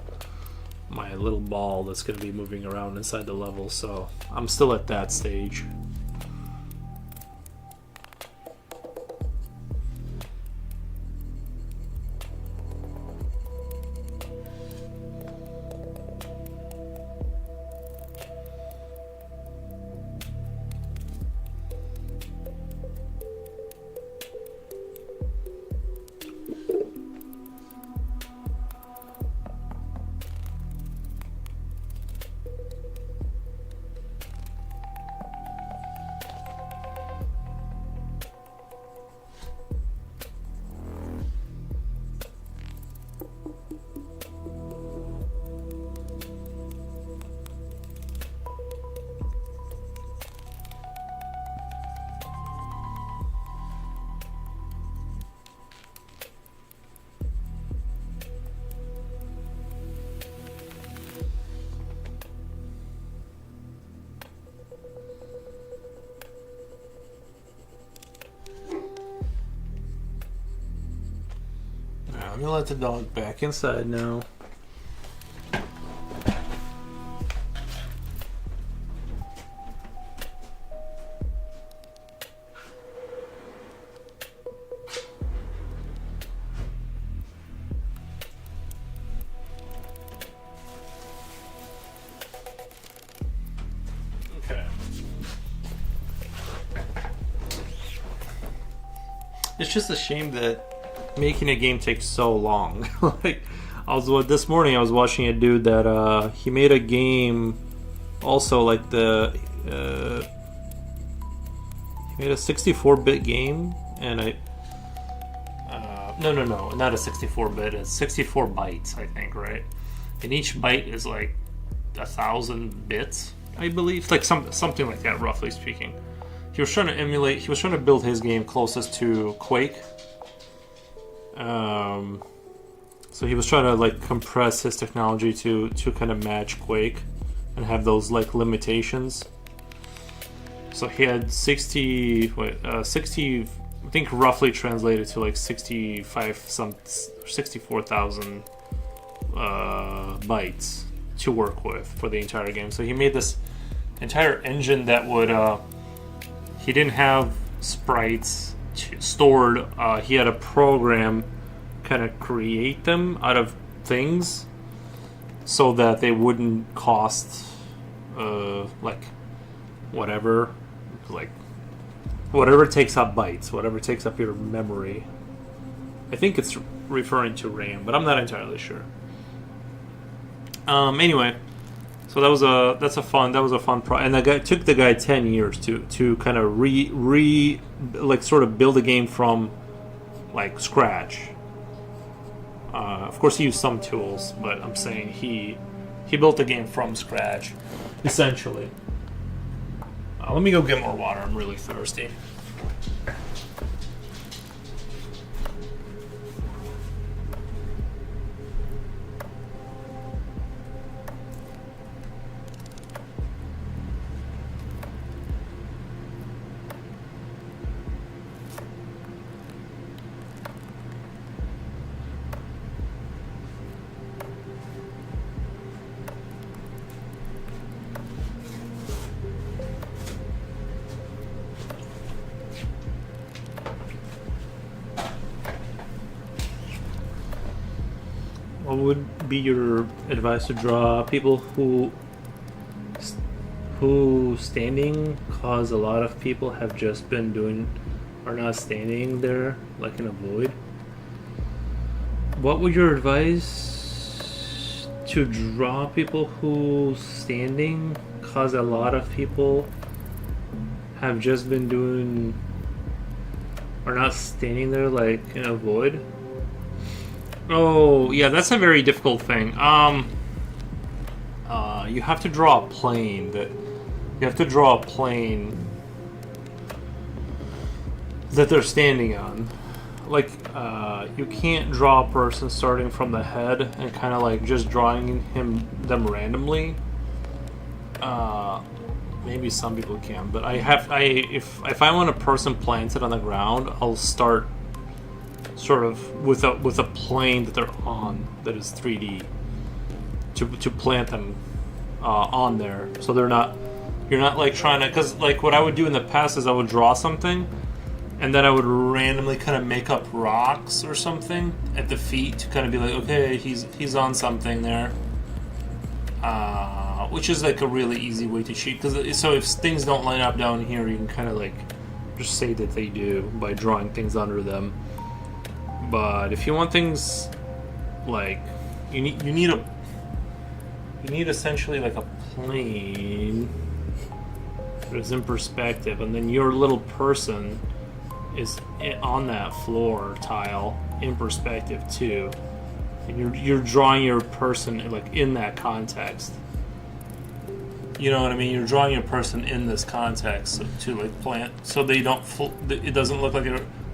my little ball that's going to be moving around inside the level, so I'm still at that stage. I'm gonna let the dog back inside now. Okay. It's just a shame that making a game takes so long. Like, this morning I was watching a dude that he made a game also like he made a 64-bit game, and no, not a 64-bit. It's 64 bytes, I think, right? And each byte is like 1,000 bits, I believe, like something like that, roughly speaking. He was trying to build his game closest to Quake. So he was trying to like compress his technology to kind of match Quake and have those like limitations. So he had 60, I think roughly translated to like 64,000 bytes to work with for the entire game. So he made this entire engine that would, he didn't have sprites stored. He had a program kind of create them out of things so that they wouldn't cost like whatever takes up bytes, whatever takes up your memory. I think it's referring to RAM, but I'm not entirely sure. Anyway, so that was a fun and it took the guy 10 years to kind of sort of build a game from like scratch. Of course, he used some tools, but I'm saying he built the game from scratch, essentially. Let me go get more water. I'm really thirsty. What would be your advice to draw people who standing, cause a lot of people have just been are not standing there like in a void? What would your advice to draw people who standing, cause a lot of people have just been doing, are not standing there like in a void? Oh, yeah, that's a very difficult thing. You have to draw a plane that they're standing on. Like, you can't draw a person starting from the head and kind of like just drawing them randomly. Maybe some people can, but if I want a person planted on the ground, I'll start sort of with a plane that they're on that is 3D to plant them on there, so you're not like trying to, because like what I would do in the past is I would draw something and then I would randomly kind of make up rocks or something at the feet to kind of be like, okay, he's on something there, which is like a really easy way to cheat, because so if things don't line up down here, you can kind of like just say that they do by drawing things under them. But if you want things like you need essentially like a plane that is in perspective, and then your little person is on that floor tile in perspective too, and you're drawing your person like in that context. You know what I mean? You're drawing your person in this context to like plant, so they don't. It doesn't look like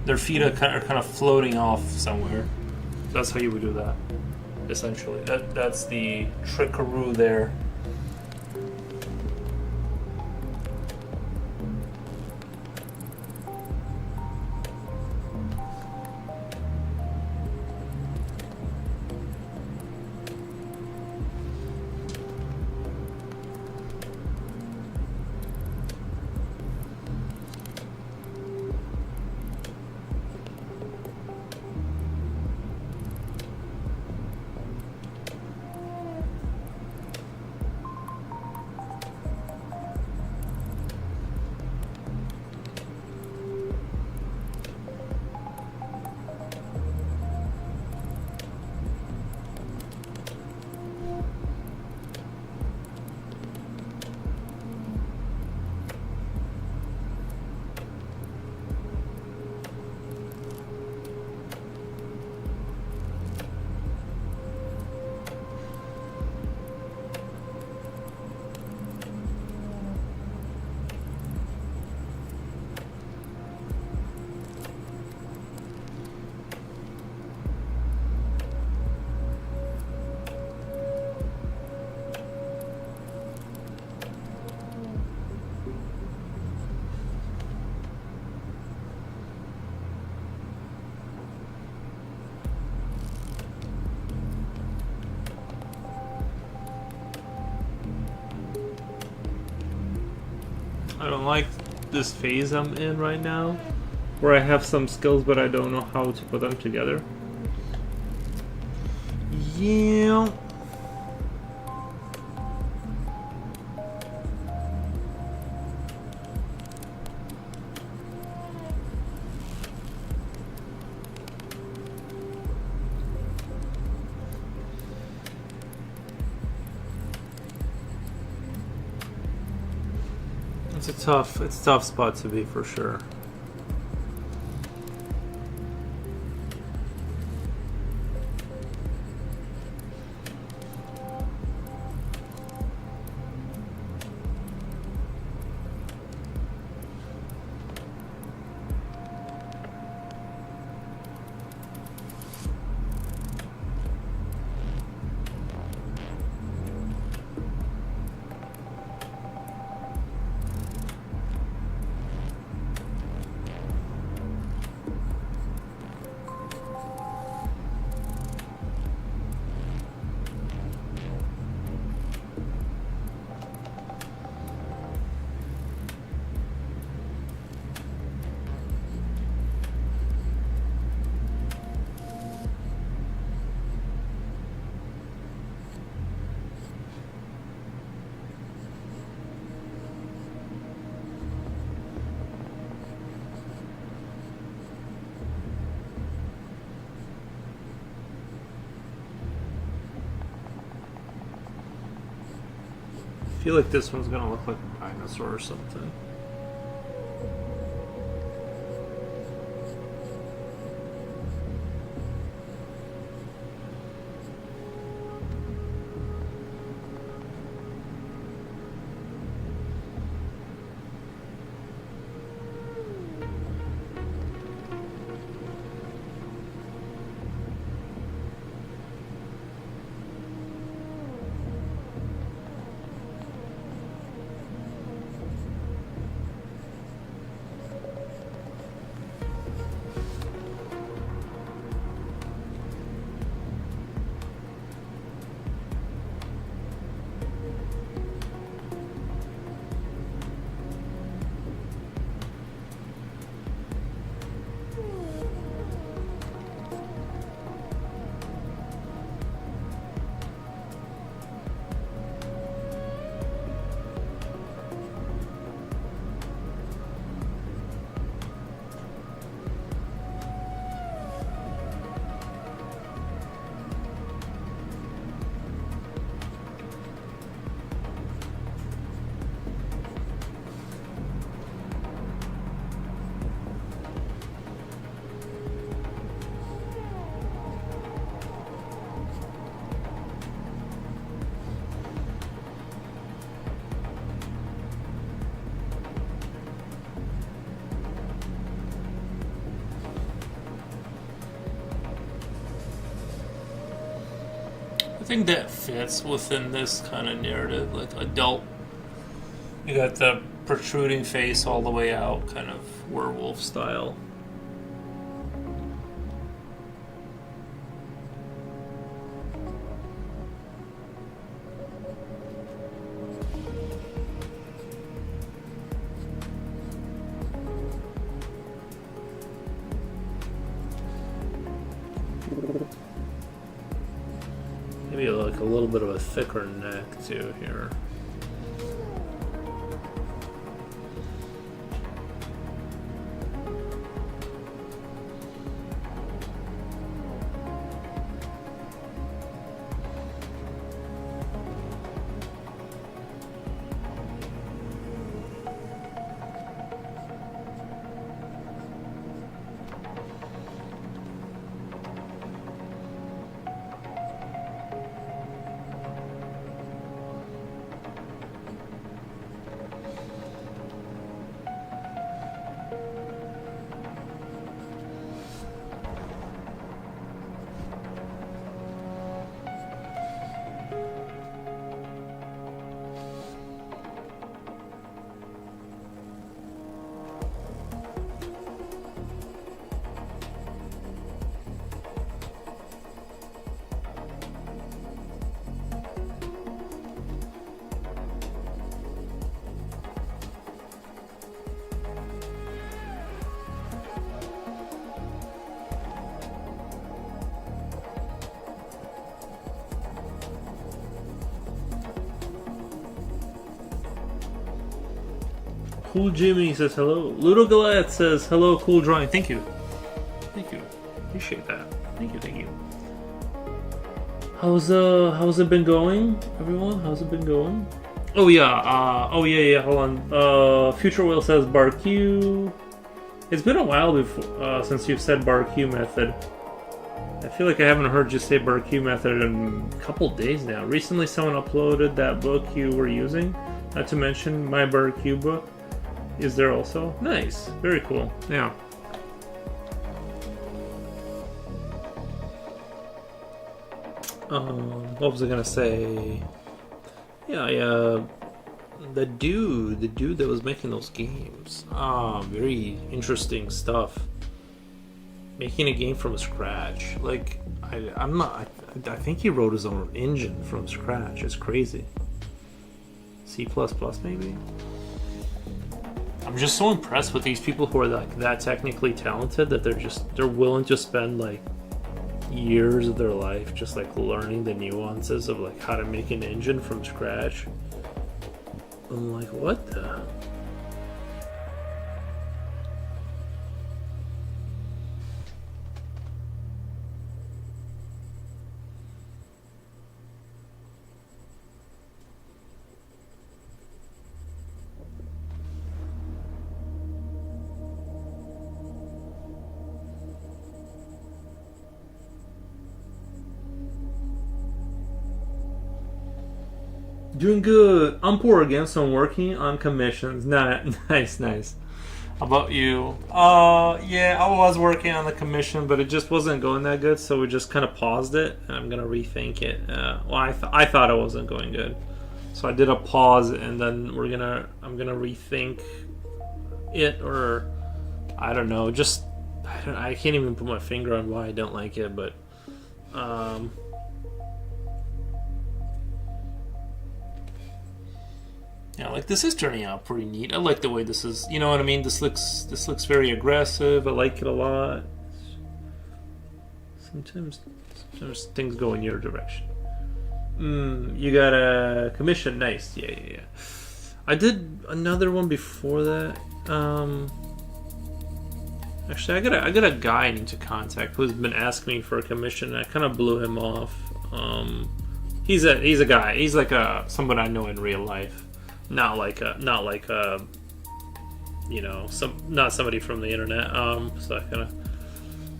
their feet are kind of floating off somewhere. That's how you would do that, essentially. That's the trickaroo there. I don't like this phase I'm in right now, where I have some skills but I don't know how to put them together. Yeah. It's a tough spot to be for sure. I feel like this one's gonna look like a dinosaur or something. I think that fits within this kind of narrative, like adult. You got the protruding face all the way out, kind of werewolf style. Maybe like a little bit of a thicker neck too here. Cool Jimmy says hello. Ludo Galette says hello, cool drawing. Thank you. Thank you. Appreciate that. Thank you, thank you. How's it been going, everyone? How's it been going? Oh yeah, hold on. Future Will says BarQ. It's been a while before since you've said BarQ method. I feel like I haven't heard you say BarQ method in a couple days now. Recently someone uploaded that book you were using. Not to mention my BarQ book is there also. Nice. Very cool. Yeah. What was I gonna say? Yeah, the dude that was making those games. Very interesting stuff. Making a game from scratch. Like, I think he wrote his own engine from scratch. It's crazy. C++ maybe? I'm just so impressed with these people who are like that technically talented that they're willing to spend like years of their life just like learning the nuances of like how to make an engine from scratch. I'm like, what the? Doing good. I'm poor again, so I'm working on commissions. Nice. How about you? Yeah, I was working on the commission, but it just wasn't going that good, so we just kind of paused it, and I'm gonna rethink it. Well, I thought it wasn't going good, so I did a pause, and then I'm gonna rethink it, or I don't know. I can't even put my finger on why I don't like it, but yeah, like this is turning out pretty neat. I like the way this is. You know what I mean? This looks very aggressive. I like it a lot. Sometimes things go in your direction. You got a commission. Nice. Yeah. I did another one before that. Actually, I got a guy I need to contact who's been asking me for a commission. And I kind of blew him off. He's a guy. He's like someone I know in real life. Not like you know, not somebody from the internet. So I kind of,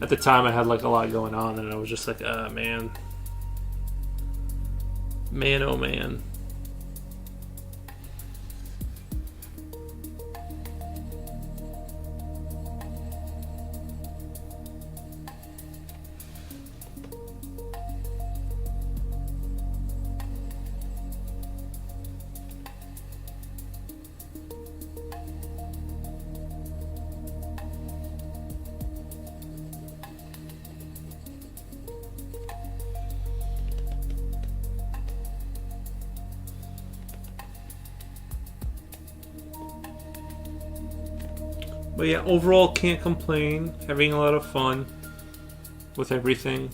at the time I had like a lot going on, and I was just like, man, oh man. But yeah, overall can't complain. Having a lot of fun with everything.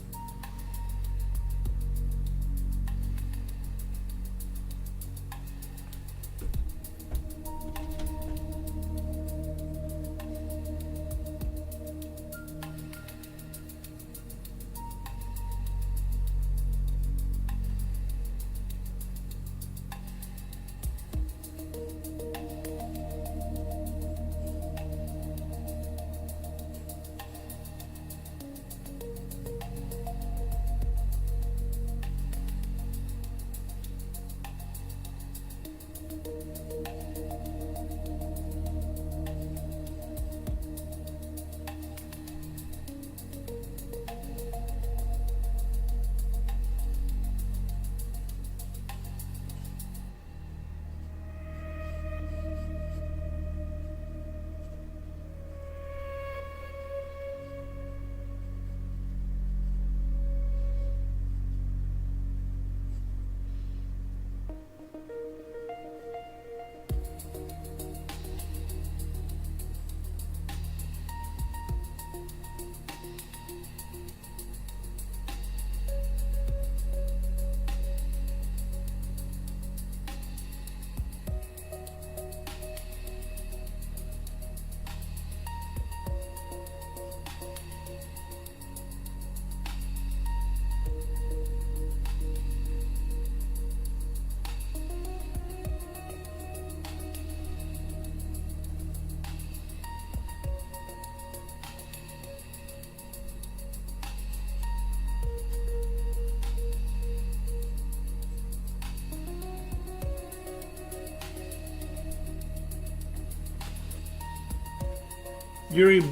Yuri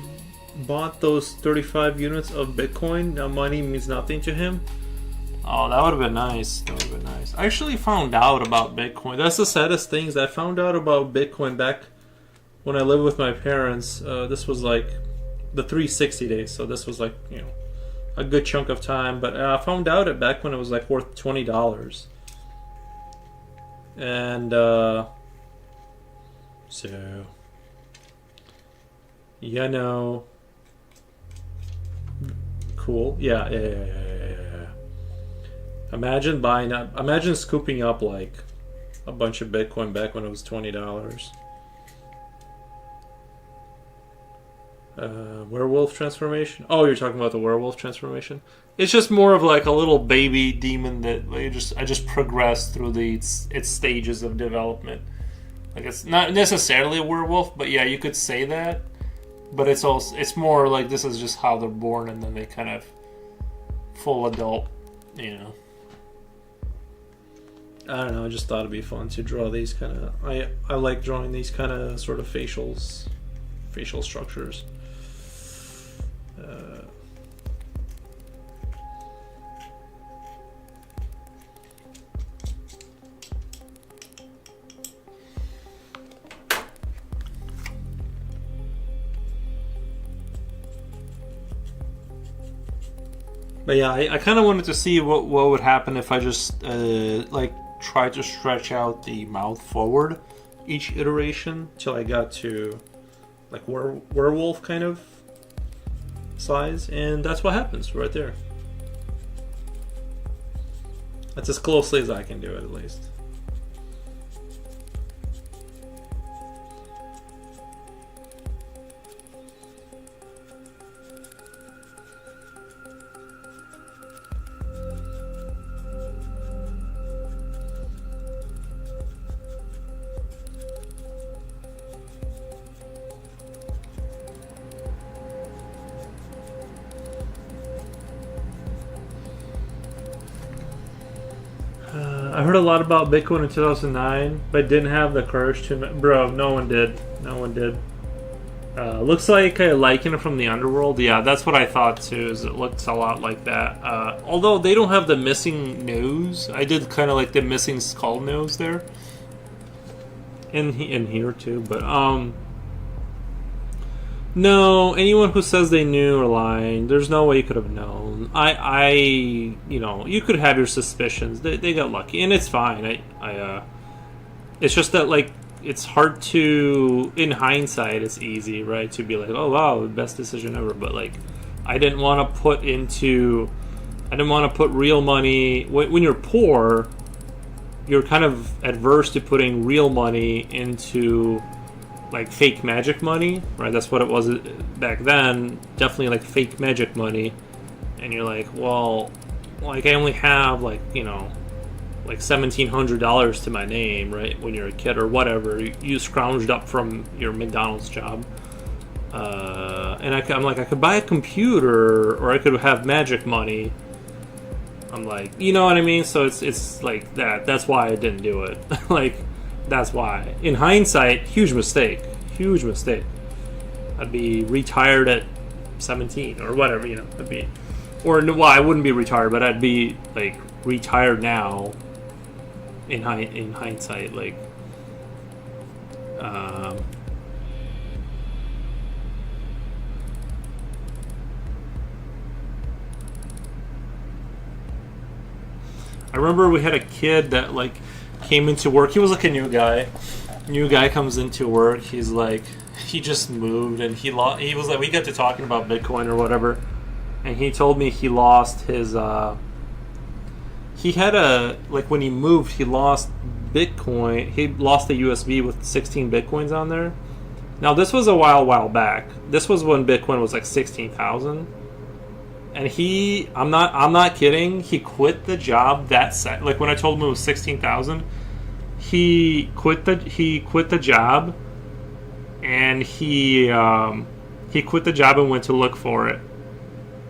bought those 35 units of Bitcoin. Now money means nothing to him. Oh, that would have been nice. That would have been nice. I actually found out about Bitcoin. That's the saddest thing, is I found out about Bitcoin back when I lived with my parents. This was like the 360 days, so this was like, you know, a good chunk of time. But I found out it back when it was like worth $20. And so, you know, cool. Yeah. Imagine scooping up like a bunch of Bitcoin back when it was $20. Werewolf transformation. Oh, you're talking about the werewolf transformation. It's just more of like a little baby demon that I just progressed through its stages of development. Like, it's not necessarily a werewolf, but yeah, you could say that. But it's more like this is just how they're born, and then they kind of full adult, you know. I don't know. I just thought it'd be fun to draw these kind of. I like drawing these kind of sort of facial structures. But yeah, I kind of wanted to see what would happen if I just like tried to stretch out the mouth forward each iteration till I got to like werewolf kind of size, and that's what happens right there. That's as closely as I can do it, at least. I heard a lot about Bitcoin in 2009, but didn't have the courage to. Bro, no one did. No one did. Looks like a Lycan from the underworld. Yeah, that's what I thought too. Is it looks a lot like that. Although they don't have the missing nose. I did kind of like the missing skull nose there. In here too, but no, anyone who says they knew are lying. There's no way you could have known. You know, you could have your suspicions. They got lucky, and it's fine. It's just that, like, it's hard to, in hindsight, it's easy, right, to be like, oh wow, best decision ever. But like, I didn't want to put real money. When you're poor, you're kind of adverse to putting real money into like fake magic money, right? That's what it was back then. Definitely like fake magic money. And you're like, well, like I only have like, you know, like $1,700 to my name, right? When you're a kid or whatever, you scrounged up from your McDonald's job. And I'm like, I could buy a computer, or I could have magic money. I'm like, you know what I mean? So it's like that. That's why I didn't do it. Like, that's why. In hindsight, huge mistake. Huge mistake. I'd be retired at 17 or whatever, you know. I'd be, or well, I wouldn't be retired, but I'd be like retired now. In hindsight, like, I remember we had a kid that like came into work. He was like a new guy. New guy comes into work. He's like, he just moved, and he was like, we got to talking about Bitcoin or whatever, and he told me he lost his. He had like when he moved, he lost Bitcoin. He lost the USB with 16 Bitcoins on there. Now this was a while back. This was when Bitcoin was like 16,000. And I'm not kidding. He quit the job like when I told him it was 16,000. He quit the job, and he quit the job and went to look for it.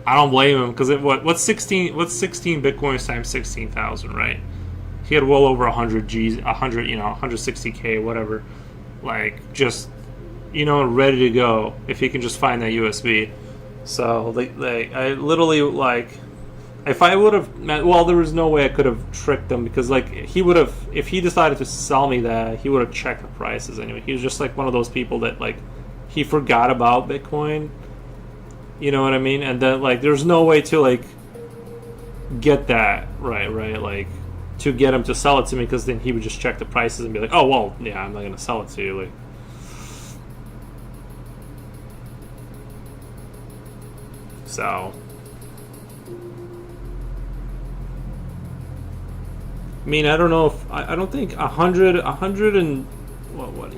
I don't blame him, because what's 16 Bitcoins times 16,000, right? He had well over 100 G's, 100, you know, 160K, whatever. Like, just, ready to go if he can just find that USB. So I literally like, if I would have, well, there was no way I could have tricked him, because like he would have, if he decided to sell me that, he would have checked the prices anyway. He was just like one of those people that like he forgot about Bitcoin. You know what I mean? And then like there's no way to like get that right, like to get him to sell it to me, because then he would just check the prices and be like, oh well, yeah, I'm not gonna sell it to you. Like, so I mean, I don't know if I don't think a hundred and what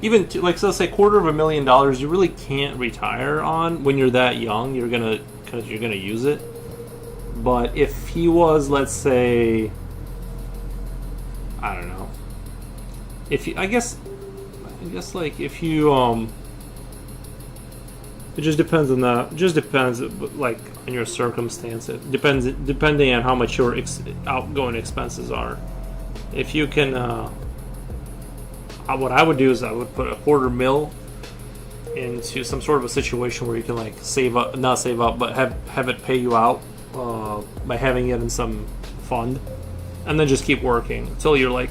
even like, so let's say $250,000, you really can't retire on when you're that young. Because you're gonna use it. But if he was, let's say, I don't know, if you, I guess like if you it just depends on that. It just depends, like, on your circumstance. It depends, depending on how much your outgoing expenses are. If you can, what I would do is I would put $250,000 into some sort of a situation where you can like save up, not save up, but have it pay you out by having it in some fund, and then just keep working until you're like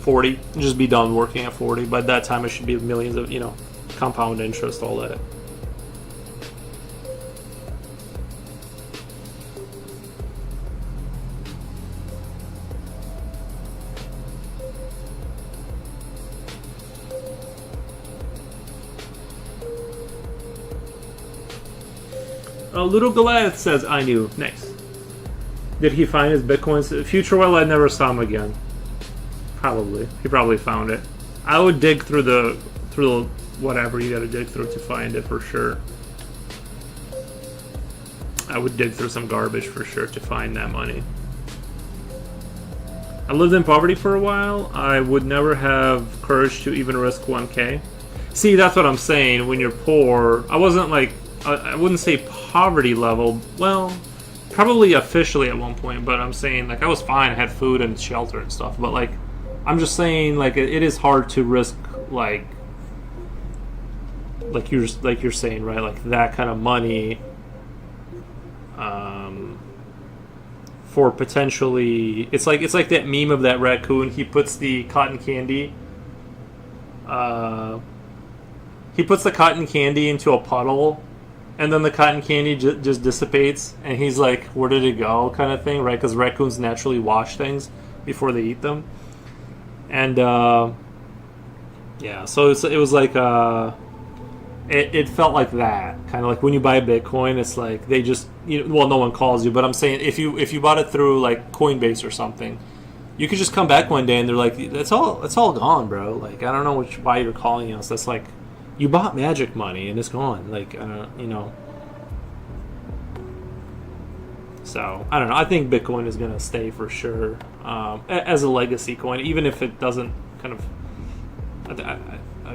40. Just be done working at 40. By that time, it should be millions of compound interest, all that. Little Goliath says, I knew. Nice. Did he find his bitcoins? Future Well, I never saw him again. Probably. He probably found it. I would dig through the whatever you gotta dig through to find it, for sure. I would dig through some garbage for sure to find that money. I lived in poverty for a while. I would never have courage to even risk 1K. See, that's what I'm saying. When you're poor, I wasn't like, I wouldn't say poverty level. Well, probably officially at one point, but I'm saying like I was fine. I had food and shelter and stuff. But like, I'm just saying like it is hard to risk like you're saying, right? Like that kind of money for potentially, it's like that meme of that raccoon. He puts the cotton candy. He puts the cotton candy into a puddle. And then the cotton candy just dissipates, and he's like, where did it go, kind of thing, right? Because raccoons naturally wash things before they eat them. And, yeah, so it was like, it felt like that. Kind of like when you buy Bitcoin, it's like they just, well, no one calls you, but I'm saying if you bought it through, like, Coinbase or something, you could just come back one day and they're like, it's all gone, bro. Like, I don't know why you're calling us. That's like, you bought magic money and it's gone. Like, So, I don't know. I think Bitcoin is going to stay for sure as a legacy coin, even if it doesn't kind of,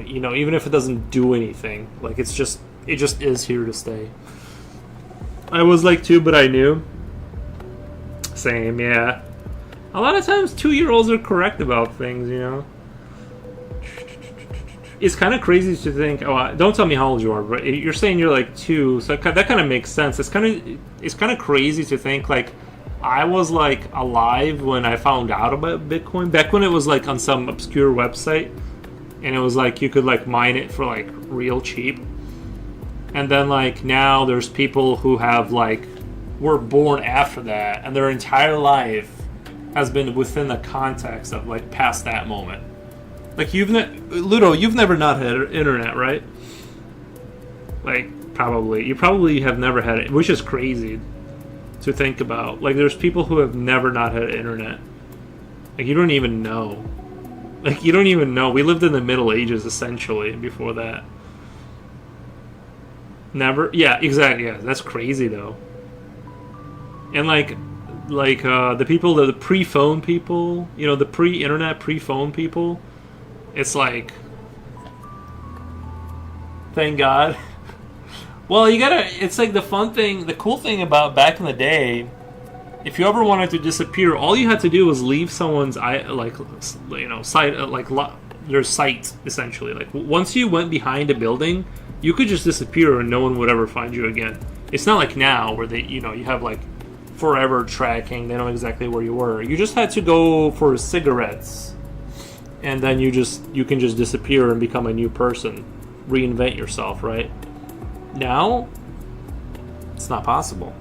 even if it doesn't do anything. Like, it just is here to stay. I was like 2, but I knew. Same, yeah. A lot of times 2-year-olds are correct about things, It's kind of crazy to think. Oh, don't tell me how old you are, but you're saying you're like 2, so that kind of makes sense. It's kind of crazy to think like I was like alive when I found out about Bitcoin, back when it was like on some obscure website, and it was like you could like mine it for like real cheap, and then like now there's people who have like were born after that, and their entire life has been within the context of like past that moment. Like you've never not had internet, right? Like you probably have never had it, which is crazy to think about. Like there's people who have never not had internet. Like you don't even know. We lived in the Middle Ages essentially before that. Never. Yeah, exactly. Yeah, that's crazy though. And like the people, the pre-phone people, the pre-internet, pre-phone people. It's like, thank God. Well, it's like the cool thing about back in the day, if you ever wanted to disappear, all you had to do was leave someone's site, their sight essentially. Like once you went behind a building, you could just disappear and no one would ever find you again. It's not like now where they, you have like forever tracking. They know exactly where you were. You just had to go for cigarettes, and then you can just disappear and become a new person, reinvent yourself. Right now, it's not possible.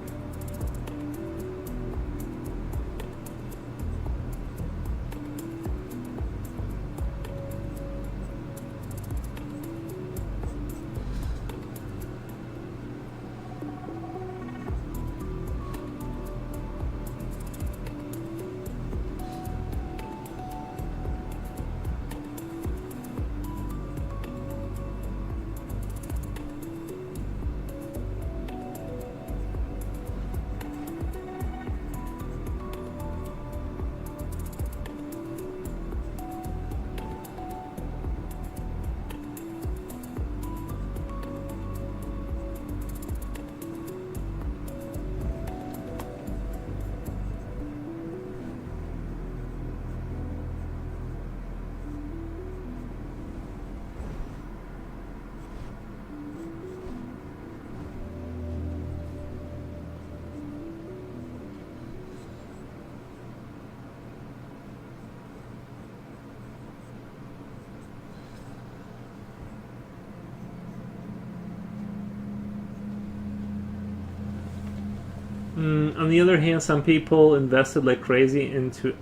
On the other hand, some people invested like crazy into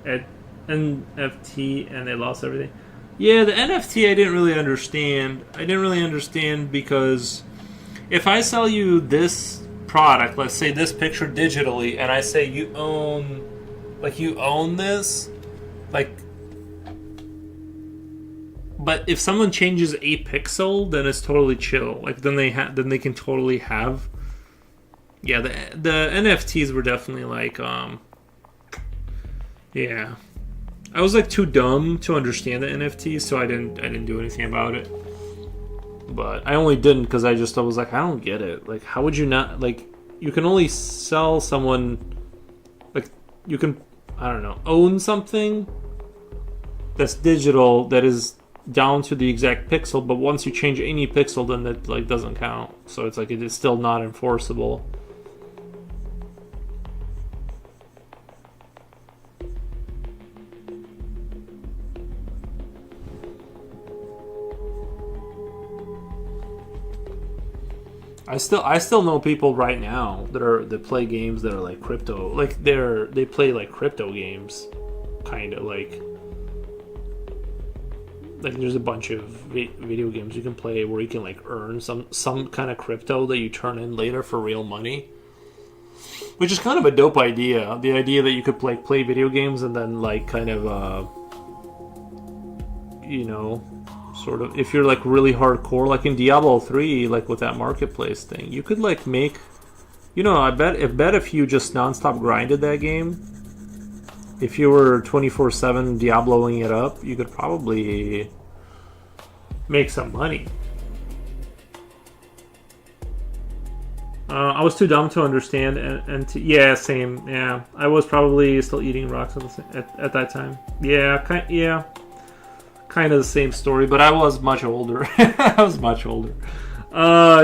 NFT and they lost everything. Yeah, the NFT I didn't really understand. I didn't really understand because if I sell you this product, let's say this picture digitally, and I say you own this, like, but if someone changes a pixel, then it's totally chill. Like then they can totally have. Yeah, the NFTs were definitely like, yeah. I was like too dumb to understand the NFTs, so I didn't do anything about it. But I only didn't because I was like, I don't get it. Like, how would you not, like, you can only sell someone, like, you can, I don't know, own something that's digital that is down to the exact pixel, but once you change any pixel, then it like doesn't count. So it's like it is still not enforceable. I still know people right now that play games that are like crypto, like they play like crypto games, kind of like there's a bunch of video games you can play where you can like earn some kind of crypto that you turn in later for real money, which is kind of a dope idea. The idea that you could play video games and then like kind of sort of, if you're like really hardcore, like in Diablo 3, like with that marketplace thing, you could like make, I bet if you just nonstop grinded that game, if you were 24/7 Diabloing it up, you could probably make some money. I was too dumb to understand, yeah, same, yeah. I was probably still eating rocks at that time. Yeah, kind of the same story, but I was much older. It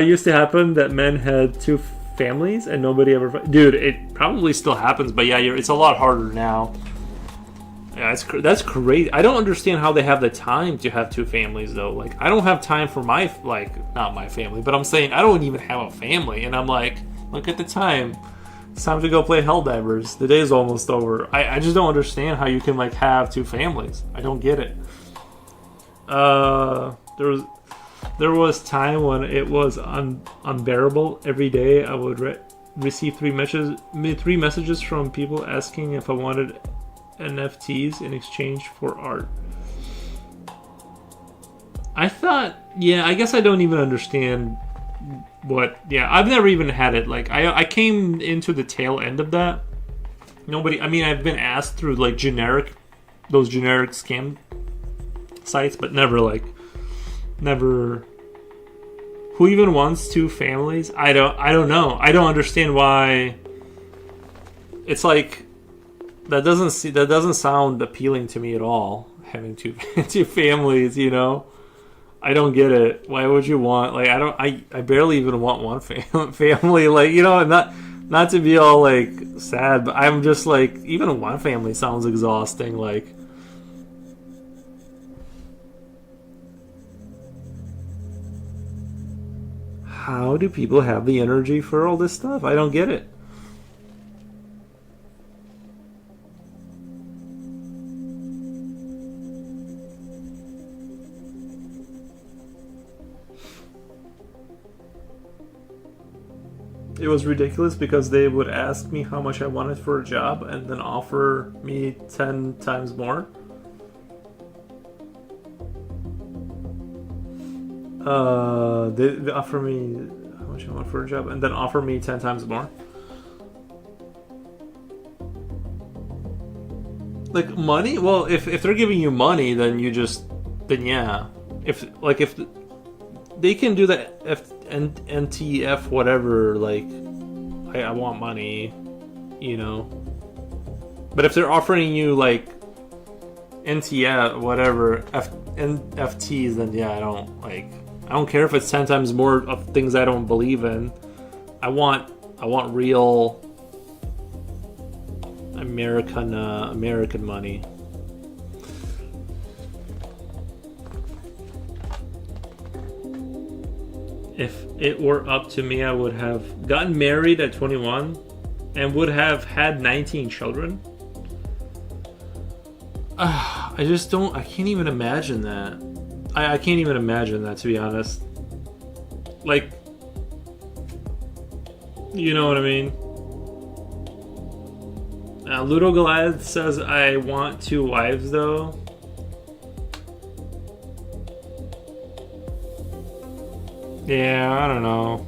used to happen that men had two families and nobody ever... Dude, it probably still happens, but yeah, it's a lot harder now. Yeah, that's crazy. I don't understand how they have the time to have two families, though. Like, I don't have time for not my family, but I'm saying I don't even have a family, and I'm like, look at the time. It's time to go play Helldivers. The day is almost over. I just don't understand how you can, like, have two families. I don't get it. There was time when it was unbearable. Every day I would receive three messages from people asking if I wanted NFTs in exchange for art. I guess I don't even understand I've never even had it. Like, I came into the tail end of that. I've been asked through like those generic scam sites, but never who even wants two families? I don't know. I don't understand why. It's like that doesn't sound appealing to me at all. having two two families. You know, I don't get it. Why would you want like I don't I barely even want one family. Like you know, not to be all like sad, but I'm just like even one family sounds exhausting. Like how do people have the energy for all this stuff? I don't get it. It was ridiculous because they would ask me how much I wanted for a job and then offer me 10 times more. They offer me how much I want for a job and then offer me 10 times more. Like money? Well, if they're giving you money, then you just then yeah. If they can do that NTF whatever like I want money, you know. But if they're offering you like NTF whatever FTs, then yeah, I don't care if it's 10 times more of things I don't believe in. I want real American money. If it were up to me, I would have gotten married at 21 and would have had 19 children. I can't even imagine that. I can't even imagine that, to be honest. Like, you know what I mean? Ludo Goliath says, I want 2 wives, though. Yeah, I don't know.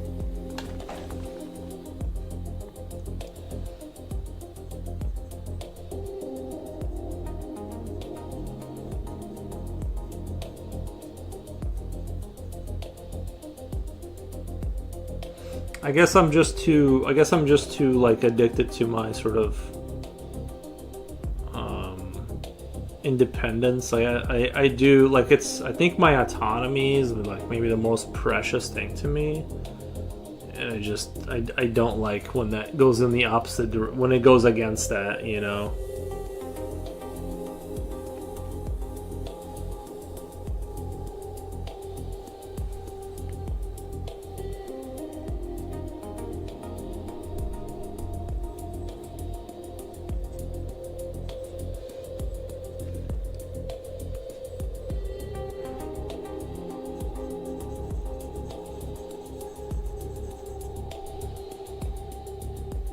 I guess I'm just too like addicted to my sort of independence. Like I do like I think my autonomy is like maybe the most precious thing to me, and I don't like when that goes in the opposite when it goes against that, you know.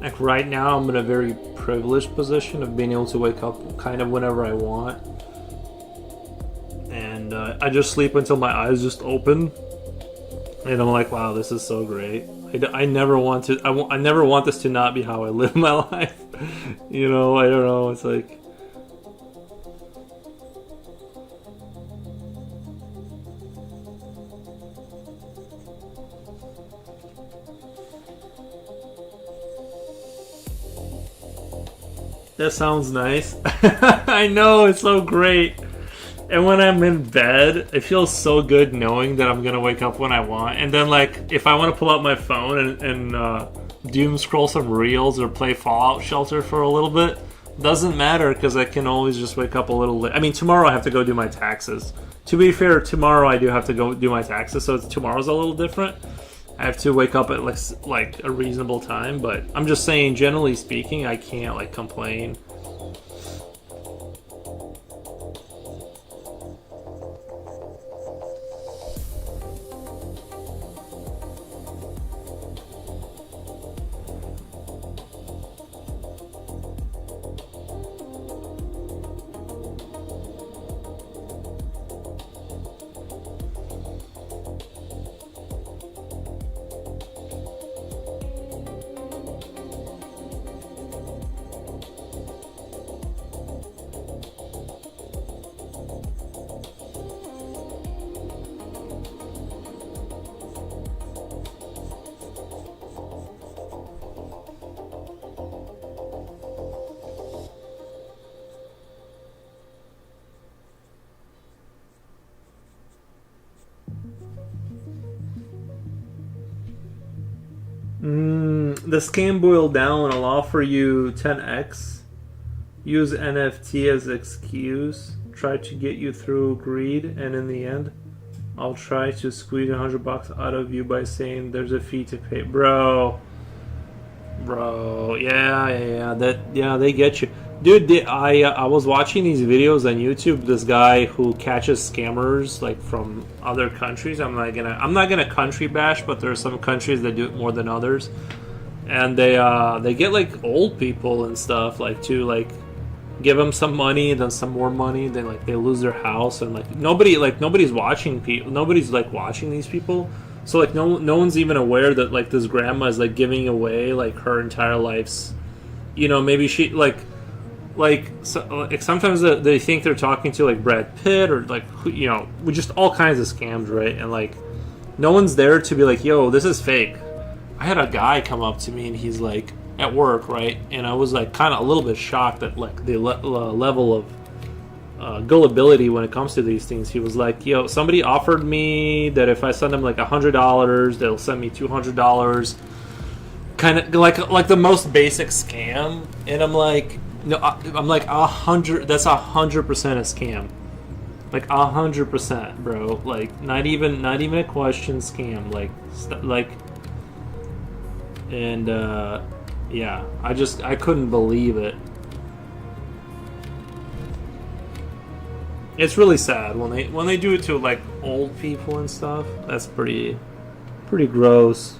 Like right now, I'm in a very privileged position of being able to wake up kind of whenever I want, and I just sleep until my eyes just open, and I'm like, wow, this is so great. I never want to. I never want this to not be how I live my life. You know, I don't know. It's like. That sounds nice. I know, it's so great. And when I'm in bed, it feels so good knowing that I'm gonna wake up when I want. And then, like, if I want to pull out my phone and doom scroll some reels or play Fallout Shelter for a little bit, doesn't matter because I can always just wake up a little late. I mean, tomorrow I have to go do my taxes. To be fair, tomorrow I do have to go do my taxes, so tomorrow's a little different. I have to wake up at like a reasonable time, but I'm just saying, generally speaking, I can't like complain. The scam boiled down. I'll offer you 10x. Use NFT as excuse. Try to get you through greed, and in the end, I'll try to squeeze $100 out of you by saying there's a fee to pay, bro. Bro, yeah, they get you, dude. I was watching these videos on YouTube. This guy who catches scammers like from other countries. I'm not gonna country bash, but there are some countries that do it more than others, and they get like old people and stuff like to like give them some money, then some more money, then like they lose their house, and like nobody's watching people, nobody's like watching these people, so like no one's even aware that like this grandma is like giving away like her entire life's, maybe she like sometimes they think they're talking to like Brad Pitt or like with just all kinds of scams, right? And like no one's there to be like, yo, this is fake. I had a guy come up to me and he's like at work, right? And I was like kind of a little bit shocked at like the level of gullibility when it comes to these things. He was like, yo, somebody offered me that if I send them like $100, they'll send me $200, kind of like the most basic scam. And I'm like, no, I'm like 100. That's 100% a scam. Like 100%, bro. Like not even a question scam. Like, and yeah, I couldn't believe it. It's really sad when they do it to like old people and stuff. That's pretty gross.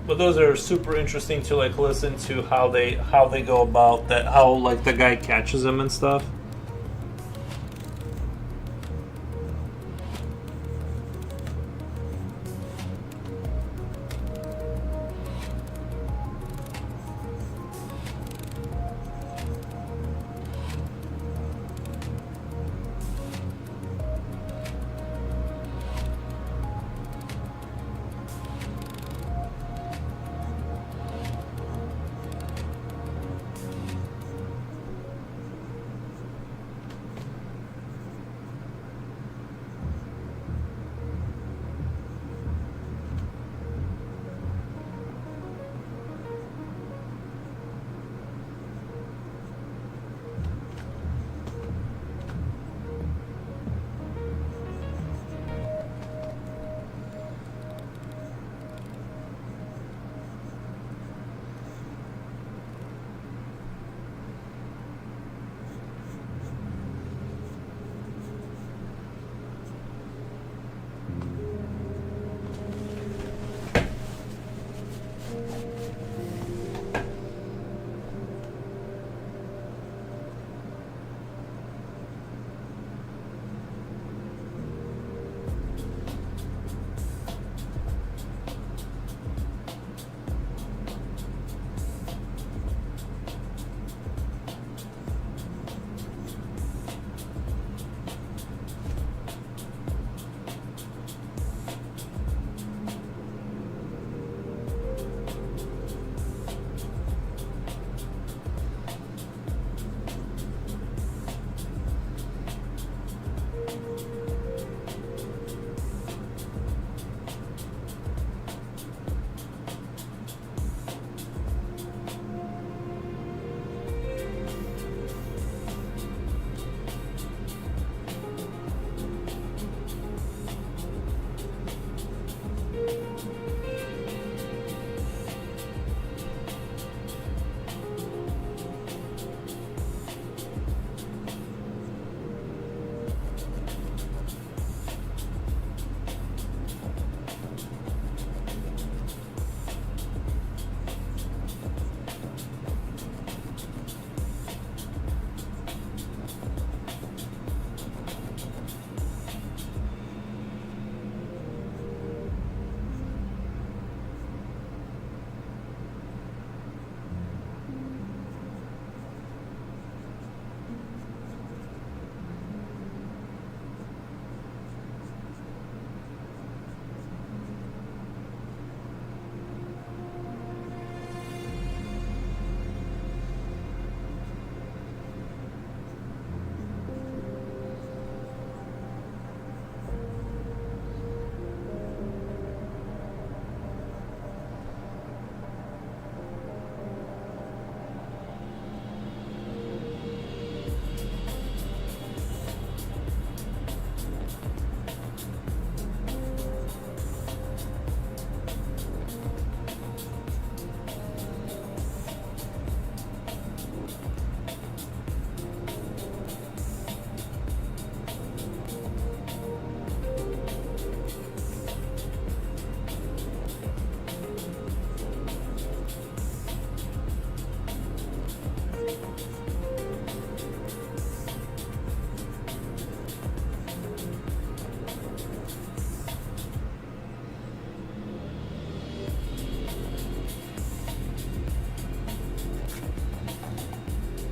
But those are super interesting to like listen to how they go about that, how like the guy catches them and stuff.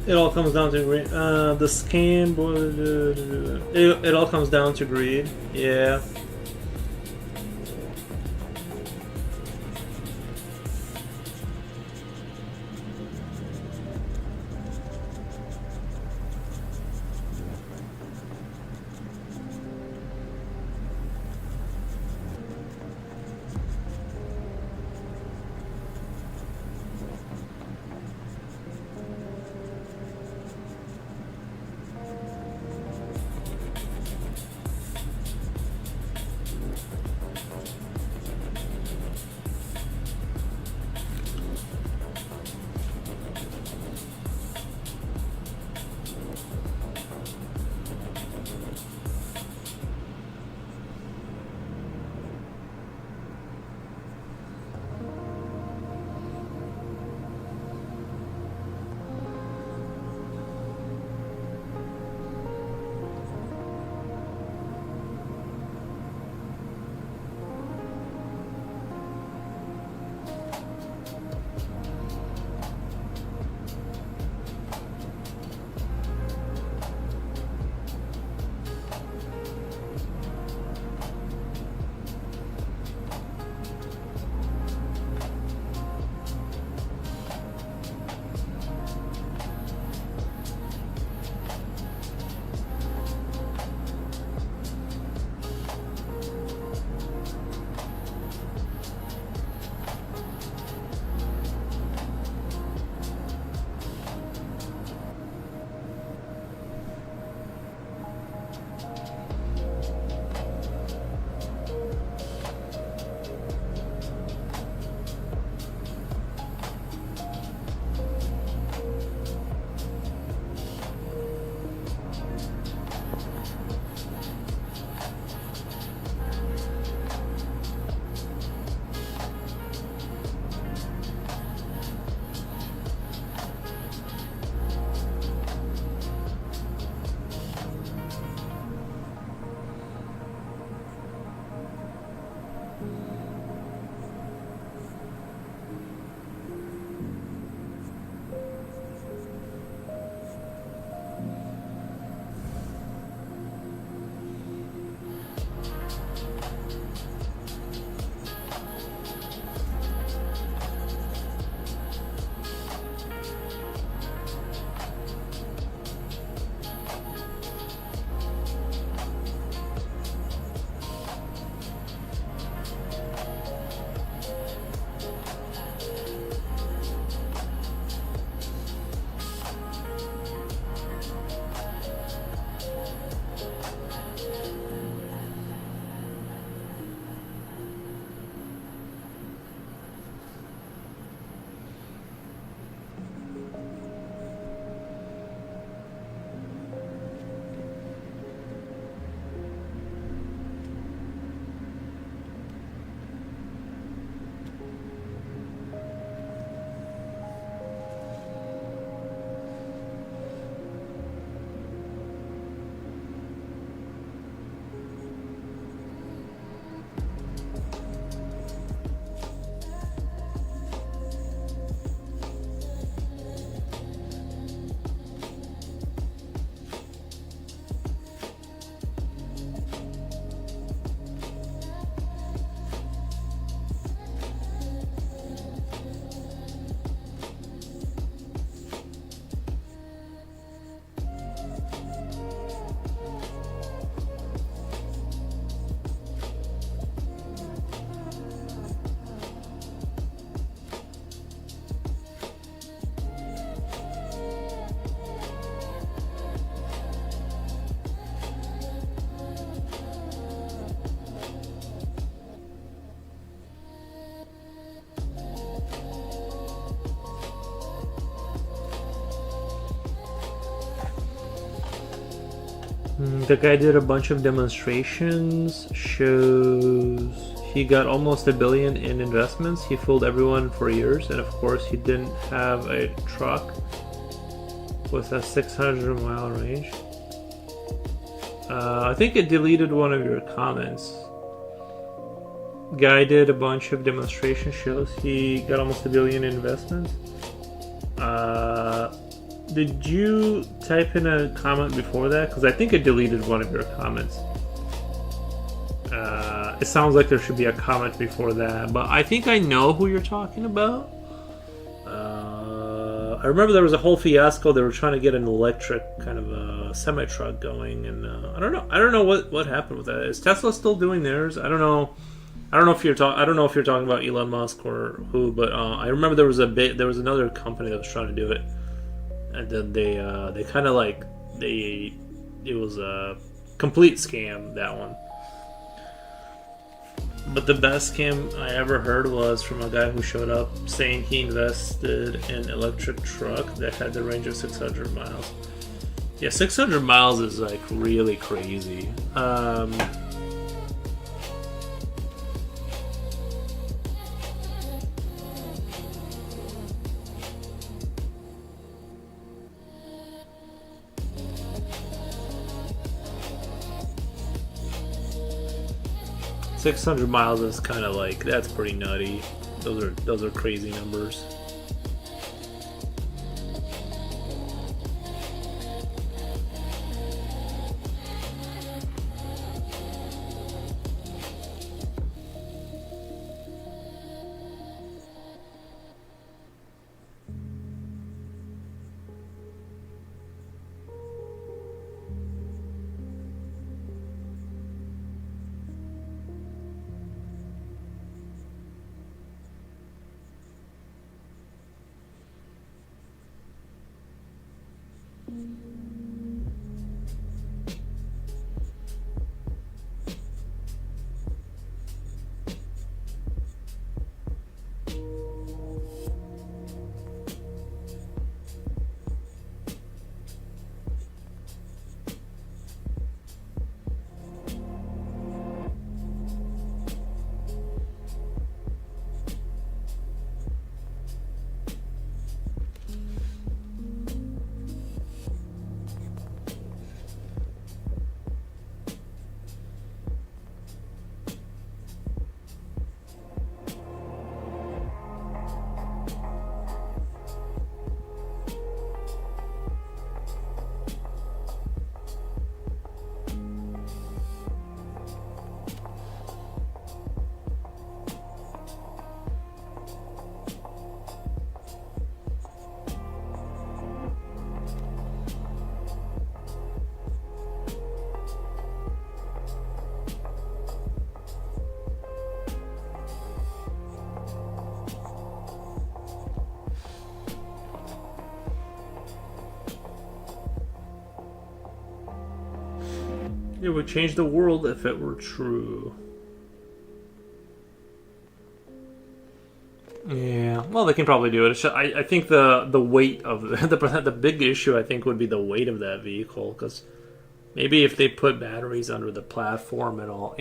It all comes down to greed. The scam, it all comes down to greed. Yeah. The guy did a bunch of demonstrations, shows he got almost $1 billion in investments. He fooled everyone for years, and of course he didn't have a truck with a 600-mile range. I think it deleted one of your comments. Guy did a bunch of demonstration shows. He got almost $1 billion in investments. Did you type in a comment before that? Because I think I deleted one of your comments. It sounds like there should be a comment before that, but I think I know who you're talking about. I remember there was a whole fiasco. They were trying to get an electric kind of a semi truck going, and I don't know. I don't know what happened with that. Is Tesla still doing theirs? I don't know. I don't know if you're talking about Elon Musk or who, but I remember there was another company that was trying to do it, and then they kind of like it was a complete scam, that one. But the best scam I ever heard was from a guy who showed up saying he invested in an electric truck that had the range of 600 miles. Yeah, 600 miles is like really crazy. 600 miles is kind of like, that's pretty nutty. Those are crazy numbers. It would change the world if it were true. Yeah, well, they can probably do it. I think the weight of the big issue, I think, would be the weight of that vehicle, because maybe if they put batteries under the platform and all,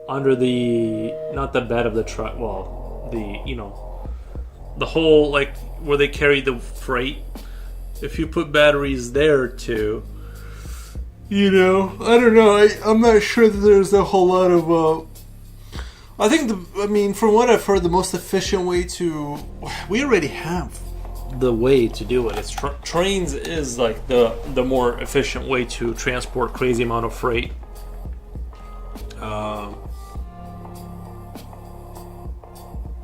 under the, not the bed of the truck, well, the whole, like, where they carry the freight, if you put batteries there too, I don't know. I'm not sure that there's a whole lot of. I think from what I've heard, the most efficient way we already have the way to do it. It's trains is like the more efficient way to transport crazy amount of freight.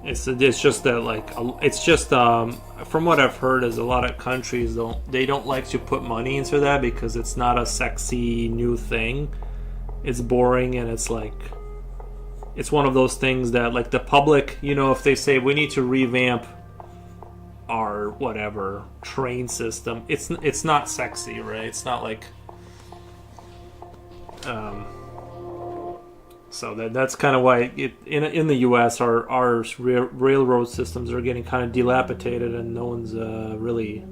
It's just that from what I've heard is a lot of countries don't like to put money into that because it's not a sexy new thing. It's boring, and it's like, it's one of those things that, like, the public, if they say we need to revamp our whatever train system, it's not sexy, right? It's not like so that's kind of why in the U.S. our railroad systems are getting kind of dilapidated, and no one's really.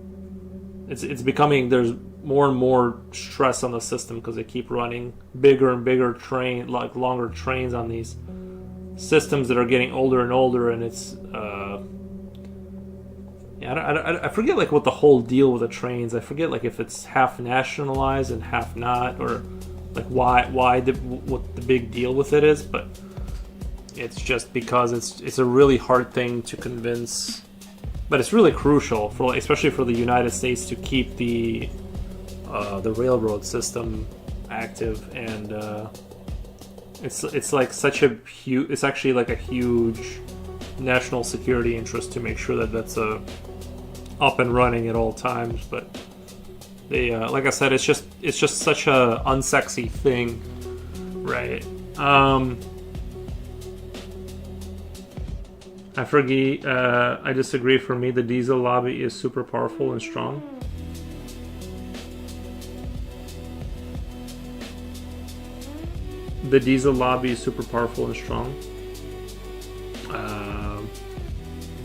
It's becoming, there's more and more stress on the system because they keep running bigger and bigger longer trains on these systems that are getting older and older, and it's I forget like what the whole deal with the trains. I forget like if it's half nationalized and half not, or like what the big deal with it is, but it's just because it's a really hard thing to convince but it's really crucial for, especially for the United States, to keep the railroad system active, and it's like such a huge. It's actually like a huge national security interest to make sure that that's up and running at all times. But they, like I said, it's just such a unsexy thing, right? I forget. I disagree. For me, the diesel lobby is super powerful and strong. The diesel lobby is super powerful and strong.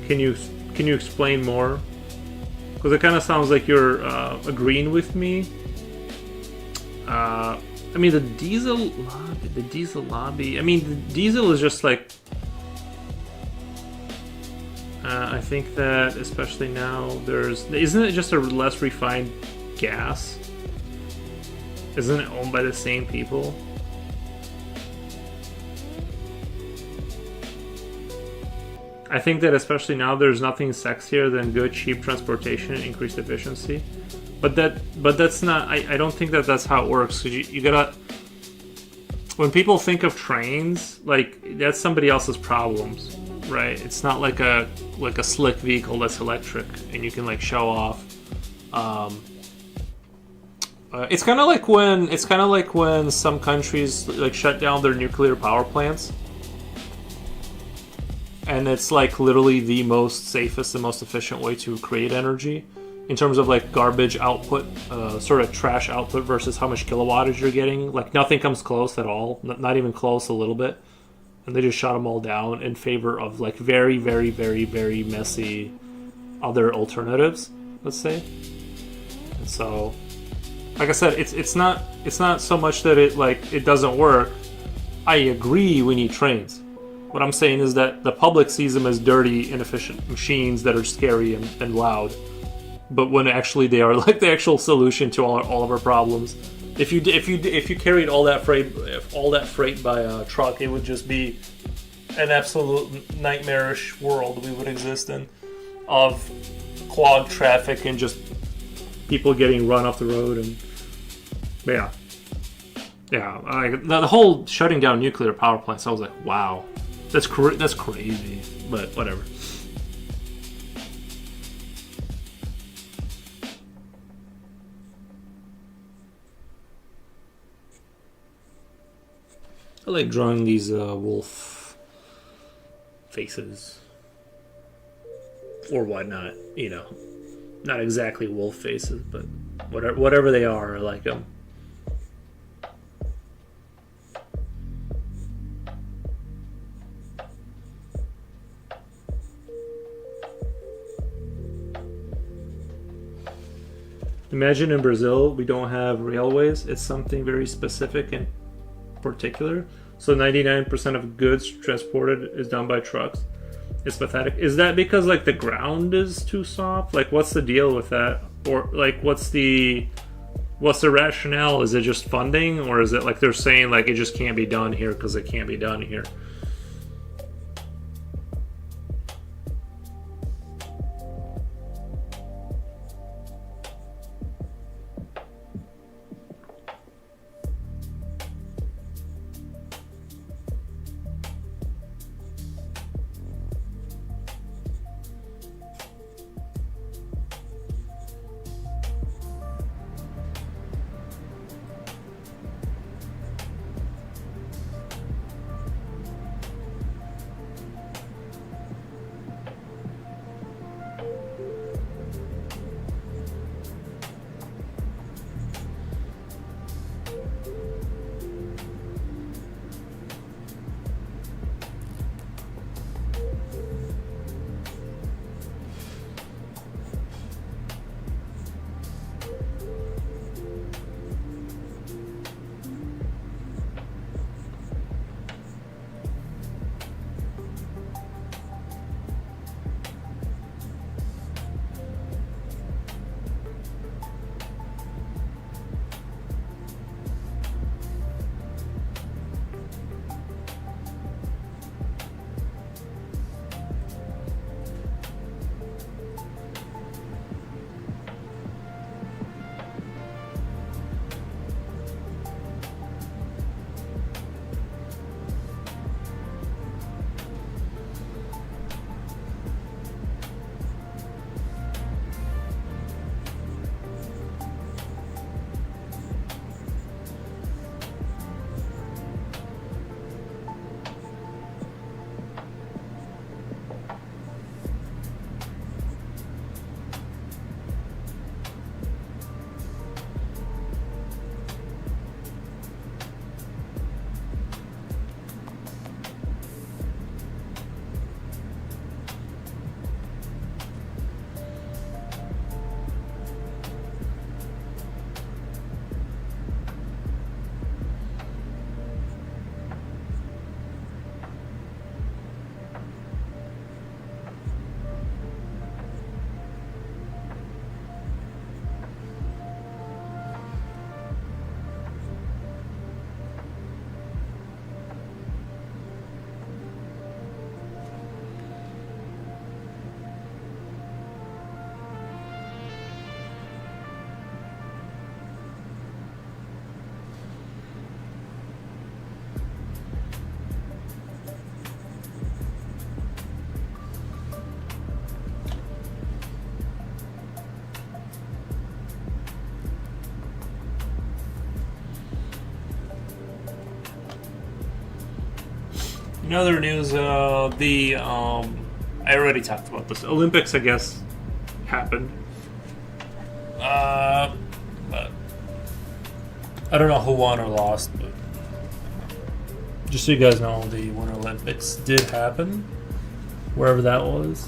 Can you explain more? Because it kind of sounds like you're agreeing with me. I mean, the diesel lobby. I mean, the diesel is just like. I think that especially now, isn't it just a less refined gas? Isn't it owned by the same people? I think that especially now, there's nothing sexier than good, cheap transportation and increased efficiency. But that's not. I don't think that that's how it works. You gotta. When people think of trains, like, that's somebody else's problems, right? It's not like a slick vehicle that's electric and you can like show off. It's kind of like when some countries like shut down their nuclear power plants. And it's like literally the most safest and most efficient way to create energy in terms of like garbage output, sort of trash output versus how much kilowattage you're getting. Like nothing comes close at all, not even close a little bit. And they just shut them all down in favor of like very, very, very, very messy other alternatives, let's say. And so, like I said, it's not so much that it doesn't work. I agree we need trains. What I'm saying is that the public sees them as dirty, inefficient machines that are scary and loud. But when actually they are like the actual solution to all of our problems. If you carried all that freight by truck, it would just be an absolute nightmarish world we would exist in, of clogged traffic and just people getting run off the road. And yeah, the whole shutting down nuclear power plants, I was like, wow. That's crazy, but whatever. I like drawing these wolf faces, or whatnot. You know, not exactly wolf faces, but whatever they are, I like them. Imagine in Brazil we don't have railways. It's something very specific and particular. So 99% of goods transported is done by trucks. It's pathetic. Is that because like the ground is too soft? Like what's the deal with that? Or like what's the rationale? Is it just funding, or is it like they're saying like it just can't be done here because it can't be done here? In other news, I already talked about this. Olympics, I guess, happened. But I don't know who won or lost, but just so you guys know, the Winter Olympics did happen, wherever that was.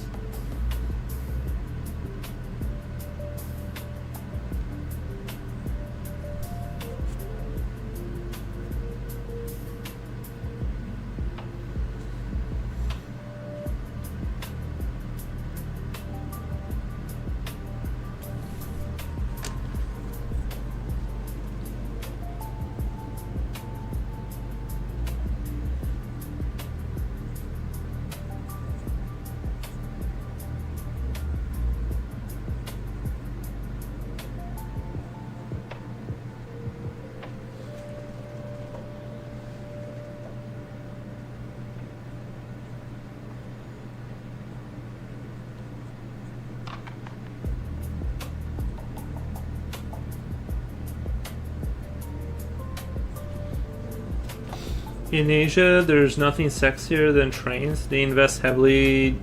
In Asia, there's nothing sexier than trains. They invest heavily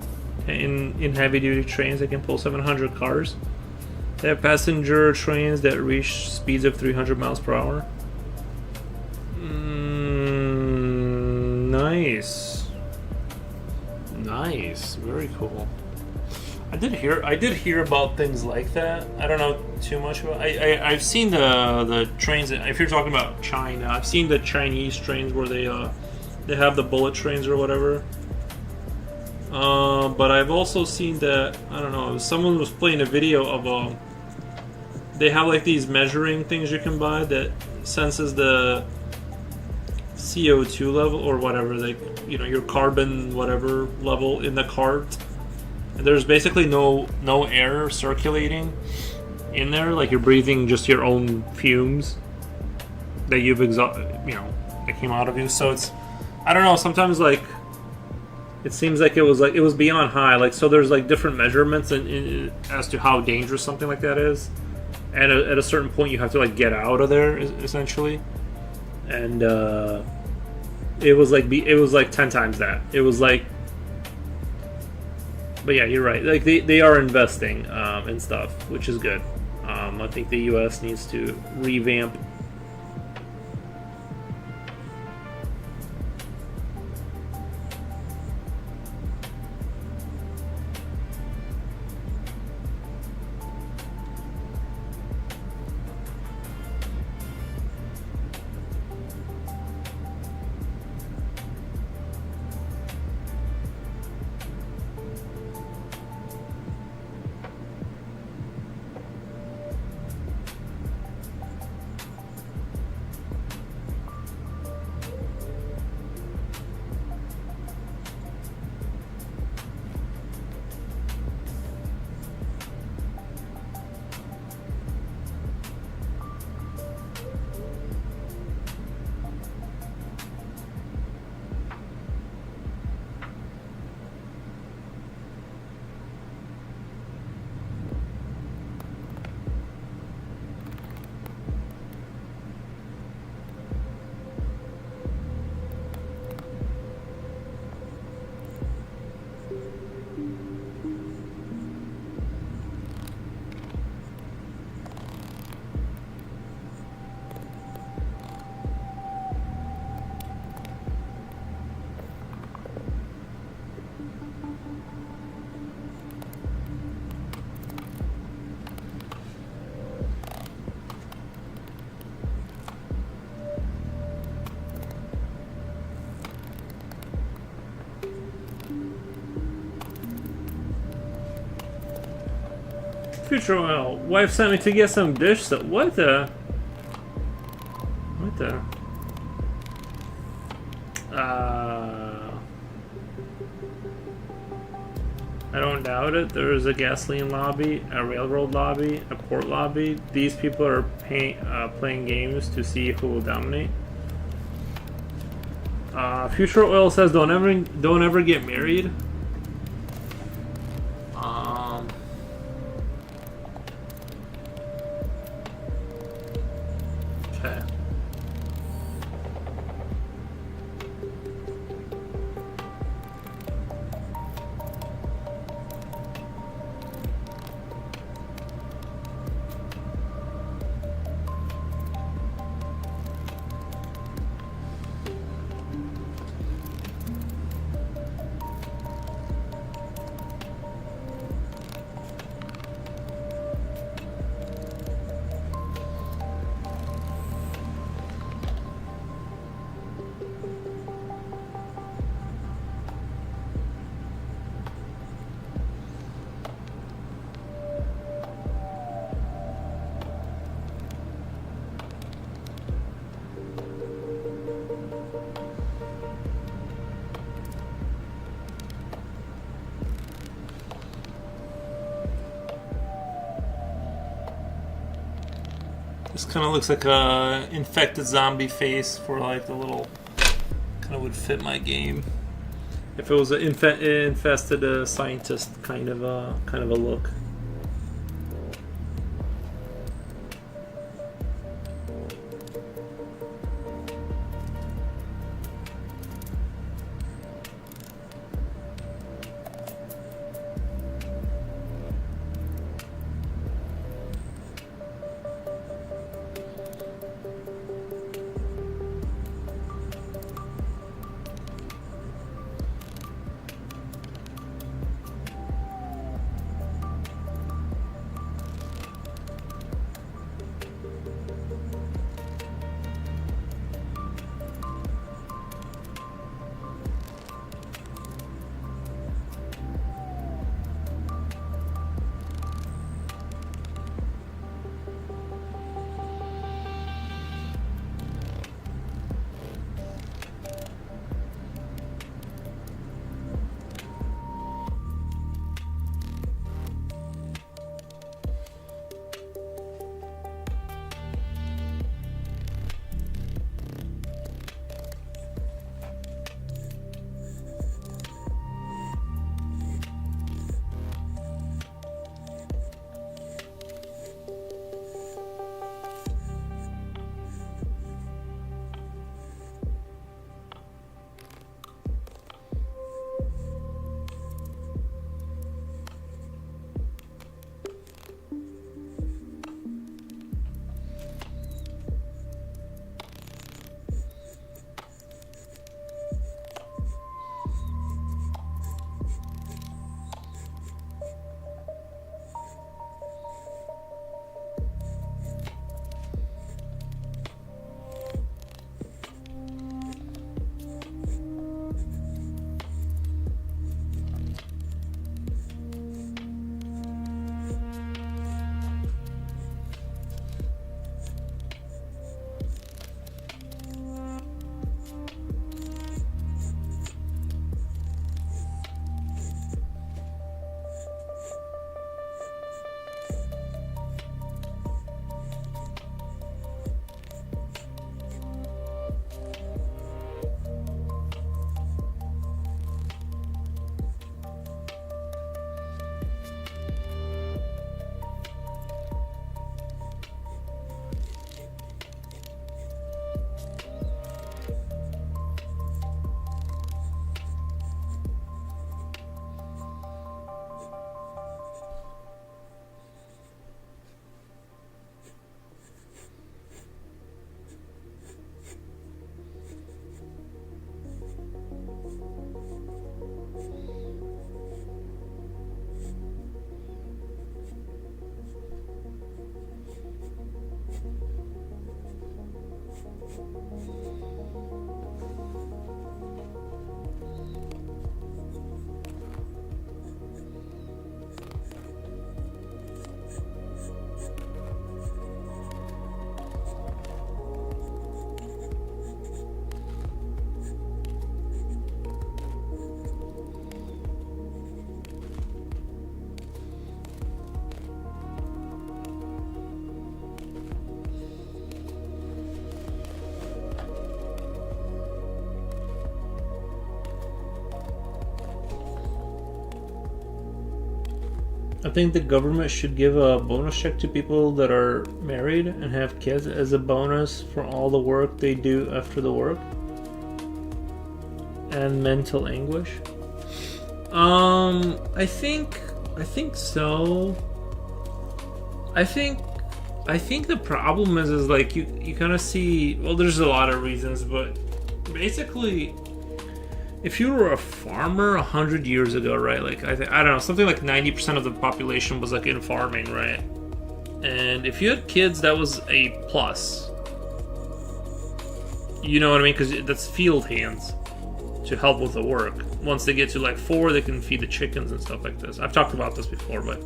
in heavy-duty trains that can pull 700 cars. They have passenger trains that reach speeds of 300 miles per hour. Nice. Nice. Very cool. I did hear about things like that. I don't know too much about. I've seen the trains. If you're talking about China, I've seen the Chinese trains where they have the bullet trains or whatever. But I've also seen that, I don't know, someone was playing a video of they have like these measuring things you can buy that senses the CO2 level or whatever, like, you know, your carbon whatever level in the cart. There's basically no air circulating in there, like you're breathing just your own fumes that you've that came out of you. So it's, I don't know, sometimes like it seems like it was beyond high. Like, so there's like different measurements in as to how dangerous something like that is, and at a certain point you have to like get out of there essentially, and it was like 10 times that. It was like. But yeah, you're right. Like they are investing in stuff, which is good. I think the U.S. needs to revamp. Future oil. Wife sent me to get some dish soap. What the? I don't doubt it. There is a gasoline lobby, a railroad lobby, a port lobby. These people are playing games to see who will dominate. Future oil says don't ever get married. Okay. This kind of looks like a infected zombie face for like the little. Kind of would fit my game. If it was an infested scientist kind of a look. I think the government should give a bonus check to people that are married and have kids as a bonus for all the work they do after the work. And mental anguish. I think so. I think the problem is like you kind of see, well, there's a lot of reasons, but basically if you were a farmer 100 years ago, right? Like I don't know, something like 90% of the population was like in farming, right? And if you had kids, that was a plus. You know what I mean? Because that's field hands to help with the work. Once they get to like 4, they can feed the chickens and stuff like this. I've talked about this before, but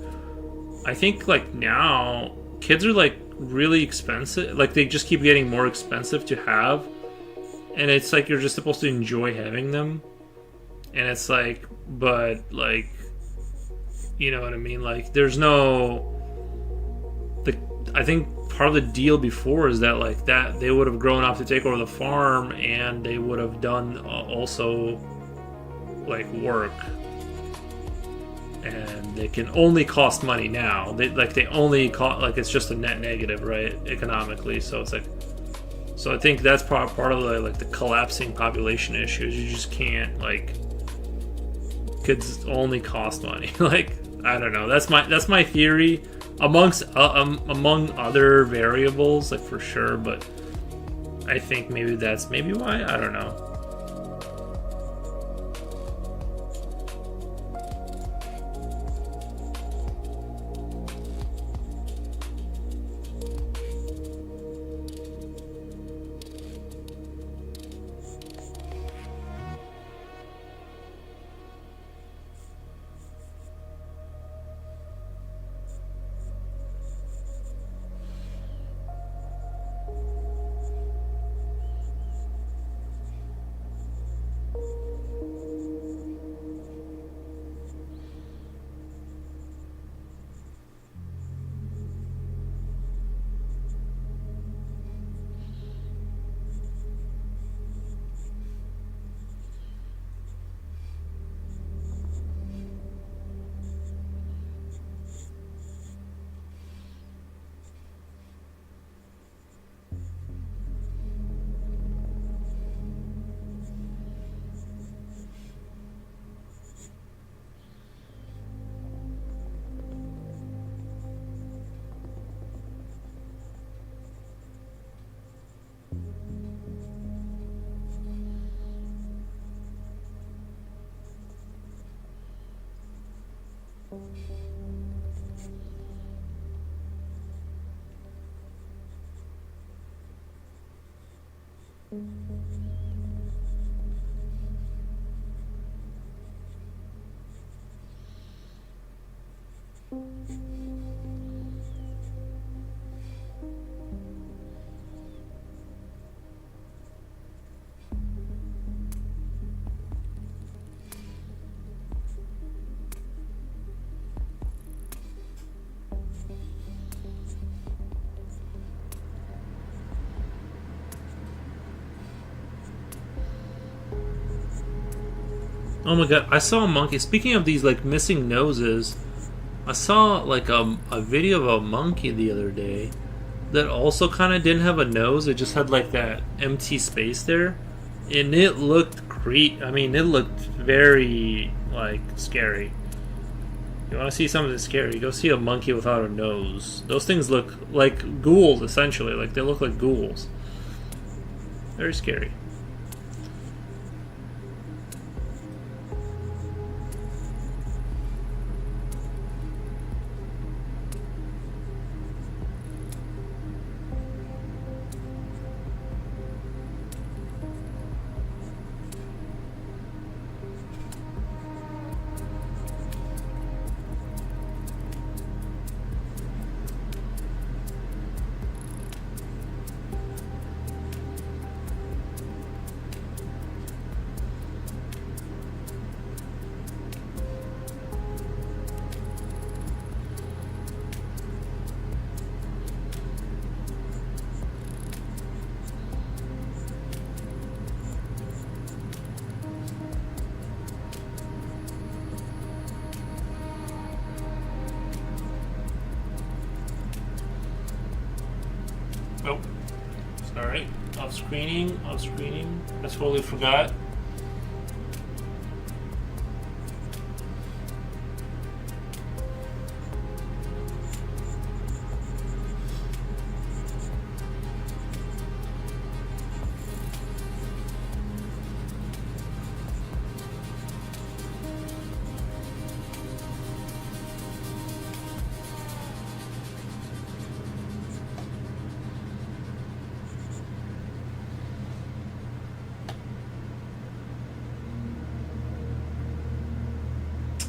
I think like now kids are like really expensive. Like they just keep getting more expensive to have. And it's like you're just supposed to enjoy having them. And it's like, but like, you know what I mean? Like there's no, I think part of the deal before is that like that they would have grown up to take over the farm, and they would have done also like work, and they can only cost money now. They only cost, like, it's just a net negative, right, economically. So it's like, so I think that's part of the like the collapsing population issues. You just can't, like, kids only cost money. Like, I don't know. That's my theory amongst among other variables, like, for sure. But I think maybe that's why. I don't know. Oh my god, I saw a monkey. Speaking of these like missing noses, I saw like a video of a monkey the other day that also kind of didn't have a nose. It just had like that empty space there, and it looked I mean, it looked very like scary. You want to see something scary? Go see a monkey without a nose. Those things look like ghouls, essentially. Like, they look like ghouls. Very scary. Oh, sorry. Off screening. I totally forgot.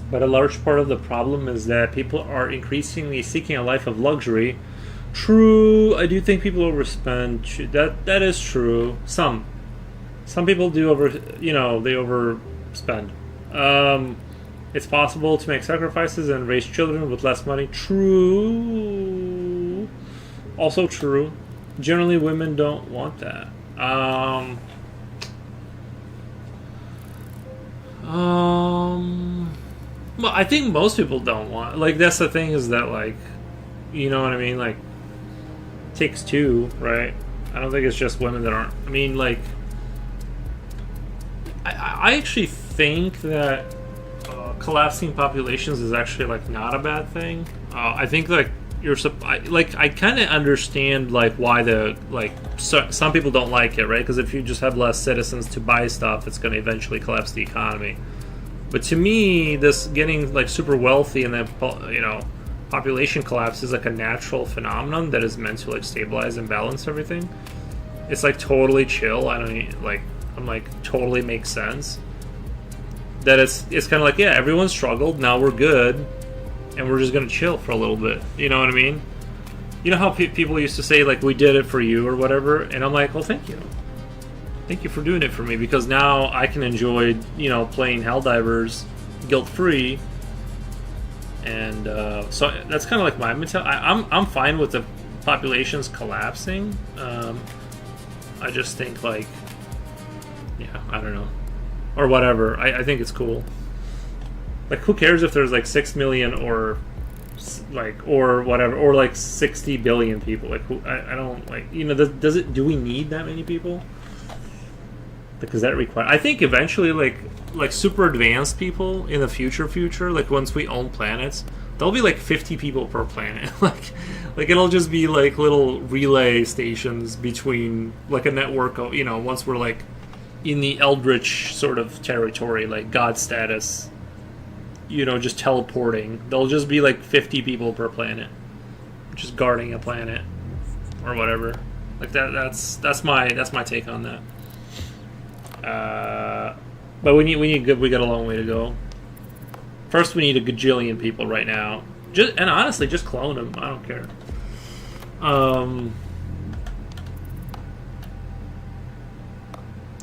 But a large part of the problem is that people are increasingly seeking a life of luxury. True, I do think people overspend. That is true. Some people do they overspend. It's possible to make sacrifices and raise children with less money. True. Also true. Generally, women don't want that. Well, I think most people don't want. Like, that's the thing is that, like, you know what I mean? Like, takes two, right? I don't think it's just women that aren't. I mean, like, I actually think that collapsing populations is actually like not a bad thing. I think like I kind of understand like why some people don't like it, right? Because if you just have less citizens to buy stuff, it's going to eventually collapse the economy. But to me, this getting like super wealthy and then population collapse is like a natural phenomenon that is meant to like stabilize and balance everything. It's like totally chill. I'm like totally makes sense. That it's kind of like, yeah, everyone struggled, now we're good, and we're just gonna chill for a little bit. You know what I mean? You know how people used to say like, we did it for you or whatever, and I'm like, well, thank you for doing it for me, because now I can enjoy playing Helldivers guilt free. And so that's kind of like my mentality. I'm fine with the populations collapsing. I just think like, yeah, I don't know, or whatever. I think it's cool. Like, who cares if there's like 6 million or whatever, or like 60 billion people? Like, I don't like, do we need that many people? Because that requires, I think eventually like super advanced people in the future, like once we own planets, there'll be like 50 people per planet. like it'll just be like little relay stations between like a network of, once we're like in the eldritch sort of territory, like god status, just teleporting, there'll just be like 50 people per planet just guarding a planet or whatever. Like that's my take on that. But we got a long way to go. First, we need a gajillion people right now. And honestly, just clone them. I don't care.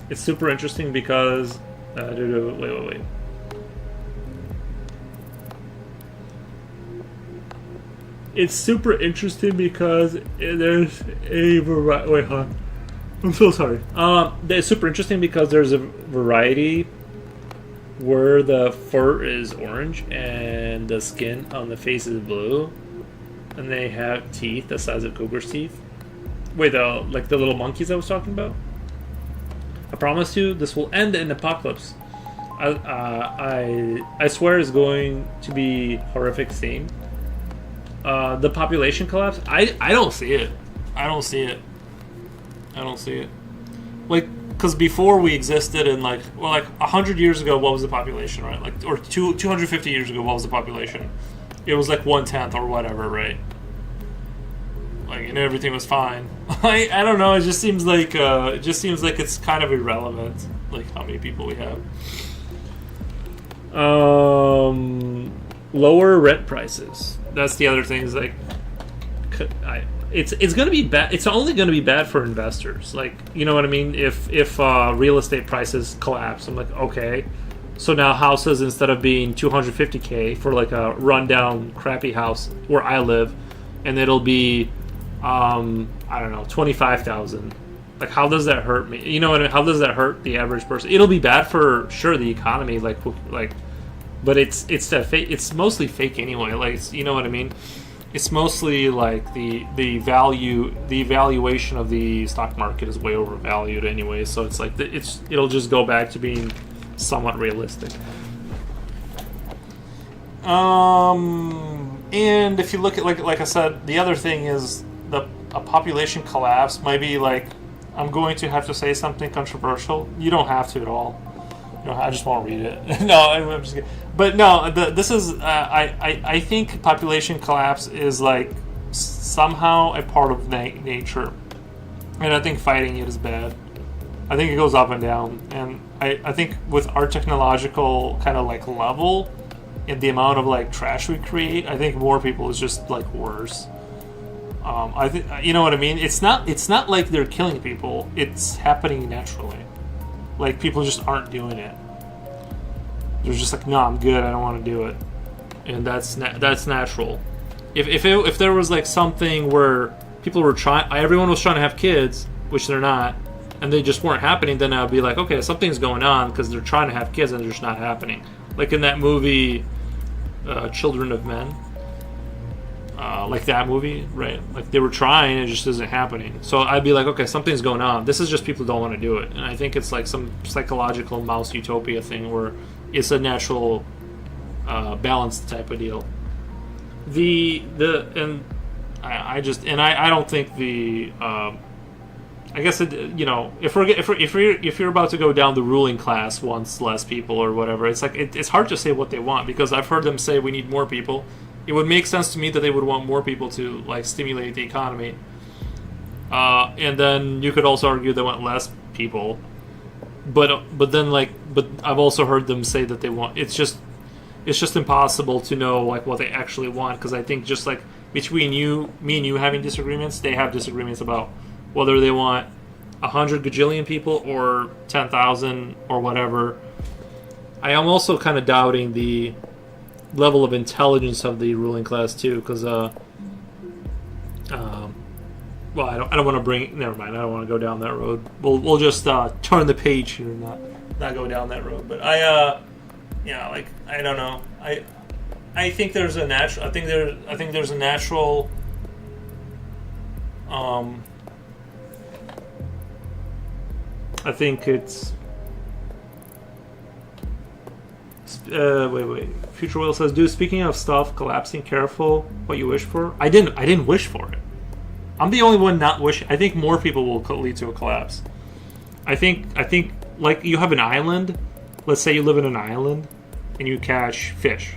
It's super interesting because wait. It's super interesting because there's a variety. Wait, hold on. I'm so sorry. It's super interesting because there's a variety where the fur is orange and the skin on the face is blue, and they have teeth the size of cougar's teeth. Wait, like the little monkeys I was talking about? I promise you, this will end in apocalypse. I swear it's going to be horrific scene. The population collapse, I don't see it. I don't see it. Like, because before we existed in like 100 years ago, what was the population, right? Like, or 250 years ago, what was the population? It was like 1/10 or whatever, right? Like, and everything was fine. I don't know. It just seems like it's kind of irrelevant, like how many people we have. Lower rent prices. That's the other thing. Is like, it's going to be bad. It's only going to be bad for investors. Like, you know what I mean? If real estate prices collapse, I'm like, okay, so now houses, instead of being $250K for like a rundown crappy house where I live, and it'll be I don't know, 25,000. Like, how does that hurt me? You know what I mean? How does that hurt the average person? It'll be bad for sure the economy, like, but it's mostly fake anyway. Like, you know what I mean? It's mostly like the valuation of the stock market is way overvalued anyway. So it's like it'll just go back to being somewhat realistic. And if you look at like I said, the other thing is a population collapse might be like, I'm going to have to say something controversial. You don't have to at all. I just won't read it. No, I'm just kidding. But no, this is I think population collapse is like somehow a part of nature, and I think fighting it is bad. I think it goes up and down, and I think with our technological kind of like level and the amount of like trash we create, I think more people is just like worse. I think, you know what I mean. It's not like they're killing people. It's happening naturally. Like, people just aren't doing it. They're just like, no, I'm good. I don't want to do it, and that's natural. If there was like something where people were trying, everyone was trying to have kids, which they're not, and they just weren't happening, then I'd be like, okay, something's going on because they're trying to have kids and they're just not happening. Like in that movie, Children of Men. Like that movie, right? Like they were trying, it just isn't happening. So I'd be like, okay, something's going on. This is just people don't want to do it. And I think it's like some psychological mouse utopia thing where it's a natural balanced type of deal. I don't think I guess if you're about to go down the ruling class wants less people or whatever, it's like it's hard to say what they want, because I've heard them say we need more people. It would make sense to me that they would want more people to like stimulate the economy, and then you could also argue they want less people, but I've also heard them say that they want it's just impossible to know like what they actually want, because I think just like between me and you having disagreements, they have disagreements about whether they want 100 gajillion people or 10,000 or whatever. I am also kind of doubting the level of intelligence of the ruling class too, because well, I don't want to bring. Never mind. I don't want to go down that road. We'll just turn the page here and not go down that road. But I don't know. I think there's a natural. I think there's a natural. I think it's. Wait. Future Will says, "Dude, speaking of stuff collapsing, careful what you wish for." I didn't wish for it. I'm the only one not wishing. I think more people will lead to a collapse. I think like you have an island. Let's say you live in an island, and you catch fish,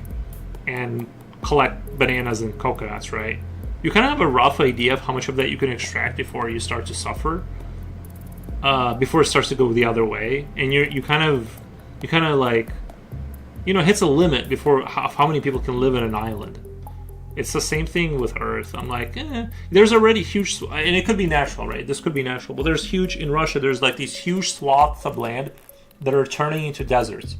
and collect bananas and coconuts. Right? You kind of have a rough idea of how much of that you can extract before you start to suffer. Before it starts to go the other way, and you kind of like. Hits a limit before how many people can live in an island. It's the same thing with Earth. I'm like, there's already huge, and it could be natural, right? This could be natural, but there's huge, in Russia, there's like these huge swaths of land that are turning into deserts.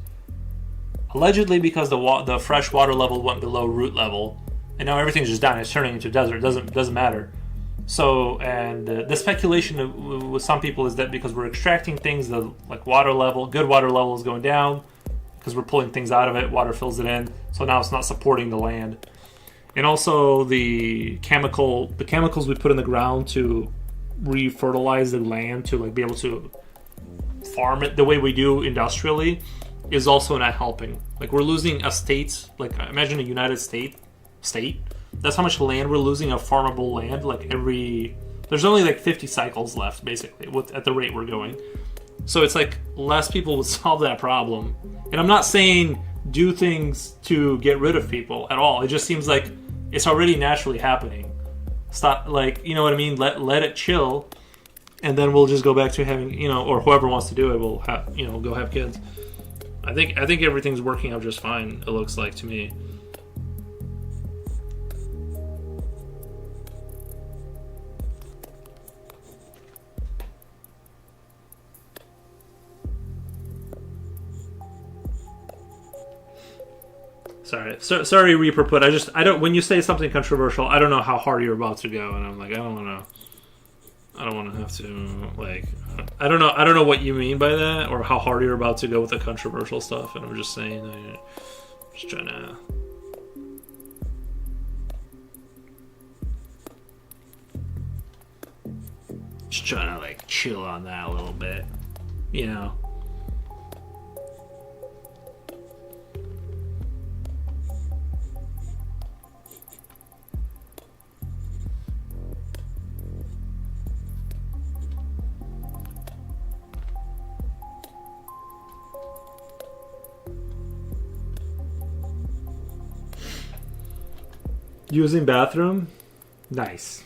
Allegedly because the fresh water level went below root level, and now everything's just down, it's turning into desert, it doesn't matter. So, and the speculation with some people is that because we're extracting things, the like water level, good water level is going down, because we're pulling things out of it, water fills it in, so now it's not supporting the land. And also the chemicals we put in the ground to re-fertilize the land to like be able to farm it the way we do industrially is also not helping. Like we're losing a state, like imagine a United States state. That's how much land we're losing of farmable land. Like there's only like 50 cycles left basically at the rate we're going. So it's like less people would solve that problem. And I'm not saying do things to get rid of people at all. It just seems like it's already naturally happening. Stop, like, you know what I mean? Let it chill, and then we'll just go back to having, or whoever wants to do it will have, go have kids. I think everything's working out just fine. It looks like to me. Sorry, Reaper Put. I don't. When you say something controversial, I don't know how hard you're about to go, and I'm like, I don't want to have to like. I don't know what you mean by that, or how hard you're about to go with the controversial stuff. And I'm just saying, just trying to like chill on that a little bit, Using bathroom? Nice.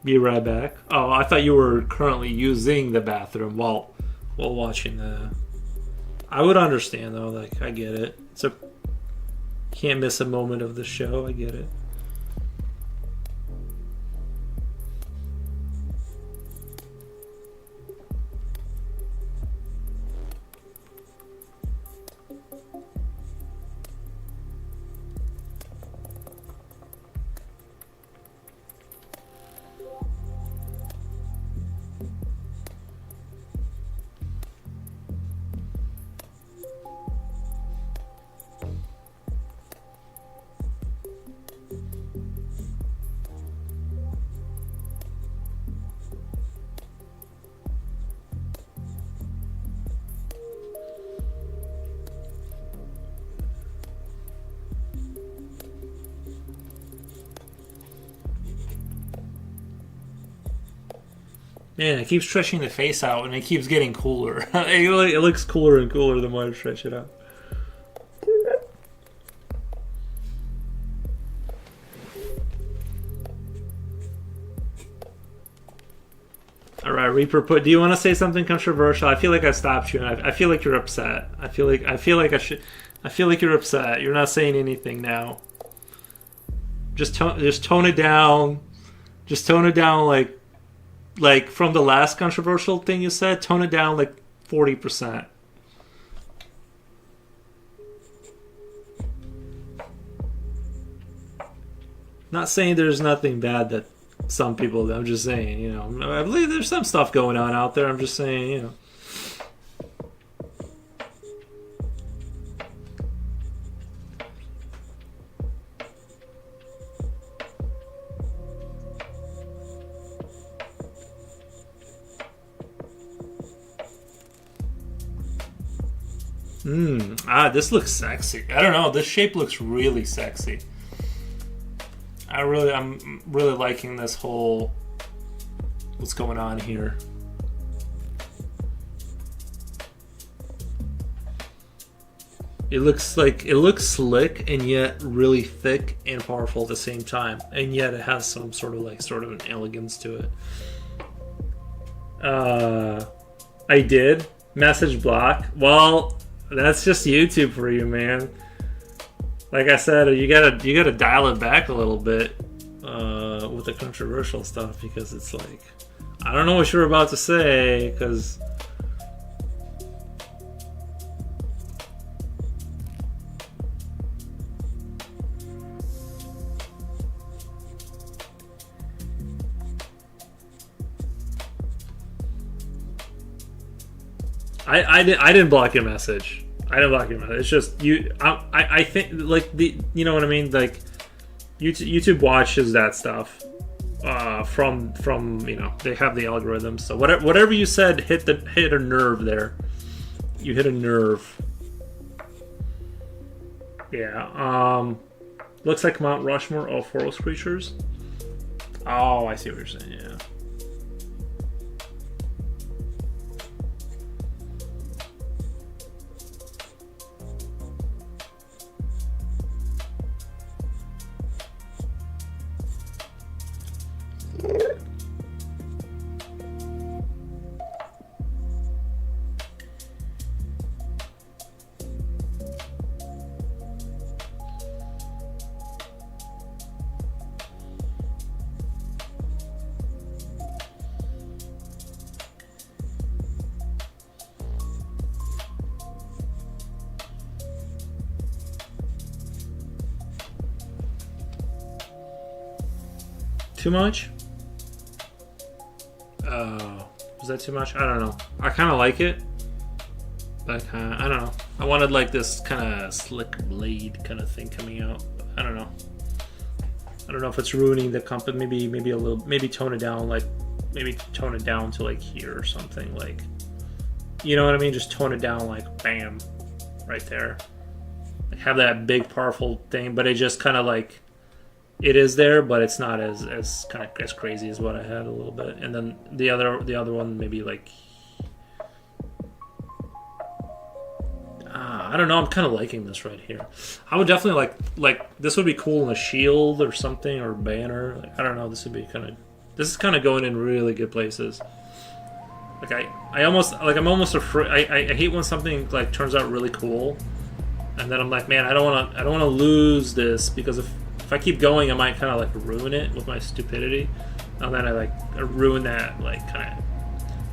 Be right back. Oh, I thought you were currently using the bathroom while watching the... I would understand though, like, I get it. Can't miss a moment of the show, I get it. Man, it keeps stretching the face out, and it keeps getting cooler. It looks cooler and cooler the more I stretch it out. All right, Reaper. Do you want to say something controversial? I feel like I stopped you, and I feel like you're upset. I feel like I should. I feel like you're upset. You're not saying anything now. Just tone it down. Just tone it down, like from the last controversial thing you said. Tone it down like 40%. Not saying there's nothing bad that some people. I'm just saying, I believe there's some stuff going on out there. I'm just saying, this looks sexy. I don't know. This shape looks really sexy. I'm really liking this whole what's going on here. It looks slick and yet really thick and powerful at the same time, and yet it has some sort of an elegance to it. I did message block. Well, that's just YouTube for you, man. Like I said, you gotta dial it back a little bit with the controversial stuff, because it's like, I don't know what you're about to say, because I didn't block your message. I didn't block your message. It's just you. I think like you know what I mean. Like YouTube watches that stuff from they have the algorithm. So whatever you said hit a nerve there. You hit a nerve. Yeah. Looks like Mount Rushmore of forest creatures. Oh, I see what you're saying. Yeah. Too much? Was that too much? I don't know. I kind of like it, but I don't know. I wanted like this kind of slick blade kind of thing coming out. I don't know. I don't know if it's ruining the company. Maybe a little. Maybe tone it down. Like maybe tone it down to like here or something. Like, you know what I mean? Just tone it down like bam, right there. Like have that big powerful thing, but it just kind of like. It is there, but it's not as kind of as crazy as what I had a little bit. And then the other one maybe like I don't know. I'm kind of liking this right here. I would definitely like this would be cool in a shield or something or banner. Like, I don't know. This is kind of going in really good places. Like I'm almost afraid. I hate when something like turns out really cool, and then I'm like, man, I don't want to lose this, because if I keep going, I might kind of like ruin it with my stupidity, and then I ruin that like kind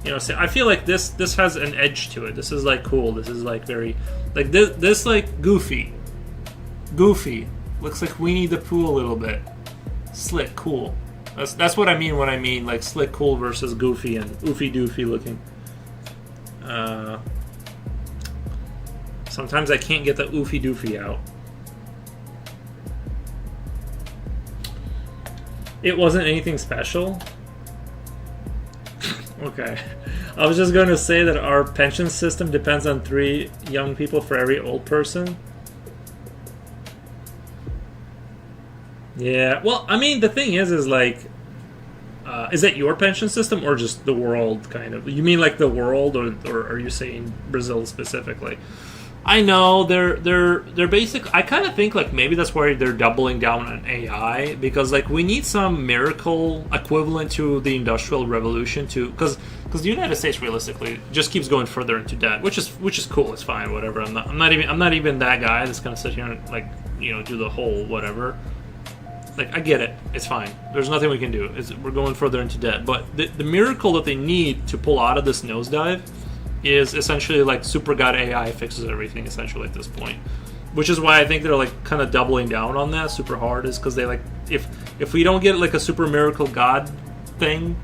of, So I feel like this has an edge to it. This is like cool. This is like very like this like goofy. Looks like Winnie the Pooh a little bit. Slick, cool. That's what I mean when I mean like slick, cool versus goofy and oofy doofy looking. Sometimes I can't get the oofy doofy out. It wasn't anything special? Okay. I was just going to say that our pension system depends on 3 young people for every old person. Yeah, well, I mean, the thing is like, Is that your pension system or just the world kind of? You mean like the world, or are you saying Brazil specifically? I know they're basic. I kind of think like maybe that's why they're doubling down on AI, because like we need some miracle equivalent to the Industrial Revolution to because the United States realistically just keeps going further into debt, which is cool. It's fine, whatever. I'm not even that guy that's gonna sit here and like do the whole whatever. Like I get it, it's fine. There's nothing we can do. We're going further into debt, but the miracle that they need to pull out of this nosedive is essentially like super god AI fixes everything essentially at this point, which is why I think they're like kind of doubling down on that super hard, is because they like if we don't get like a super miracle god thing,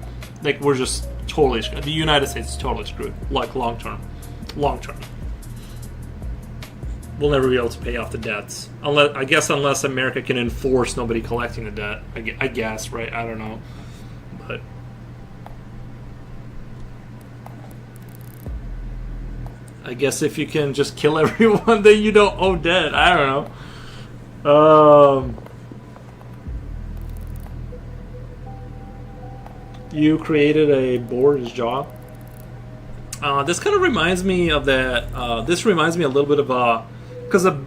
like we're just totally screwed. The United States is totally screwed, like long term we'll never be able to pay off the debts unless America can enforce nobody collecting the debt. I guess, right? I don't know, but I guess if you can just kill everyone, then you don't owe debt. I don't know. You created a board's jaw. This kind of reminds me of that. This reminds me a little bit of because a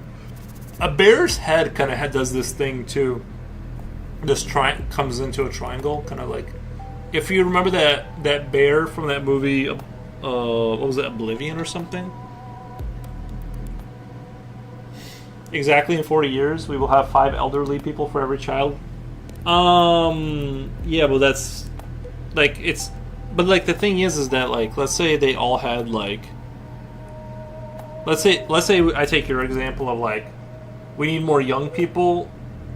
bear's head kind of does this thing too. This comes into a triangle, kind of like if you remember that bear from that movie. What was it, Oblivion or something? Exactly in 40 years, we will have 5 elderly people for every child. Yeah, but that's like but like the thing is that like let's say they all had like let's say I take your example of like we need more young people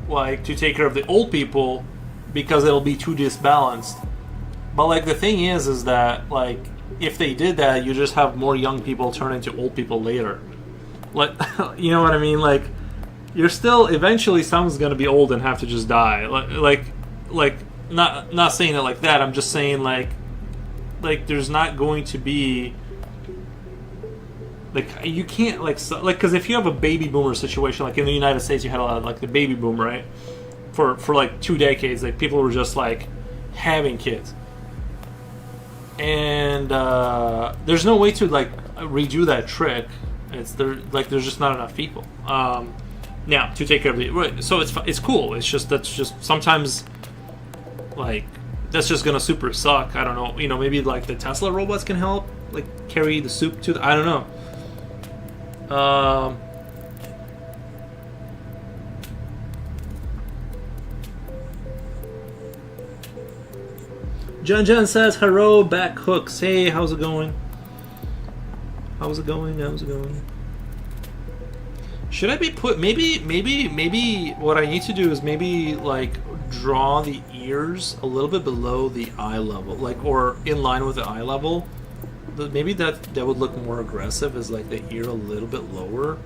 like to take care of the old people because it'll be too disbalanced. But like the thing is that like if they did that, you just have more young people turn into old people later. Like, you know what I mean? Like, you're still eventually someone's gonna be old and have to just die. Like not saying it like that. I'm just saying like there's not going to be like you can't like because if you have a baby boomer situation like in the United States, you had a lot of like the baby boom, right? For like 2 decades, like people were just like having kids. And there's no way to like redo that trick. There's just not enough people now to take care of it. So it's cool. It's just that's just sometimes like that's just gonna super suck. I don't know. Maybe like the Tesla robots can help like carry the soup to I don't know. John says, hello, back hooks. Hey, how's it going? How's it going? Should I be maybe what I need to do is maybe like draw the ears a little bit below the eye level, like or in line with the eye level. Maybe that would look more aggressive, is like the ear a little bit lower.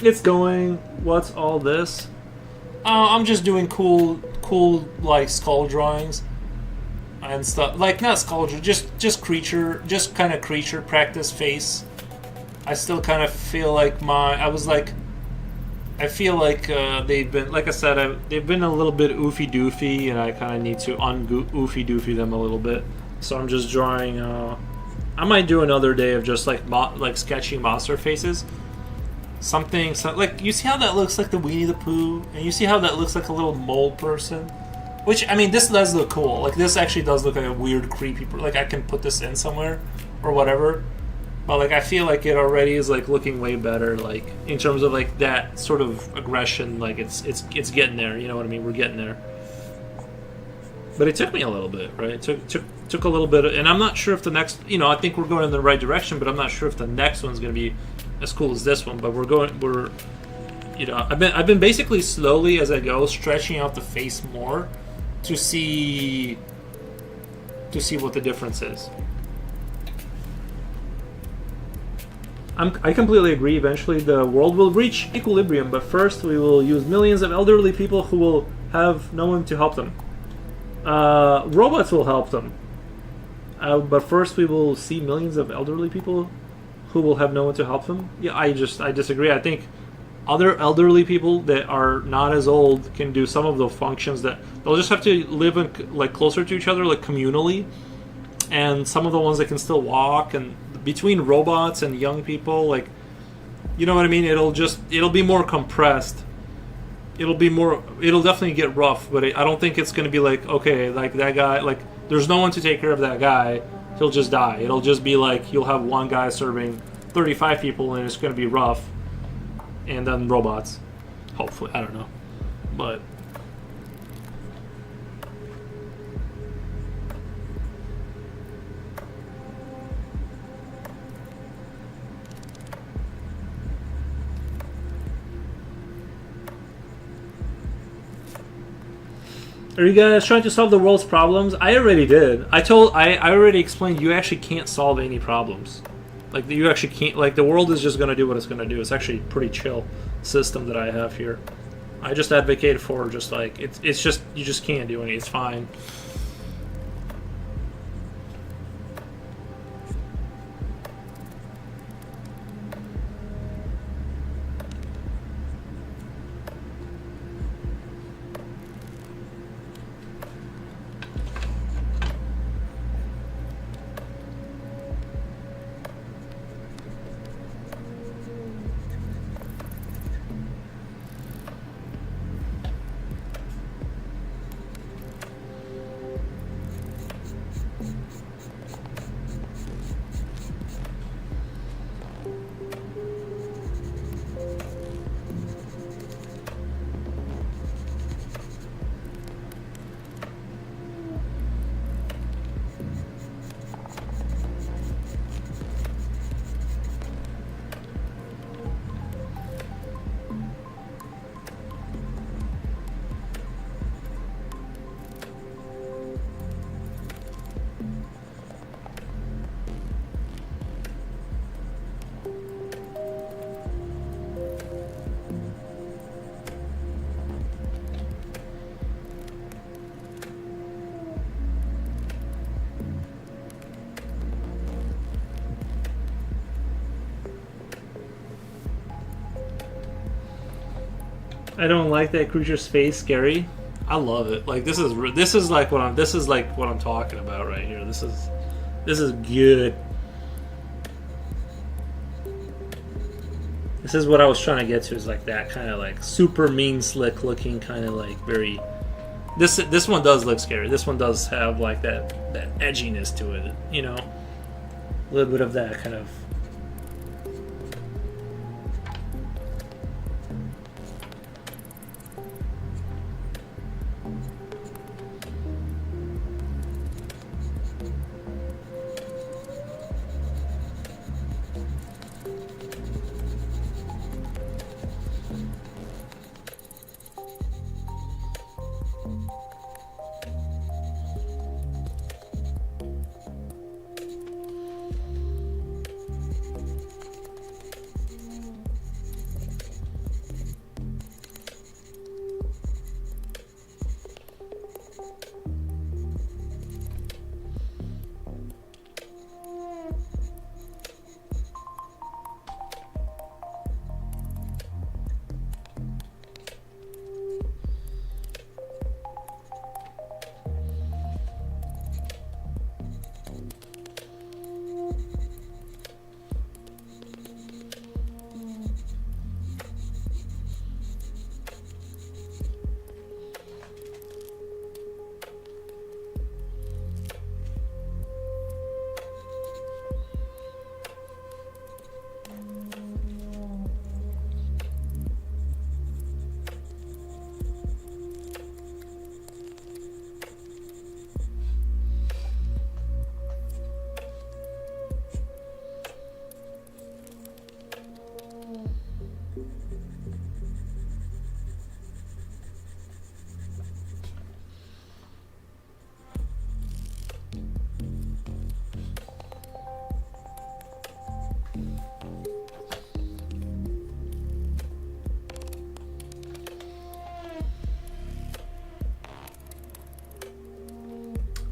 It's going. What's all this? I'm just doing cool like skull drawings and stuff. Like not skull, just creature, just kind of creature practice face. I still kind of feel like I feel like they've been, like I said, they've been a little bit oofy doofy, and I kind of need to oofy doofy them a little bit. So I'm just drawing. I might do another day of just like sketching monster faces. Something like you see how that looks like the Winnie the Pooh, and you see how that looks like a little mole person. Which I mean, this does look cool. Like this actually does look like a weird, creepy. Like I can put this in somewhere or whatever. But like I feel like it already is like looking way better. Like in terms of like that sort of aggression. Like it's getting there. You know what I mean? We're getting there. But it took me a little bit, right? It took a little bit, and I'm not sure if the next. I think we're going in the right direction, but I'm not sure if the next one's going to be as cool as this one. But I've been basically slowly as I go stretching out the face more, to see what the difference is. I completely agree. Eventually, the world will reach equilibrium, but first we will use millions of elderly people who will have no one to help them. Robots will help them, but first we will see millions of elderly people who will have no one to help them. Yeah, I disagree. I think other elderly people that are not as old can do some of the functions that they'll just have to live in, like closer to each other, like communally, and some of the ones that can still walk. And between robots and young people, like, you know what I mean, it'll be more compressed. It'll definitely get rough, but I don't think it's going to be like, okay, like that guy, like there's no one to take care of that guy, he'll just die. It'll just be like you'll have one guy serving 35 people and it's going to be rough, and then robots, hopefully, I don't know, but are you guys trying to solve the world's problems? I already did. I already explained you actually can't solve any problems. Like, you actually can't, like, the world is just going to do what it's going to do. It's actually a pretty chill system that I have here. I just advocate for just, like, it's just, you just can't do anything. It's fine. I don't like that creature's face scary. I love it. Like, this is like what I'm talking about right here. This is good. This is what I was trying to get to, is like that kind of like super mean, slick looking, kind of like very. This one does look scary. This one does have like that edginess to it, you know, a little bit of that kind of.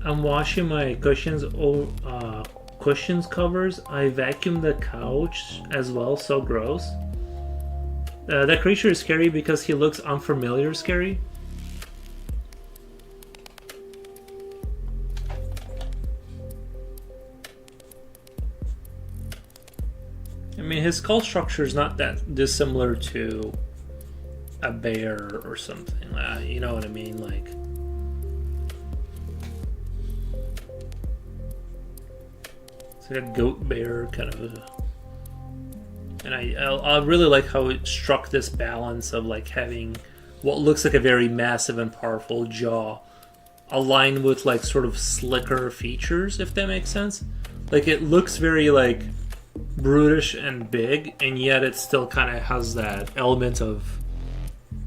I'm washing my cushions covers. I vacuumed the couch as well. So gross. That creature is scary because he looks unfamiliar scary. I mean, his skull structure is not that dissimilar to a bear or something. You know what I mean? Like, it's like a goat bear kind of. And I really like how it struck this balance of like having what looks like a very massive and powerful jaw aligned with like sort of slicker features, if that makes sense. Like it looks very like brutish and big, and yet it still kind of has that element of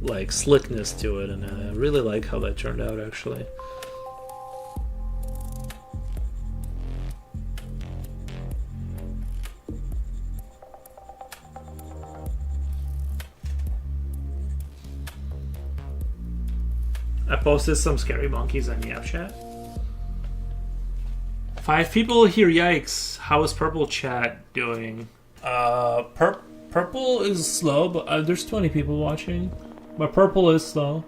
like slickness to it, and I really like how that turned out actually. I posted some scary monkeys on Yapchat. 5 people here, yikes. How is Purple Chat doing? Purple is slow, but there's 20 people watching. But Purple is slow.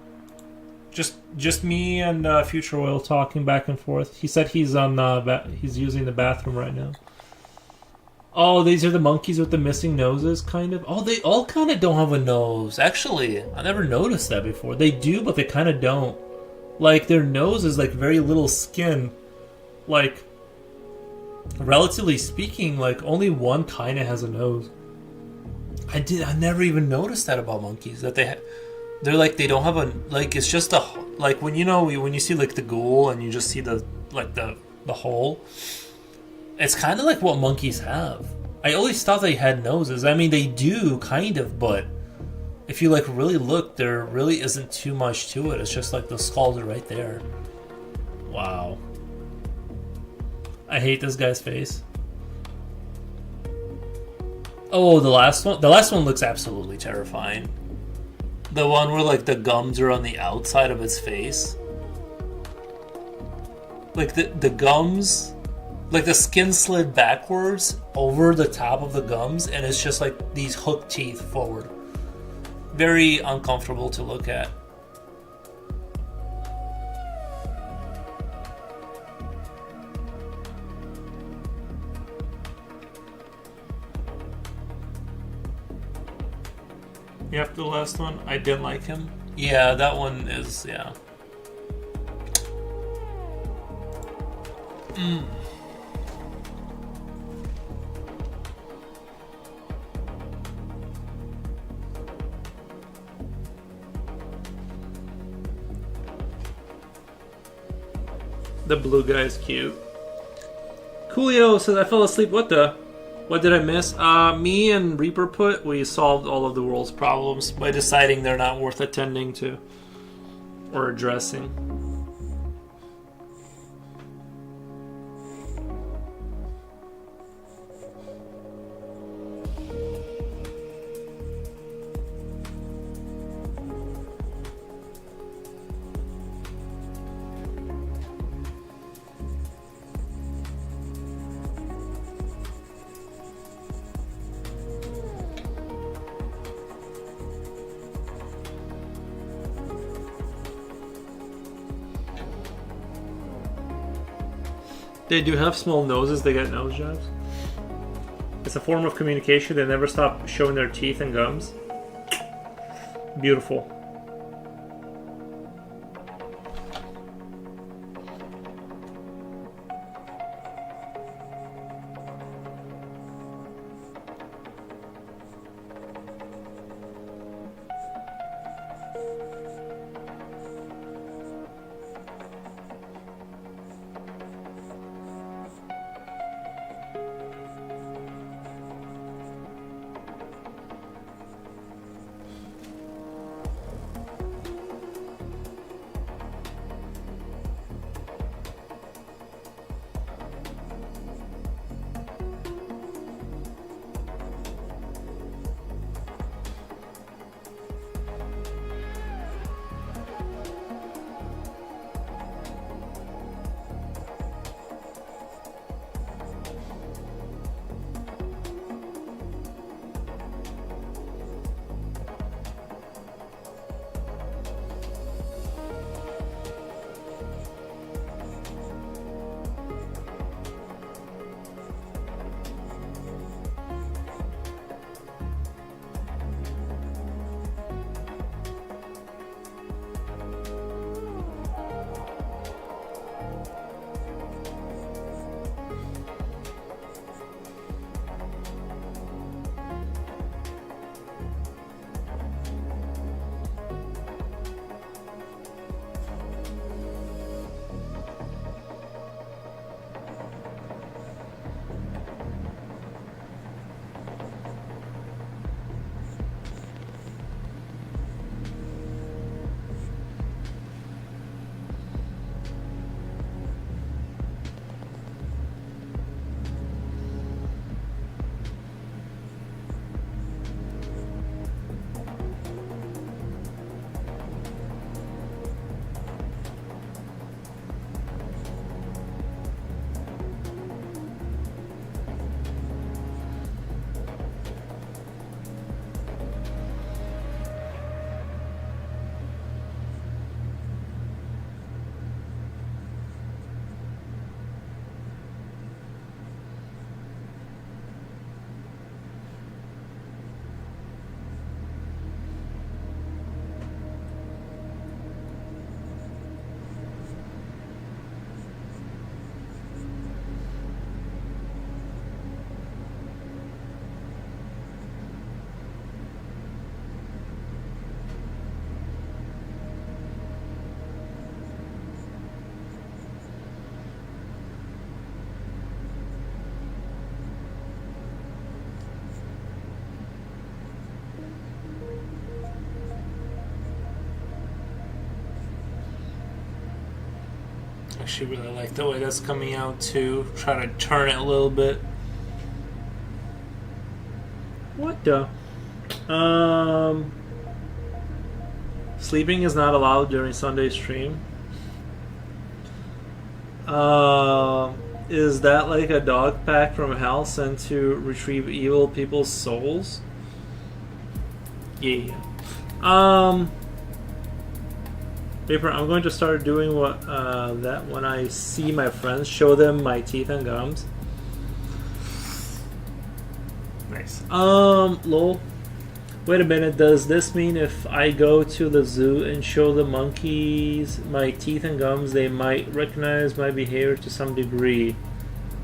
Just me and Future Oil talking back and forth. He said he's on he's using the bathroom right now. Oh, these are the monkeys with the missing noses, kind of. Oh, they all kind of don't have a nose. Actually, I never noticed that before. They do, but they kind of don't. Like, their nose is, like, very little skin. Like, relatively speaking, like, only one kind of has a nose. I never even noticed that about monkeys. That they're like, they don't have a, like, it's just a, like, when you see, like, the ghoul and you just see the, like, the hole. It's kind of like what monkeys have. I always thought they had noses. I mean, they do, kind of, but if you, like, really look, there really isn't too much to it. It's just, like, the skulls are right there. Wow. I hate this guy's face. Oh, the last one? The last one looks absolutely terrifying. The one where, like, the gums are on the outside of its face. Like, the gums... Like, the skin slid backwards over the top of the gums, and it's just like these hook teeth forward. Very uncomfortable to look at. Yep, the last one. I didn't like him. Yeah, that one is, yeah. The blue guy is cute. Coolio says, I fell asleep. What the? What did I miss? Me and Reaper Put, we solved all of the world's problems by deciding they're not worth attending to or addressing. They do have small noses, they get nose jobs. It's a form of communication, they never stop showing their teeth and gums. Beautiful. Actually, really like the way that's coming out too. Trying to turn it a little bit. What the? Sleeping is not allowed during Sunday stream. Is that like a dog pack from hell sent to retrieve evil people's souls? Yeah. Paper, I'm going to start doing what that when I see my friends, show them my teeth and gums. Nice. Lol. Wait a minute, does this mean if I go to the zoo and show the monkeys my teeth and gums, they might recognize my behavior to some degree?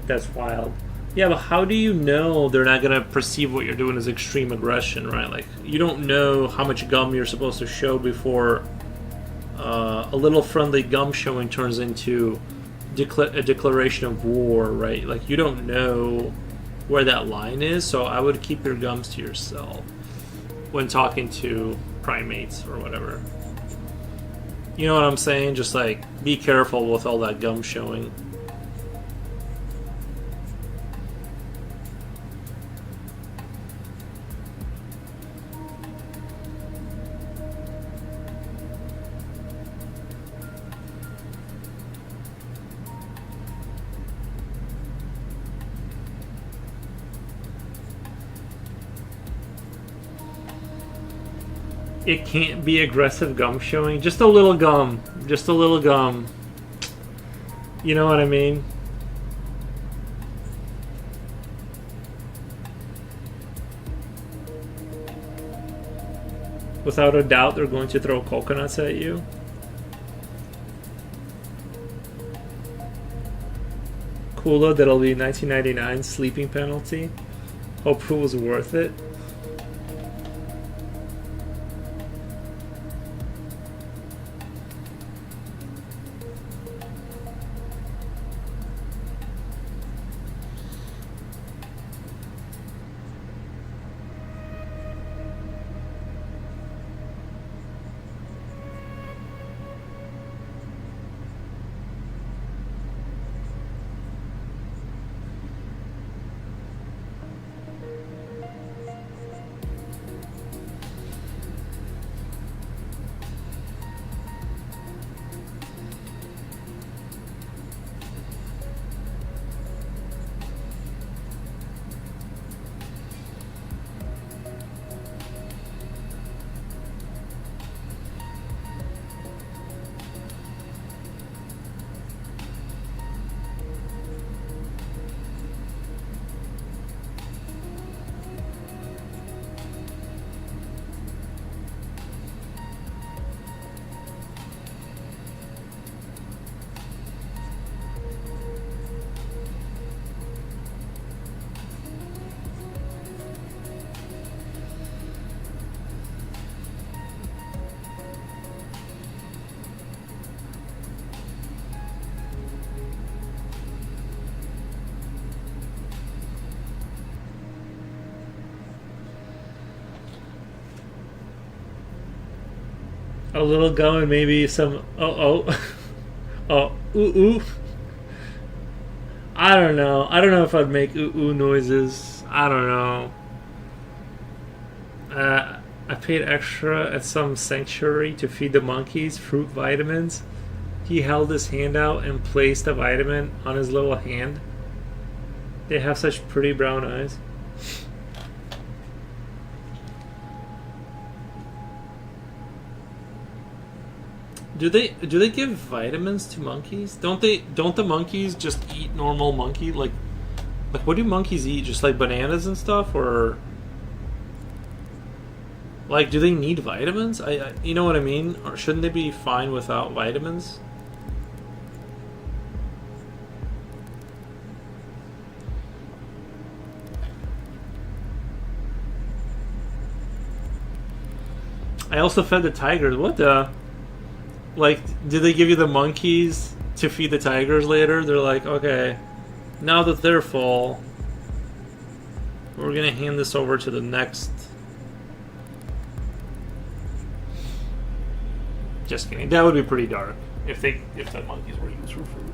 That's wild. Yeah, but how do you know they're not going to perceive what you're doing as extreme aggression, right? Like, you don't know how much gum you're supposed to show before a little friendly gum showing turns into a declaration of war, right? Like, you don't know where that line is, so I would keep your gums to yourself when talking to primates or whatever. You know what I'm saying? Just like, be careful with all that gum showing. It can't be aggressive gum showing. Just a little gum. Just a little gum. You know what I mean? Without a doubt, they're going to throw coconuts at you. Kula, that'll be $19.99 sleeping penalty. Hope it was worth it. A little gum and maybe some oh ooh. I don't know. I don't know if I'd make ooh noises. I don't know. I paid extra at some sanctuary to feed the monkeys fruit vitamins. He held his hand out and placed a vitamin on his little hand. They have such pretty brown eyes. Do they give vitamins to monkeys? Don't the monkeys just eat normal monkey? Like what do monkeys eat? Just like bananas and stuff, or like do they need vitamins? I you know what I mean? Or shouldn't they be fine without vitamins? I also fed the tigers. What the? Like, did they give you the monkeys to feed the tigers later? They're like, okay, now that they're full, we're gonna hand this over to the next. Just kidding. That would be pretty dark if the monkeys were used for food.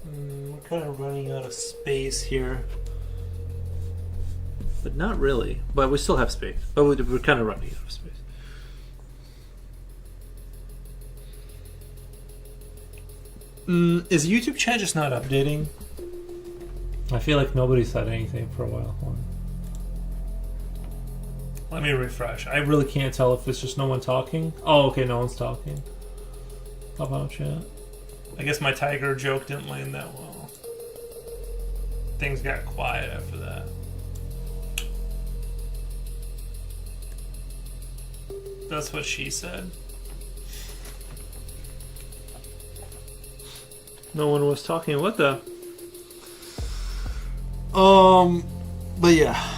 We're kind of running out of space here. But not really. But we still have space. But we're kind of running out of space. Is YouTube chat just not updating? I feel like nobody said anything for a while. Let me refresh. I really can't tell if it's just no one talking. Oh, okay, no one's talking. How about chat? I guess my tiger joke didn't land that well. Things got quiet after that. That's what she said. No one was talking. What the? But yeah.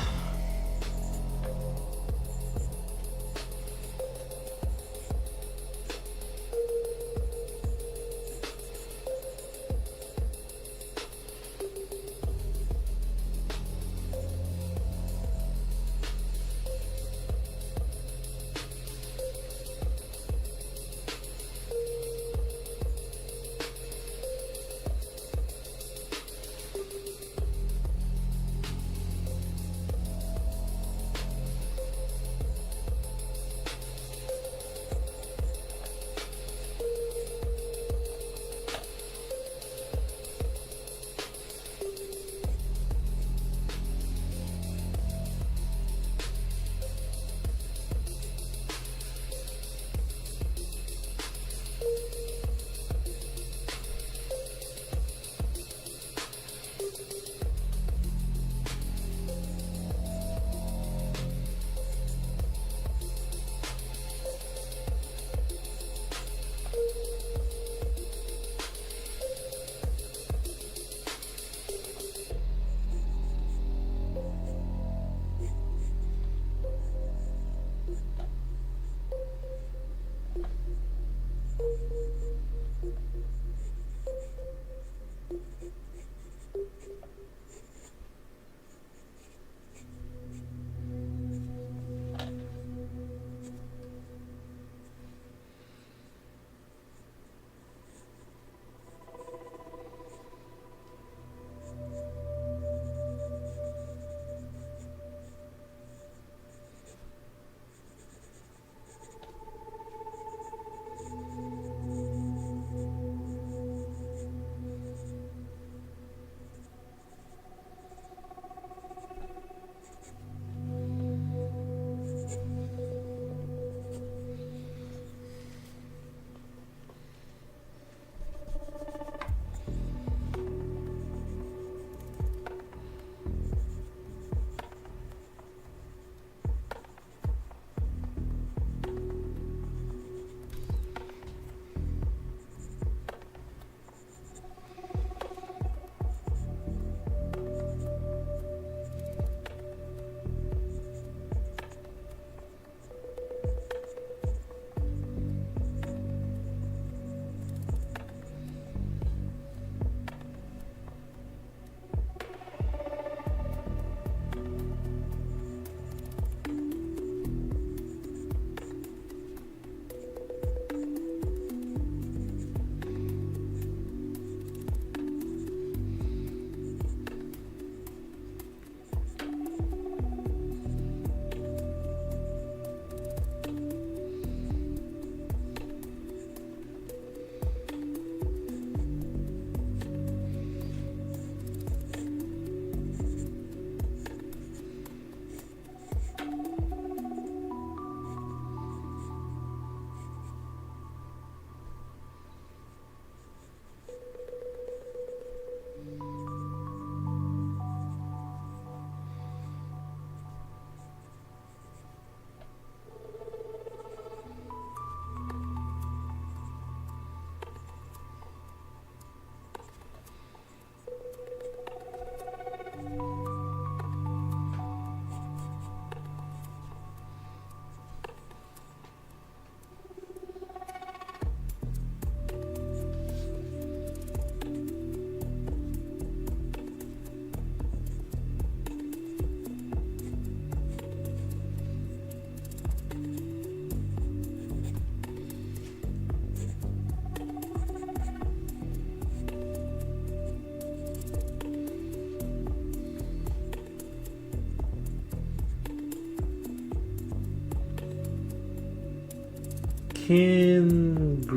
Kingri.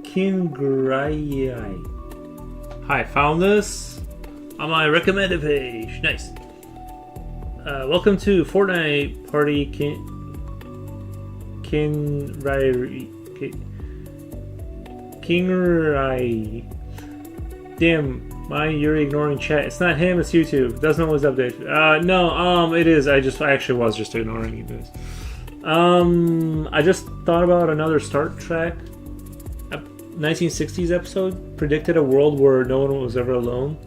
Kingrai. Hi, found this on my recommended page. Nice. Welcome to Fortnite Party Kingrai. Damn, you're ignoring chat. It's not him, it's YouTube. Doesn't always update. No, it is. I actually was just ignoring you guys. I just thought about another Star Trek 1960s episode. Predicted a world where no one was ever alone.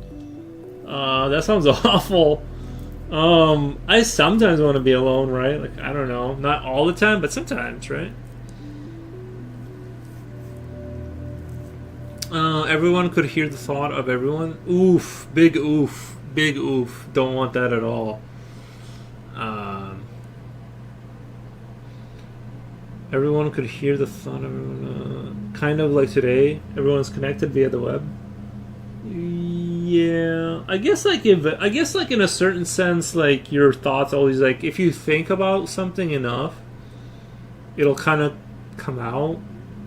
That sounds awful. I sometimes want to be alone, right? Like, I don't know. Not all the time, but sometimes, right? Everyone could hear the thought of everyone. Oof. Big oof. Big oof. Don't want that at all. Everyone could hear the thought of everyone. Kind of like today, everyone's connected via the web. Yeah, I guess like in a certain sense, like your thoughts always, like if you think about something enough, it'll kind of come out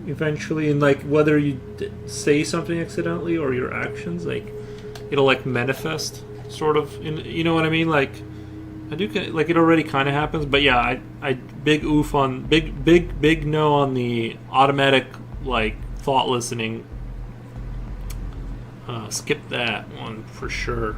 eventually, and like whether you say something accidentally or your actions, like it'll like manifest sort of. You know what I mean? Like I do like it already kind of happens, but yeah, I big oof on big no on the automatic like thought listening. Skip that one for sure.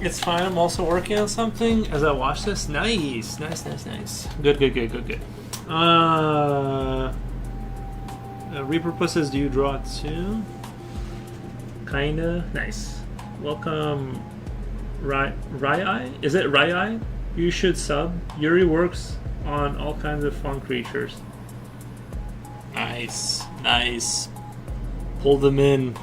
It's fine. I'm also working on something as I watch this. Nice. Good. Reaper says, do you draw too? Kinda. Nice. Welcome, Rai. Is it Rai? You should sub. Yuri works on all kinds of fun creatures. Nice. Pull them in.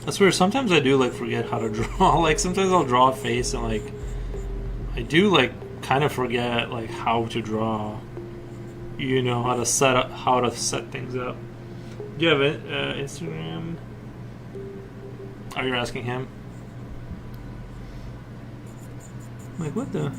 That's weird. Sometimes I do like forget how to draw. Like sometimes I'll draw a face and like I do like kind of forget like how to draw. You know how to set things up. Do you have Instagram? Oh, you're asking him? Like what the?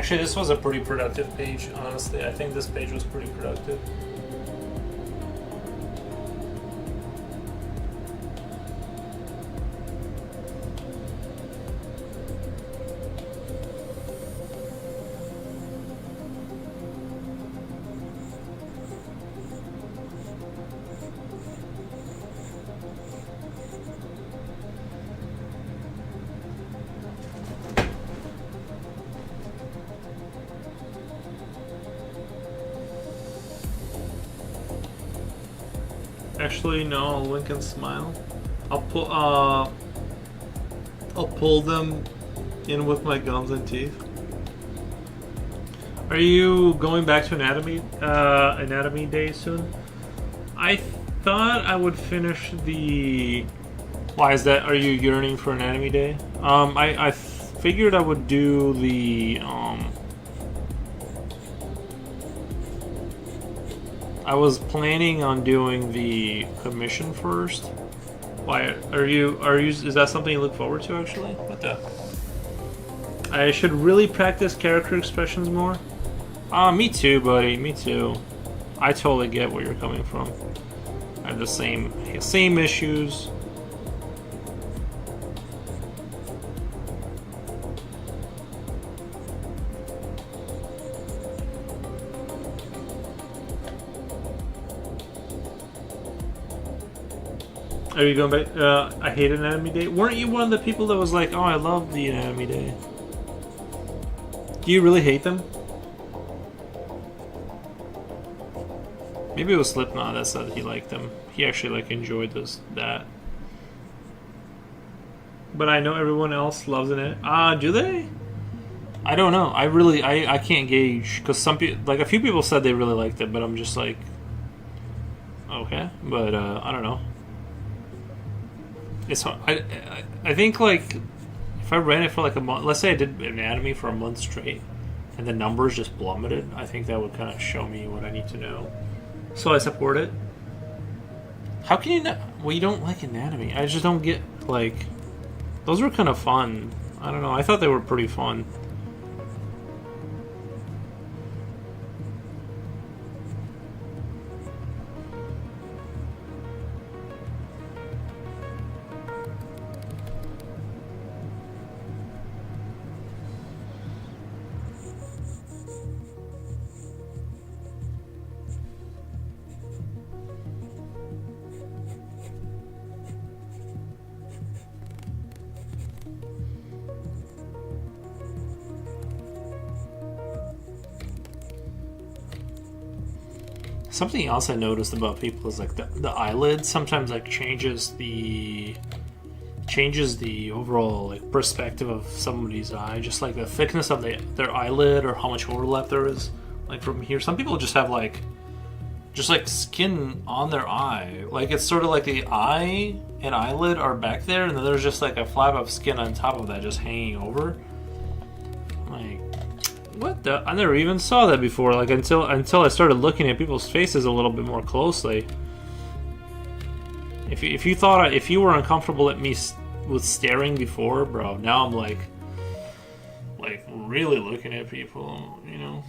Actually, this was a pretty productive page, honestly. I think this page was pretty productive. Actually, no. Lincoln Smile. I'll pull them in with my gums and teeth. Are you going back to anatomy day soon? I thought I would finish the. Why is that? Are you yearning for anatomy day? I figured I would do the I was planning on doing the commission first. Why are you? Is that something you look forward to actually? What the? I should really practice character expressions more. Me too, buddy. Me too. I totally get where you're coming from. I have the same issues. Are you going back? I hate Anatomy Day. Weren't you one of the people that was like, "Oh, I love the Anatomy Day"? Do you really hate them? Maybe it was Slipknot that said he liked them. He actually enjoyed that. But I know everyone else loves it. Do they? I don't know. I can't gauge because some people, a few people said they really liked it, but I'm just like, okay. But I don't know. It's hard. I think if I ran it for a month, let's say I did anatomy for a month straight, and the numbers just plummeted, I think that would kind of show me what I need to know. So I support it. How can you not? Well, you don't like anatomy. I just don't get those were kind of fun. I don't know. I thought they were pretty fun. Something else I noticed about people is the eyelid sometimes changes the overall perspective of somebody's eye, just the thickness of their eyelid or how much overlap there is. From here, some people just have just skin on their eye. It's sort of the eye and eyelid are back there, and then there's just a flap of skin on top of that just hanging over. What the? I never even saw that before. Until I started looking at people's faces a little bit more closely. If you were uncomfortable at me with staring before, bro, now I'm really looking at people, you know.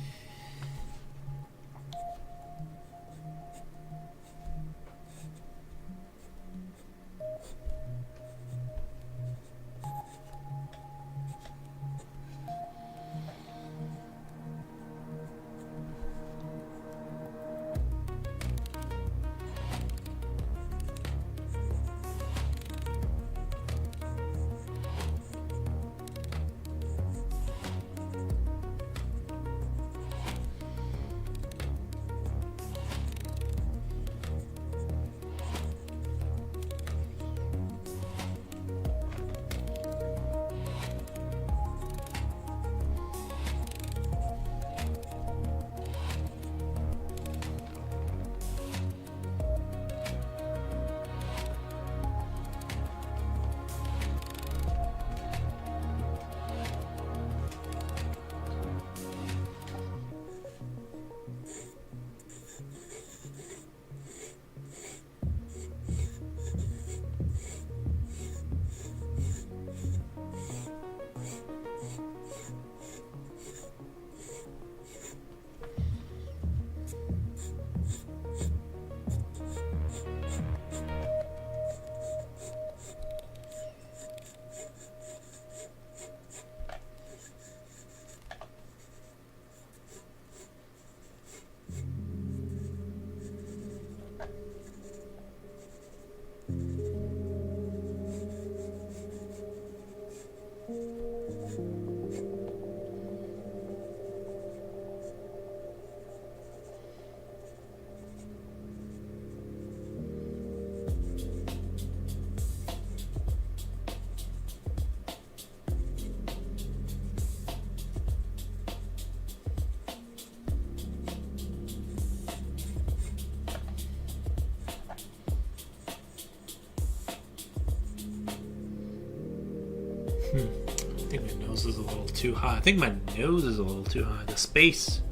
I think my nose is a little too high. I think my nose is a little too high. The space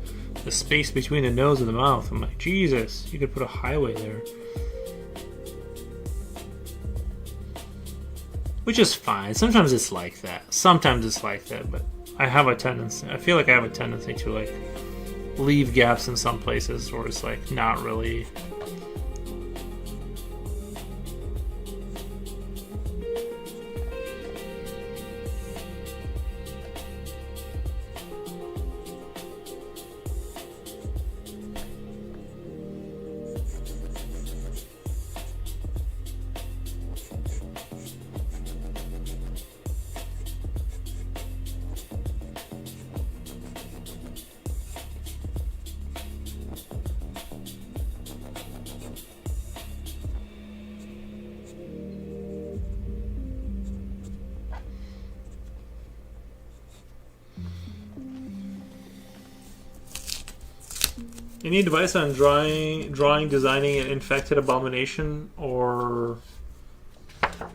between the nose and the mouth. I'm like, Jesus, you could put a highway there. Which is fine. Sometimes it's like that. But I have a tendency. I feel like I have a tendency to like leave gaps in some places where it's like not really. Any advice on drawing, designing an infected abomination or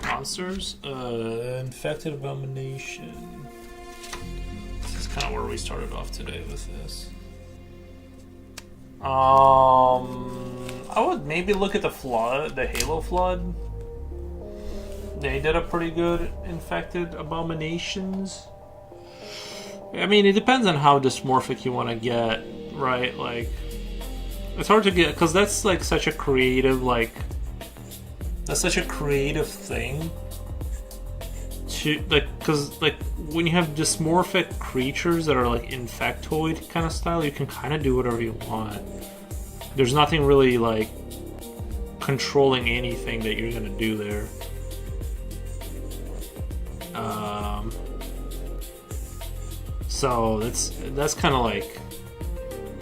monsters? Infected abomination. This is kind of where we started off today with this. I would maybe look at the Flood, the Halo Flood. They did a pretty good infected abominations. I mean, it depends on how dysmorphic you want to get, right? Like, it's hard to get because that's like such a creative, thing. To like, because like when you have dysmorphic creatures that are like infectoid kind of style, you can kind of do whatever you want. There's nothing really like controlling anything that you're gonna do there. So that's kind of like,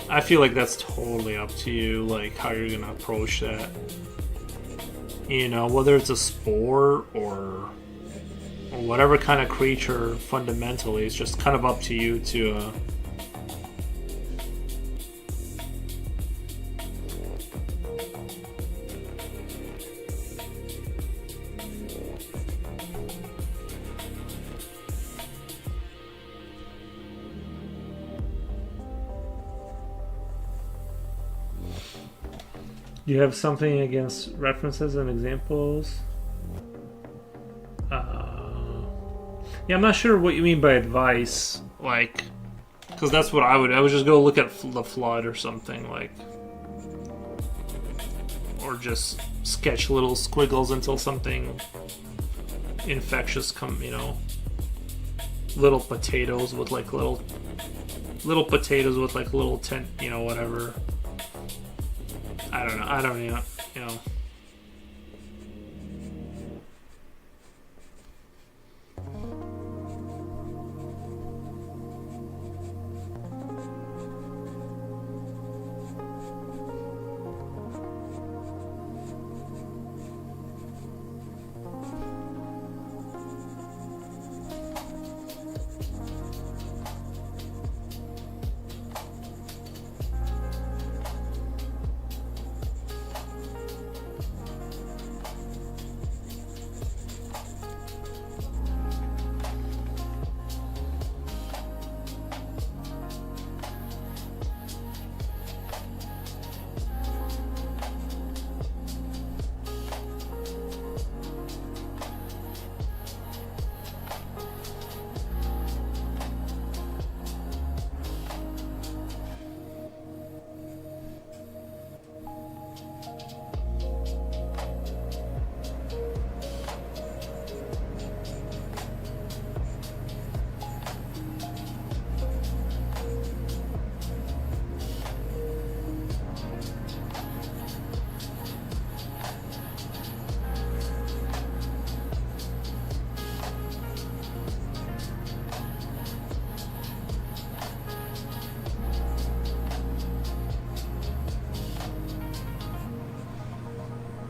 I feel like that's totally up to you, like how you're gonna approach that. You know, whether it's a spore or whatever kind of creature, fundamentally, it's just kind of up to you to. Do you have something against references and examples? Yeah, I'm not sure what you mean by advice, like, because that's what I would just go look at the Flood or something, like, or just sketch little squiggles until something infectious little potatoes with like little tent, whatever. I don't know,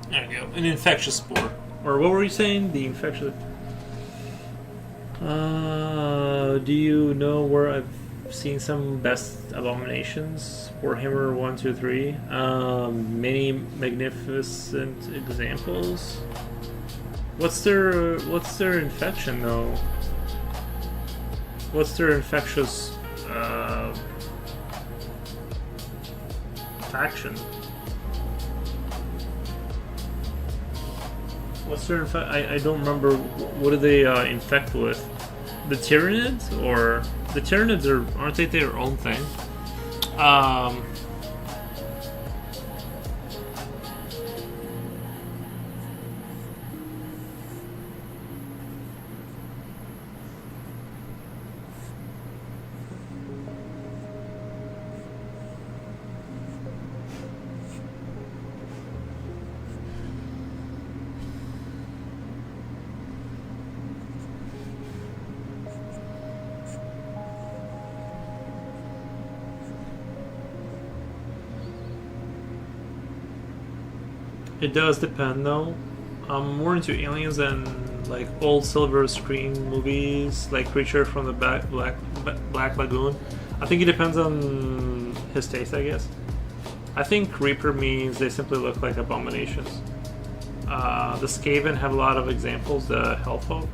There we go. An infectious spore. Or what were you saying? The infectious. Do you know where I've seen some best abominations? Warhammer 1, 2, 3. Many magnificent examples. What's their infection though? What's their infectious faction? What's their I don't remember. What do they infect with? The Tyranids, or the Tyranids aren't they their own thing? It does depend, though. I'm more into aliens than like old silver screen movies, like Creature from the Black Lagoon. I think it depends on his taste, I guess. I think Reaper means they simply look like abominations. The Skaven have a lot of examples. The Hellfolk.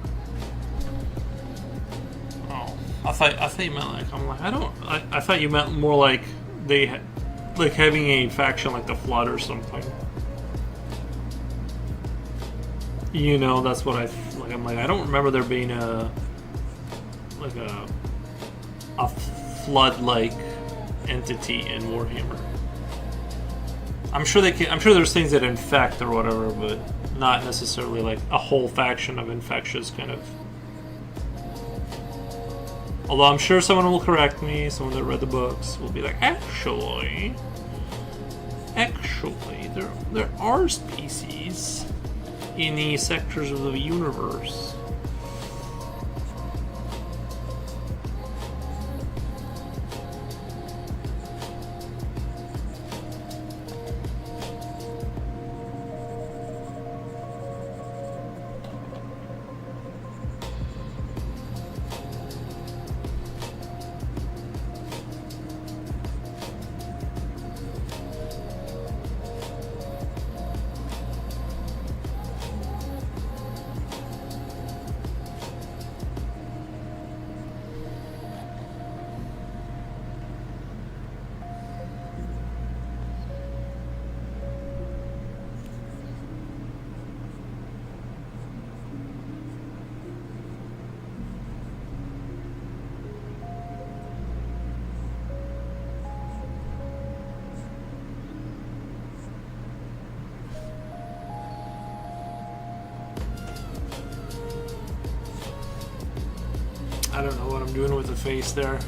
Oh, I thought you meant like I thought you meant more like like having a faction like the Flood or something. You know, that's what like. I'm like, I don't remember there being a flood-like entity in Warhammer. I'm sure I'm sure there's things that infect or whatever, but not necessarily like a whole faction of infectious kind of. Although I'm sure someone will correct me. Someone that read the books will be like, actually, there are species in the sectors of the universe. I don't know what I'm doing with the face there.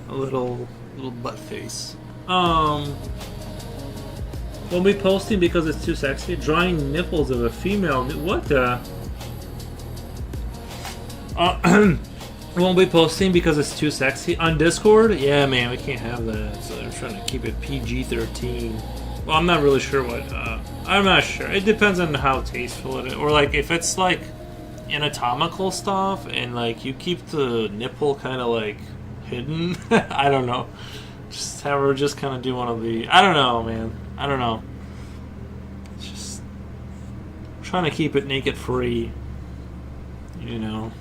A little butt face. Won't be posting because it's too sexy. Drawing nipples of a female. What the? Won't be posting because it's too sexy on Discord. Yeah, man, we can't have that. So they're trying to keep it PG-13. Well, I'm not really sure what. I'm not sure. It depends on how tasteful it is, or like if it's like anatomical stuff and like you keep the nipple kind of like hidden. I don't know. Just have her just kind of do one of the. I don't know, man. I don't know. It's just trying to keep it naked free. You know.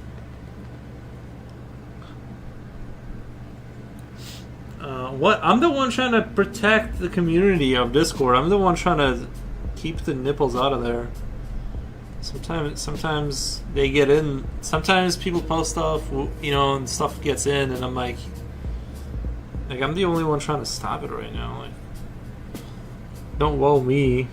What? I'm the one trying to protect the community of Discord. I'm the one trying to keep the nipples out of there. Sometimes they get in. Sometimes people post stuff, you know, and stuff gets in, and I'm like I'm the only one trying to stop it right now. Like, don't woe me.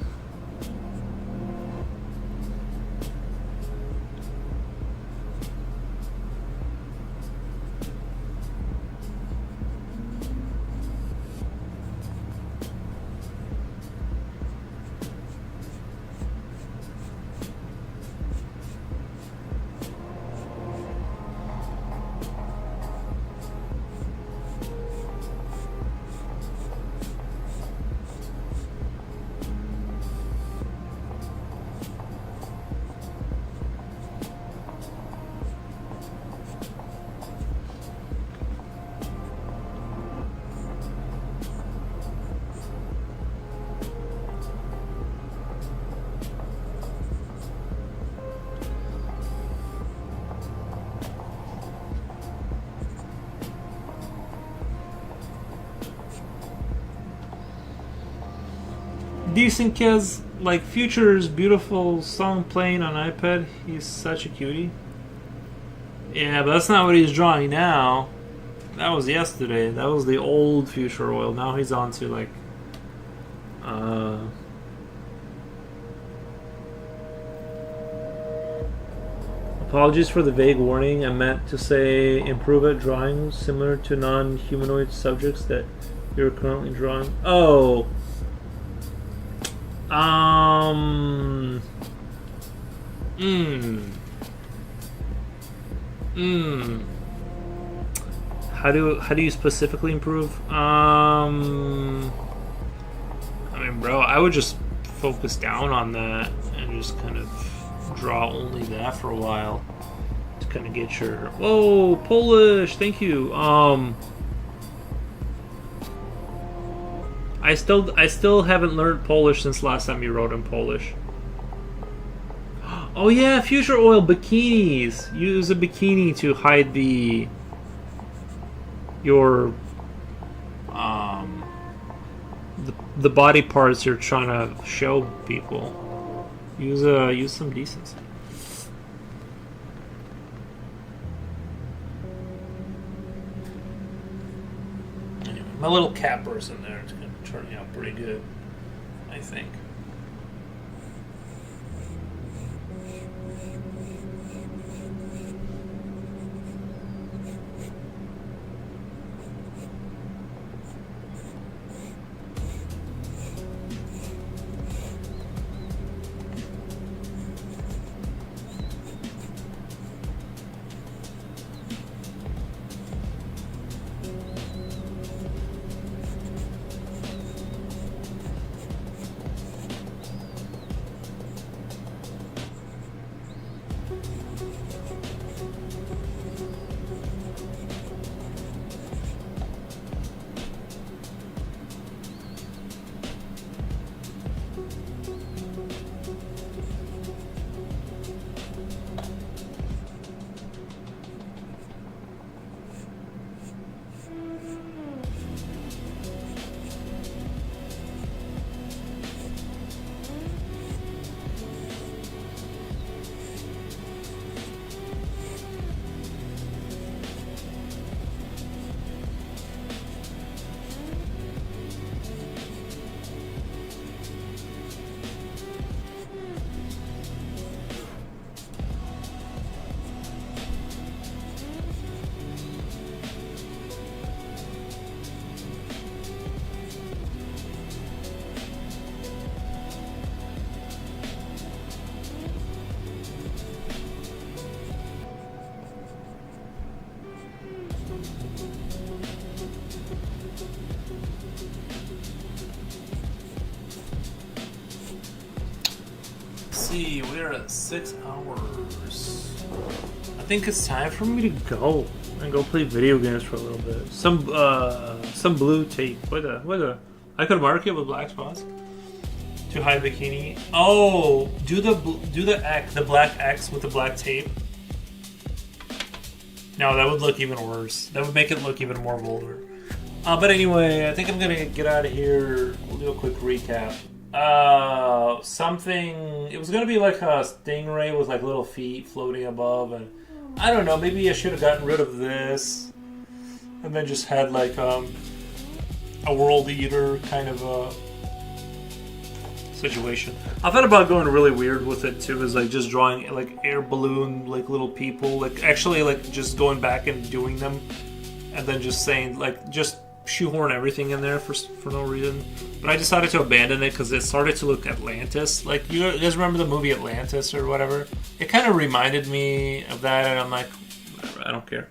decent kids. Like Future's beautiful song playing on iPad. He's such a cutie. Yeah, but that's not what he's drawing now. That was yesterday. That was the old Future Oil. Now he's on to like apologies for the vague warning. I meant to say improve at drawing similar to non-humanoid subjects that you're currently drawing. Oh. How do you specifically improve? I mean, bro, I would just focus down on that and just kind of draw only that for a while to kind of get your. Whoa, Polish! Thank you. I still haven't learned Polish since last time you wrote in Polish. Oh yeah, Future Oil bikinis. Use a bikini to hide your the body parts you're trying to show people. Use some decency. Anyway, my little capper's in there. It's gonna turn out pretty good, I think. See, we're at 6 hours. I think it's time for me to go and go play video games for a little bit. Some blue tape. What? I could mark it with black spots to hide bikini. Oh, do the black X with the black tape. No, that would look even worse. That would make it look even more vulgar. But anyway, I think I'm gonna get out of here. We'll do a quick recap. It was gonna be like a stingray with like little feet floating above, and I don't know, maybe I should have gotten rid of this and then just had like a world eater kind of a situation. I thought about going really weird with it too, is like just drawing like air balloon like little people, like actually like just going back and doing them and then just saying like just shoehorn everything in there for no reason. But I decided to abandon it because it started to look Atlantis. Like, you guys remember the movie Atlantis or whatever? It kind of reminded me of that, and I'm like, whatever, I don't care.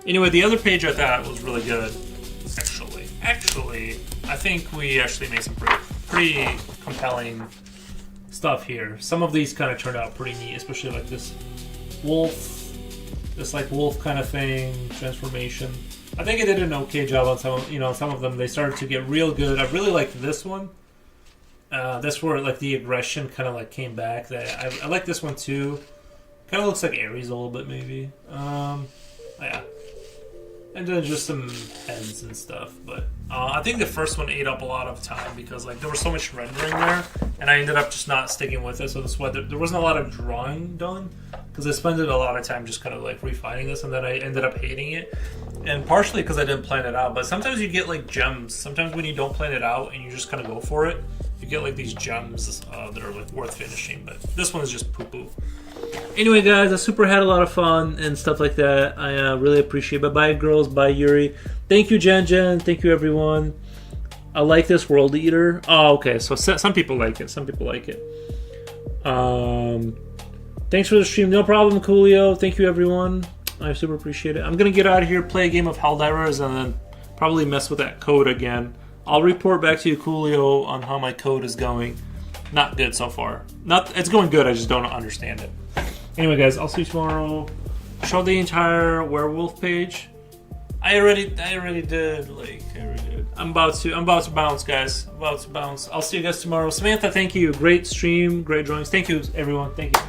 Anyway, the other page I thought was really good. Actually, I think we actually made some pretty compelling stuff here. Some of these kind of turned out pretty neat, especially like this wolf kind of thing, transformation. I think I did an okay job on some of them. They started to get real good. I really liked this one. That's where like the aggression kind of like came back. I like this one too. Kind of looks like Ares a little bit maybe. Yeah. and then just some ends and stuff. But I think the first one ate up a lot of time because like there was so much rendering there, and I ended up just not sticking with it. So that's why there wasn't a lot of drawing done because I spent a lot of time just kind of like refining this, and then I ended up hating it. And partially because I didn't plan it out, but sometimes you get like gems. Sometimes when you don't plan it out and you just kind of go for it, you get like these gems that are like worth finishing. But this one is just poo-poo. Anyway, guys, I super had a lot of fun and stuff like that. I really appreciate it. Bye, girls. Bye, Yuri. Thank you, Jen. Thank you, everyone. I like this World Eater. Oh, okay. So some people like it. Some people like it. Thanks for the stream. No problem, Coolio. Thank you, everyone. I super appreciate it. I'm going to get out of here, play a game of Helldivers, and then probably mess with that code again. I'll report back to you, Coolio, on how my code is going. Not good so far. It's going good, I just don't understand it. Anyway, guys, I'll see you tomorrow. Show the entire werewolf page. I already did. I'm about to bounce, guys. I'm about to bounce. I'll see you guys tomorrow. Samantha, thank you. Great stream, great drawings. Thank you, everyone. Thank you.